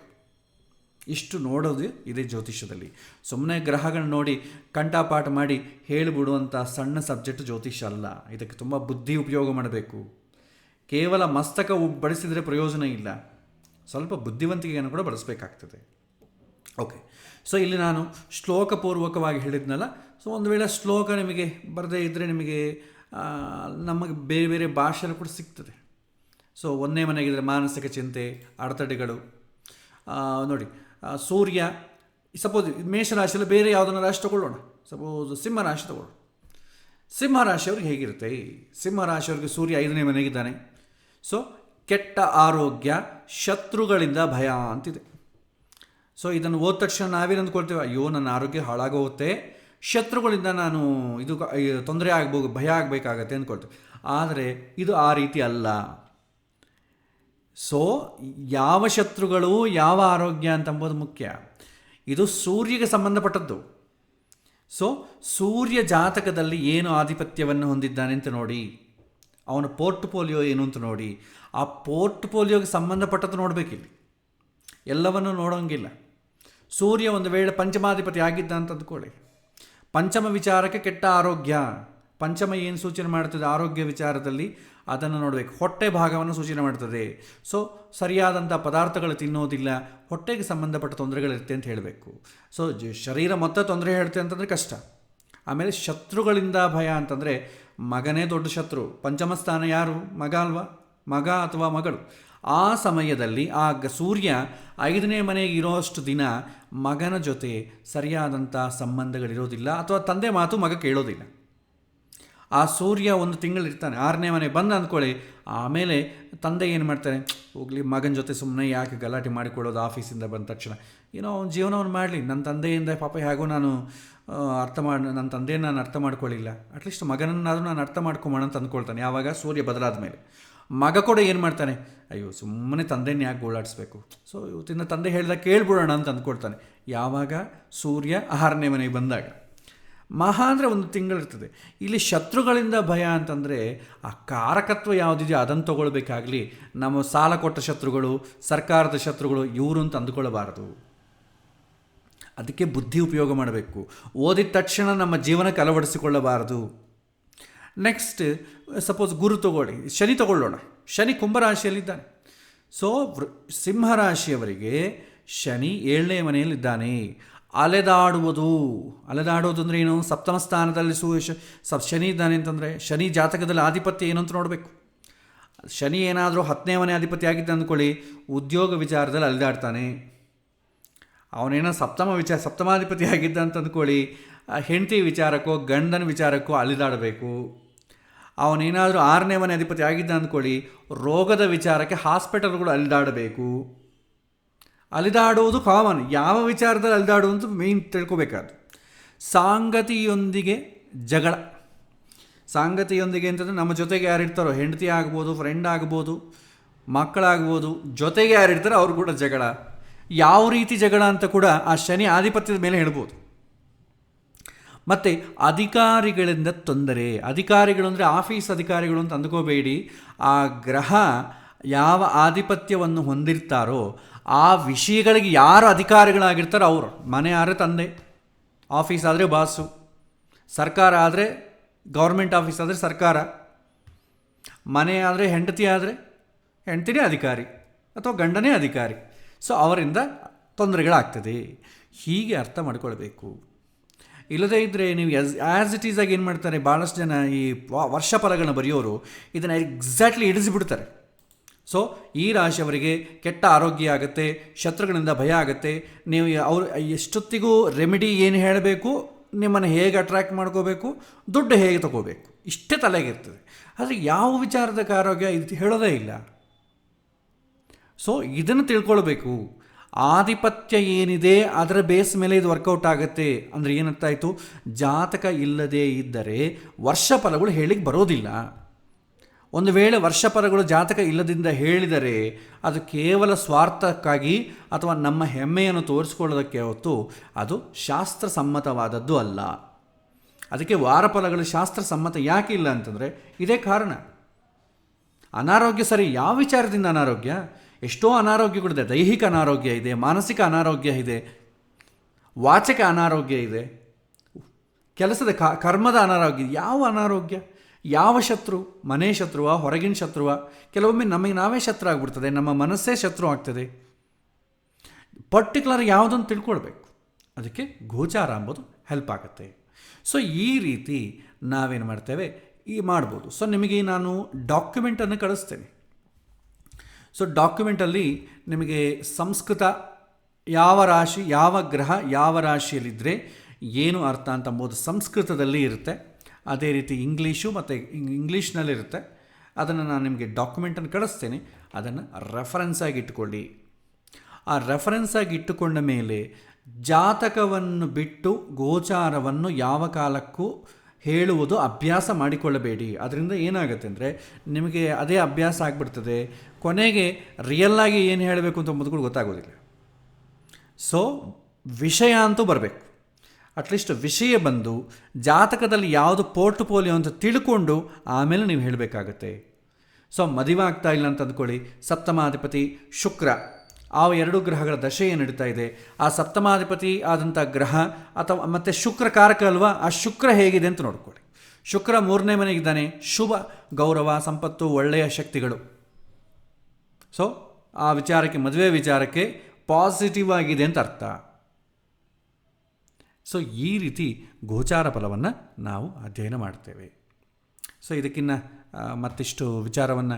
ಇಷ್ಟು ನೋಡೋದು ಇದೆ ಜ್ಯೋತಿಷ್ಯದಲ್ಲಿ. ಸುಮ್ಮನೆ ಗ್ರಹಗಳನ್ನ ನೋಡಿ ಕಂಠಪಾಠ ಮಾಡಿ ಹೇಳಿಬಿಡುವಂಥ ಸಣ್ಣ ಸಬ್ಜೆಕ್ಟ್ ಜ್ಯೋತಿಷ್ಯ ಅಲ್ಲ. ಇದಕ್ಕೆ ತುಂಬ ಬುದ್ಧಿ ಉಪಯೋಗ ಮಾಡಬೇಕು. ಕೇವಲ ಮಸ್ತಕ ಬಡಿಸಿದರೆ ಪ್ರಯೋಜನ ಇಲ್ಲ, ಸ್ವಲ್ಪ ಬುದ್ಧಿವಂತಿಕೆಯನ್ನು ಕೂಡ ಬಳಸಬೇಕಾಗ್ತದೆ. ಓಕೆ, ಸೊ ಇಲ್ಲಿ ನಾನು ಶ್ಲೋಕಪೂರ್ವಕವಾಗಿ ಹೇಳಿದ್ನಲ್ಲ. ಸೊ ಒಂದು ವೇಳೆ ಶ್ಲೋಕ ನಿಮಗೆ ಬರದೇ ಇದ್ದರೆ ನಿಮಗೆ ನಮಗೆ ಬೇರೆ ಬೇರೆ ಭಾಷೆಗಳು ಕೂಡ ಸಿಗ್ತದೆ. ಸೊ ಒಂದೇ ಮನೆಗಿದ್ರೆ ಮಾನಸಿಕ ಚಿಂತೆ, ಅಡೆತಡೆಗಳು. ನೋಡಿ, ಸೂರ್ಯ ಸಪೋಸ್ ಮೇಷರಾಶಿಯಲ್ಲಿ ಬೇರೆ ಯಾವುದನ್ನು ರಾಶಿ ತಗೊಳ್ಳೋಣ. ಸಪೋಸ್ ಸಿಂಹರಾಶಿ ತಗೊಳ್ಳೋಣ. ಸಿಂಹರಾಶಿಯವ್ರಿಗೆ ಹೇಗಿರುತ್ತೆ? ಸಿಂಹರಾಶಿಯವ್ರಿಗೆ ಸೂರ್ಯ 5ನೇ ಮನೆಗಿದ್ದಾನೆ. ಸೊ ಕೆಟ್ಟ ಆರೋಗ್ಯ, ಶತ್ರುಗಳಿಂದ ಭಯ ಅಂತಿದೆ. ಸೊ ಇದನ್ನು ಓದ ತಕ್ಷಣ ನಾವೇನು ಅಂದ್ಕೊಳ್ತೇವೆ, ಅಯ್ಯೋ ನನ್ನ ಆರೋಗ್ಯ ಹಾಳಾಗೋಗುತ್ತೆ, ಶತ್ರುಗಳಿಂದ ನಾನು ತೊಂದರೆ ಭಯ ಆಗಬೇಕಾಗತ್ತೆ ಅಂದ್ಕೊಳ್ತೇವೆ. ಆದರೆ ಇದು ಆ ರೀತಿ ಅಲ್ಲ. ಸೊ ಯಾವ ಶತ್ರುಗಳು, ಯಾವ ಆರೋಗ್ಯ ಅಂತಂಬೋದು ಮುಖ್ಯ. ಇದು ಸೂರ್ಯಗೆ ಸಂಬಂಧಪಟ್ಟದ್ದು. ಸೊ ಸೂರ್ಯ ಜಾತಕದಲ್ಲಿ ಏನು ಆಧಿಪತ್ಯವನ್ನು ಹೊಂದಿದ್ದಾನೆ ಅಂತ ನೋಡಿ, ಅವನ ಪೋರ್ಟ್ಫೋಲಿಯೋ ಏನು ಅಂತ ನೋಡಿ, ಆ ಪೋರ್ಟ್ಫೋಲಿಯೋಗೆ ಸಂಬಂಧಪಟ್ಟದ್ದು ನೋಡಬೇಕಿಲ್ಲಿ, ಎಲ್ಲವನ್ನು ನೋಡೋಂಗಿಲ್ಲ. ಸೂರ್ಯ ಒಂದು ವೇಳೆ ಪಂಚಮಾಧಿಪತಿ ಆಗಿದ್ದ ಅಂತ ಅಂದ್ಕೊಳ್ಳಿ, ಪಂಚಮ ವಿಚಾರಕ್ಕೆ ಕೆಟ್ಟ ಆರೋಗ್ಯ. ಪಂಚಮ ಏನು ಸೂಚನೆ ಮಾಡ್ತದೆ ಆರೋಗ್ಯ ವಿಚಾರದಲ್ಲಿ, ಅದನ್ನು ನೋಡಬೇಕು. ಹೊಟ್ಟೆ ಭಾಗವನ್ನು ಸೂಚನೆ ಮಾಡ್ತದೆ. ಸೊ ಸರಿಯಾದಂಥ ಪದಾರ್ಥಗಳು ತಿನ್ನೋದಿಲ್ಲ, ಹೊಟ್ಟೆಗೆ ಸಂಬಂಧಪಟ್ಟ ತೊಂದರೆಗಳಿರುತ್ತೆ ಅಂತ ಹೇಳಬೇಕು. ಸೊ ಶರೀರ ಮೊತ್ತ ತೊಂದರೆ ಹೇಳ್ತೆ ಅಂತಂದರೆ ಕಷ್ಟ. ಆಮೇಲೆ ಶತ್ರುಗಳಿಂದ ಭಯ ಅಂತಂದರೆ ಮಗನೇ ದೊಡ್ಡ ಶತ್ರು. ಪಂಚಮ ಸ್ಥಾನ ಯಾರು? ಮಗ ಅಲ್ವಾ? ಮಗ ಅಥವಾ ಮಗಳು. ಆ ಸಮಯದಲ್ಲಿ ಸೂರ್ಯ 5ನೇ ಮನೆಗೆ ಇರೋಷ್ಟು ದಿನ ಮಗನ ಜೊತೆ ಸರಿಯಾದಂಥ ಸಂಬಂಧಗಳಿರೋದಿಲ್ಲ, ಅಥವಾ ತಂದೆ ಮಾತು ಮಗ ಕೇಳೋದಿಲ್ಲ. ಆ ಸೂರ್ಯ ಒಂದು ತಿಂಗಳಿರ್ತಾನೆ, 6ನೇ ಮನೆ ಬಂದು ಅಂದ್ಕೊಳ್ಳಿ. ಆಮೇಲೆ ತಂದೆ ಏನು ಮಾಡ್ತಾನೆ, ಹೋಗಲಿ ಮಗನ ಜೊತೆ ಸುಮ್ಮನೆ ಯಾಕೆ ಗಲಾಟೆ ಮಾಡಿಕೊಳ್ಳೋದು, ಆಫೀಸಿಂದ ಬಂದ ತಕ್ಷಣ ಏನೋ ಅವ್ನ ಜೀವನವನ್ನು ಮಾಡಲಿ. ನನ್ನ ತಂದೆಯಿಂದ ಪಾಪ ಹೇಗೋ ನಾನು ನನ್ನ ತಂದೆಯನ್ನು ನಾನು ಅರ್ಥ ಮಾಡ್ಕೊಳ್ಳಿಲ್ಲ, ಅಟ್ಲೀಸ್ಟ್ ಮಗನನ್ನಾದರೂ ನಾನು ಅರ್ಥ ಮಾಡ್ಕೊಂಬೋಣ ಅಂತ ಅಂದ್ಕೊಳ್ತಾನೆ. ಯಾವಾಗ ಸೂರ್ಯ ಬದಲಾದ ಮೇಲೆ. ಮಗ ಕೂಡ ಏನು ಮಾಡ್ತಾನೆ, ಅಯ್ಯೋ ಸುಮ್ಮನೆ ತಂದೆನ ಯಾಕೆ ಗೋಳಾಡಿಸ್ಬೇಕು, ಸೊ ಇವತ್ತಿನ ತಂದೆ ಹೇಳಿದಾಗ ಕೇಳ್ಬಿಡೋಣ ಅಂತ ಅಂದ್ಕೊಳ್ತಾನೆ. ಯಾವಾಗ ಸೂರ್ಯ 6ನೇ ಮನೆಗೆ ಬಂದಾಗ. ಮಹಾ ಅಂದರೆ ಒಂದು ತಿಂಗಳಿರ್ತದೆ. ಇಲ್ಲಿ ಶತ್ರುಗಳಿಂದ ಭಯ ಅಂತಂದರೆ ಆ ಕಾರಕತ್ವ ಯಾವುದಿದೆಯೋ ಅದನ್ನು ತೊಗೊಳ್ಬೇಕಾಗಲಿ. ನಮ್ಮ ಸಾಲ ಕೊಟ್ಟ ಶತ್ರುಗಳು, ಸರ್ಕಾರದ ಶತ್ರುಗಳು, ಇವರು ಅಂತ ಅಂದ್ಕೊಳ್ಬಾರ್ದು. ಅದಕ್ಕೆ ಬುದ್ಧಿ ಉಪಯೋಗ ಮಾಡಬೇಕು. ಓದಿದ ತಕ್ಷಣ ನಮ್ಮ ಜೀವನಕ್ಕೆ ಅಳವಡಿಸಿಕೊಳ್ಳಬಾರದು. ನೆಕ್ಸ್ಟ್ ಸಪೋಸ್ ಗುರು ತಗೊಳ್ಳಿ, ಶನಿ ತಗೊಳ್ಳೋಣ. ಶನಿ ಕುಂಭರಾಶಿಯಲ್ಲಿದ್ದಾನೆ. ಸೊ ಸಿಂಹರಾಶಿಯವರಿಗೆ ಶನಿ 7ನೇ ಮನೆಯಲ್ಲಿದ್ದಾನೆ. ಅಲೆದಾಡುವುದು ಅಂದರೆ ಏನು? ಸಪ್ತಮ ಸ್ಥಾನದಲ್ಲಿ ಶನಿ ಇದ್ದಾನೆ ಅಂತಂದರೆ ಶನಿ ಜಾತಕದಲ್ಲಿ ಆಧಿಪತ್ಯ ಏನು ಅಂತ ನೋಡಬೇಕು. ಶನಿ ಏನಾದರೂ 10ನೇ ಮನೆ ಅಧಿಪತಿ ಆಗಿದ್ದ ಅಂದ್ಕೊಳ್ಳಿ, ಉದ್ಯೋಗ ವಿಚಾರದಲ್ಲಿ ಅಲೆದಾಡ್ತಾನೆ. ಅವನೇನೋ ಸಪ್ತಮಾಧಿಪತಿ ಆಗಿದ್ದ ಅಂತ ಅಂದ್ಕೊಳ್ಳಿ, ಹೆಂಡತಿ ವಿಚಾರಕ್ಕೋ ಗಂಡನ ವಿಚಾರಕ್ಕೋ ಅಲೆದಾಡಬೇಕು. ಅವನೇನಾದರೂ 6ನೇ ಮನೆ ಅಧಿಪತಿ ಆಗಿದ್ದ ಅಂದ್ಕೊಳ್ಳಿ, ರೋಗದ ವಿಚಾರಕ್ಕೆ ಹಾಸ್ಪಿಟಲ್ಗಳು ಅಲೆದಾಡಬೇಕು. ಅಲೆದಾಡುವುದು ಕಾಮನ್. ಯಾವ ವಿಚಾರದಲ್ಲಿ ಅಲೆದಾಡುವಂತ ಮೇಯ್ನ್ ತಿಳ್ಕೊಬೇಕಾದ್ರು. ಸಾಂಗತಿಯೊಂದಿಗೆ ಜಗಳ. ಸಾಂಗತಿಯೊಂದಿಗೆ ಅಂತಂದರೆ ನಮ್ಮ ಜೊತೆಗೆ ಯಾರಿರ್ತಾರೋ, ಹೆಂಡತಿ ಆಗ್ಬೋದು, ಫ್ರೆಂಡ್ ಆಗ್ಬೋದು, ಮಕ್ಕಳಾಗ್ಬೋದು, ಜೊತೆಗೆ ಯಾರಿರ್ತಾರೋ ಅವ್ರು ಕೂಡ ಜಗಳ. ಯಾವ ರೀತಿ ಜಗಳ ಅಂತ ಕೂಡ ಆ ಶನಿ ಆಧಿಪತ್ಯದ ಮೇಲೆ ಹೇಳ್ಬೋದು. ಮತ್ತು ಅಧಿಕಾರಿಗಳಿಂದ ತೊಂದರೆ. ಅಧಿಕಾರಿಗಳು ಅಂದರೆ ಆಫೀಸ್ ಅಧಿಕಾರಿಗಳು ಅಂತ ಅಂದ್ಕೋಬೇಡಿ. ಆ ಗ್ರಹ ಯಾವ ಆಧಿಪತ್ಯವನ್ನು ಹೊಂದಿರ್ತಾರೋ ಆ ವಿಷಯಗಳಿಗೆ ಯಾರು ಅಧಿಕಾರಿಗಳಾಗಿರ್ತಾರೋ ಅವರು. ಮನೆ ಆದರೆ ತಂದೆ, ಆಫೀಸ್ ಆದರೆ ಬಾಸು, ಸರ್ಕಾರ ಆದರೆ ಗೌರ್ಮೆಂಟ್ ಆಫೀಸ್ ಆದರೆ ಸರ್ಕಾರ, ಮನೆ ಆದರೆ ಹೆಂಡತಿ ಆದರೆ ಹೆಂಡತಿನೇ ಅಧಿಕಾರಿ ಅಥವಾ ಗಂಡನೇ ಅಧಿಕಾರಿ. ಸೊ ಅವರಿಂದ ತೊಂದರೆಗಳಾಗ್ತದೆ. ಹೀಗೆ ಅರ್ಥ ಮಾಡ್ಕೊಳ್ಬೇಕು. ಇಲ್ಲದೇ ಇದ್ದರೆ ನೀವು ಆ್ಯಸ್ ಇಟ್ ಈಸ್ ಆಗಿ ಏನು ಮಾಡ್ತಾರೆ, ಭಾಳಷ್ಟು ಜನ ಈ ವರ್ಷ ಫಲಗಳನ್ನ ಬರೆಯೋರು ಇದನ್ನು ಎಕ್ಸಾಕ್ಟ್ಲಿ ಇಡಿಸಿಬಿಡ್ತಾರೆ. ಸೊ ಈ ರಾಶಿಯವರಿಗೆ ಕೆಟ್ಟ ಆರೋಗ್ಯ ಆಗುತ್ತೆ, ಶತ್ರುಗಳಿಂದ ಭಯ ಆಗುತ್ತೆ, ನೀವು ಅವರು ಎಷ್ಟೊತ್ತಿಗೂ ರೆಮಿಡಿ ಏನು ಹೇಳಬೇಕು, ನಿಮ್ಮನ್ನು ಹೇಗೆ ಅಟ್ರ್ಯಾಕ್ಟ್ ಮಾಡ್ಕೋಬೇಕು, ದುಡ್ಡು ಹೇಗೆ ತಗೋಬೇಕು, ಇಷ್ಟೇ ತಲೆಗಿರ್ತದೆ. ಆದರೆ ಯಾವ ವಿಚಾರದ ಆರೋಗ್ಯ ಇದು ಹೇಳೋದೇ ಇಲ್ಲ. ಸೊ ಇದನ್ನು ತಿಳ್ಕೊಳ್ಬೇಕು. ಆಧಿಪತ್ಯ ಏನಿದೆ ಅದರ ಬೇಸ್ ಮೇಲೆ ಇದು ವರ್ಕೌಟ್ ಆಗುತ್ತೆ ಅಂದರೆ ಏನರ್ಥ ಆಯಿತು? ಜಾತಕ ಇಲ್ಲದೇ ಇದ್ದರೆ ವರ್ಷ ಫಲಗಳು ಹೇಳಿಕ್ಕೆ ಬರೋದಿಲ್ಲ. ಒಂದು ವೇಳೆ ವರ್ಷ ಫಲಗಳು ಜಾತಕ ಇಲ್ಲದಿಂದ ಹೇಳಿದರೆ ಅದು ಕೇವಲ ಸ್ವಾರ್ಥಕ್ಕಾಗಿ ಅಥವಾ ನಮ್ಮ ಹೆಮ್ಮೆಯನ್ನು ತೋರಿಸ್ಕೊಳ್ಳೋದಕ್ಕೆ ಹೊತ್ತು ಅದು ಶಾಸ್ತ್ರಸಮ್ಮತವಾದದ್ದು ಅಲ್ಲ. ಅದಕ್ಕೆ ವಾರ ಫಲಗಳು ಶಾಸ್ತ್ರಸಮ್ಮತ ಯಾಕೆ ಇಲ್ಲ ಅಂತಂದರೆ ಇದೇ ಕಾರಣ. ಅನಾರೋಗ್ಯ ಸರಿ, ಯಾವ ವಿಚಾರದಿಂದ ಅನಾರೋಗ್ಯ? ಎಷ್ಟೋ ಅನಾರೋಗ್ಯಗಳಿದೆ. ದೈಹಿಕ ಅನಾರೋಗ್ಯ ಇದೆ, ಮಾನಸಿಕ ಅನಾರೋಗ್ಯ ಇದೆ, ವಾಚಕ ಅನಾರೋಗ್ಯ ಇದೆ, ಕೆಲಸದ ಕರ್ಮದ ಅನಾರೋಗ್ಯ. ಯಾವ ಅನಾರೋಗ್ಯ? ಯಾವ ಶತ್ರು? ಮನೆ ಶತ್ರುವ, ಹೊರಗಿನ ಶತ್ರುವ? ಕೆಲವೊಮ್ಮೆ ನಮಗೆ ನಾವೇ ಶತ್ರು ಆಗಿಬಿಡ್ತದೆ, ನಮ್ಮ ಮನಸ್ಸೇ ಶತ್ರು ಆಗ್ತದೆ. ಪರ್ಟಿಕ್ಯುಲರ್ ಯಾವುದನ್ನು ತಿಳ್ಕೊಳ್ಬೇಕು. ಅದಕ್ಕೆ ಗೋಚಾರ ಅಂಬೋದು ಹೆಲ್ಪ್ ಆಗುತ್ತೆ. ಸೊ ಈ ರೀತಿ ನಾವೇನು ಮಾಡ್ತೇವೆ ಮಾಡ್ಬೋದು. ಸೊ ನಿಮಗೆ ನಾನು ಡಾಕ್ಯುಮೆಂಟನ್ನು ಕಳಿಸ್ತೇನೆ. ಸೊ ಡಾಕ್ಯುಮೆಂಟಲ್ಲಿ ನಿಮಗೆ ಸಂಸ್ಕೃತ ಯಾವ ರಾಶಿ, ಯಾವ ಗ್ರಹ ಯಾವ ರಾಶಿಯಲ್ಲಿದ್ದರೆ ಏನು ಅರ್ಥ ಅಂತ ಅಂಬೋದು ಸಂಸ್ಕೃತದಲ್ಲಿ ಇರುತ್ತೆ. ಅದೇ ರೀತಿ ಇಂಗ್ಲೀಷು ಮತ್ತು ಇಂಗ್ಲೀಷ್ನಲ್ಲಿರುತ್ತೆ. ಅದನ್ನು ನಾನು ನಿಮಗೆ ಡಾಕ್ಯುಮೆಂಟನ್ನು ಕಳಿಸ್ತೇನೆ. ಅದನ್ನು ರೆಫರೆನ್ಸಾಗಿ ಇಟ್ಟುಕೊಳ್ಳಿ. ಆ ರೆಫರೆನ್ಸಾಗಿ ಇಟ್ಟುಕೊಂಡ ಮೇಲೆ ಜಾತಕವನ್ನು ಬಿಟ್ಟು ಗೋಚಾರವನ್ನು ಯಾವ ಕಾಲಕ್ಕೂ ಹೇಳುವುದು ಅಭ್ಯಾಸ ಮಾಡಿಕೊಳ್ಳಬೇಡಿ. ಅದರಿಂದ ಏನಾಗುತ್ತೆ ಅಂದರೆ ನಿಮಗೆ ಅದೇ ಅಭ್ಯಾಸ ಆಗಿಬಿಡ್ತದೆ. ಕೊನೆಗೆ ರಿಯಲ್ಲಾಗಿ ಏನು ಹೇಳಬೇಕು ಅಂತ ಮೊದಲು ಗೊತ್ತಾಗೋದಿಲ್ಲ. ಸೊ ವಿಷಯ ಅಂತೂ ಬರಬೇಕು. ಅಟ್ಲೀಸ್ಟ್ ವಿಷಯ ಬಂದು ಜಾತಕದಲ್ಲಿ ಯಾವುದು ಪೋರ್ಟ್ಫೋಲಿಯೋ ಅಂತ ತಿಳ್ಕೊಂಡು ಆಮೇಲೆ ನೀವು ಹೇಳಬೇಕಾಗತ್ತೆ. ಸೊ ಮದುವೆ ಆಗ್ತಾ ಇಲ್ಲ ಅಂತ ಅಂದ್ಕೊಳ್ಳಿ, ಸಪ್ತಮಾಧಿಪತಿ ಶುಕ್ರ, ಆ 2 ಗ್ರಹಗಳ ದಶೆ ಏನು ನಡೀತಾ ಇದೆ, ಆ ಸಪ್ತಮಾಧಿಪತಿ ಆದಂಥ ಗ್ರಹ ಅಥವಾ ಮತ್ತು ಶುಕ್ರ ಕಾರಕ ಅಲ್ವಾ, ಆ ಶುಕ್ರ ಹೇಗಿದೆ ಅಂತ ನೋಡ್ಕೊಳ್ಳಿ. ಶುಕ್ರ 3ನೇ ಮನೆಗಿದ್ದಾನೆ, ಶುಭ, ಗೌರವ, ಸಂಪತ್ತು, ಒಳ್ಳೆಯ ಶಕ್ತಿಗಳು. ಸೊ ಆ ವಿಚಾರಕ್ಕೆ, ಮದುವೆ ವಿಚಾರಕ್ಕೆ ಪಾಸಿಟಿವ್ ಆಗಿದೆ ಅಂತ ಅರ್ಥ. ಸೊ ಈ ರೀತಿ ಗೋಚಾರ ಫಲವನ್ನು ನಾವು ಅಧ್ಯಯನ ಮಾಡ್ತೇವೆ. ಸೊ ಇದಕ್ಕಿನ್ನ ಮತ್ತಿಷ್ಟು ವಿಚಾರವನ್ನು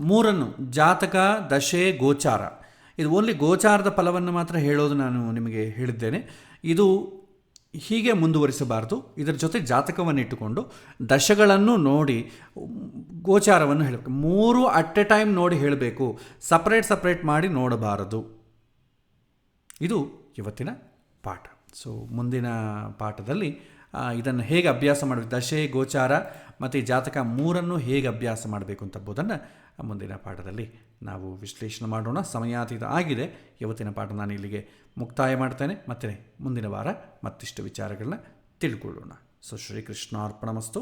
3 ಜಾತಕ, ದಶೆ, ಗೋಚಾರ, ಇದು ಓನ್ಲಿ ಗೋಚಾರದ ಫಲವನ್ನು ಮಾತ್ರ ಹೇಳೋದು ನಾನು ನಿಮಗೆ ಹೇಳಿದ್ದೇನೆ. ಇದು ಹೀಗೆ ಮುಂದುವರಿಸಬಾರ್ದು. ಇದರ ಜೊತೆ ಜಾತಕವನ್ನು ಇಟ್ಟುಕೊಂಡು ದಶಗಳನ್ನು ನೋಡಿ ಗೋಚಾರವನ್ನು ಹೇಳಬೇಕು. 3 ಅಟ್ ಎ ಟೈಮ್ ನೋಡಿ ಹೇಳಬೇಕು, ಸಪ್ರೇಟ್ ಮಾಡಿ ನೋಡಬಾರದು. ಇದು ಇವತ್ತಿನ ಪಾಠ. ಸೊ ಮುಂದಿನ ಪಾಠದಲ್ಲಿ ಇದನ್ನು ಹೇಗೆ ಅಭ್ಯಾಸ ಮಾಡಬೇಕು, ದಶೆ, ಗೋಚಾರ ಮತ್ತು ಜಾತಕ 3 ಹೇಗೆ ಅಭ್ಯಾಸ ಮಾಡಬೇಕು ಅಂತಂಬುದನ್ನು ಮುಂದಿನ ಪಾಠದಲ್ಲಿ ನಾವು ವಿಶ್ಲೇಷಣೆ ಮಾಡೋಣ. ಸಮಯಾತೀತ ಆಗಿದೆ. ಇವತ್ತಿನ ಪಾಠ ನಾನು ಇಲ್ಲಿಗೆ ಮುಕ್ತಾಯ ಮಾಡ್ತೇನೆ. ಮತ್ತೆ ಮುಂದಿನ ವಾರ ಮತ್ತಿಷ್ಟು ವಿಚಾರಗಳನ್ನ ತಿಳ್ಕೊಳ್ಳೋಣ. ಸೊ ಶ್ರೀಕೃಷ್ಣಾರ್ಪಣಮಸ್ತು.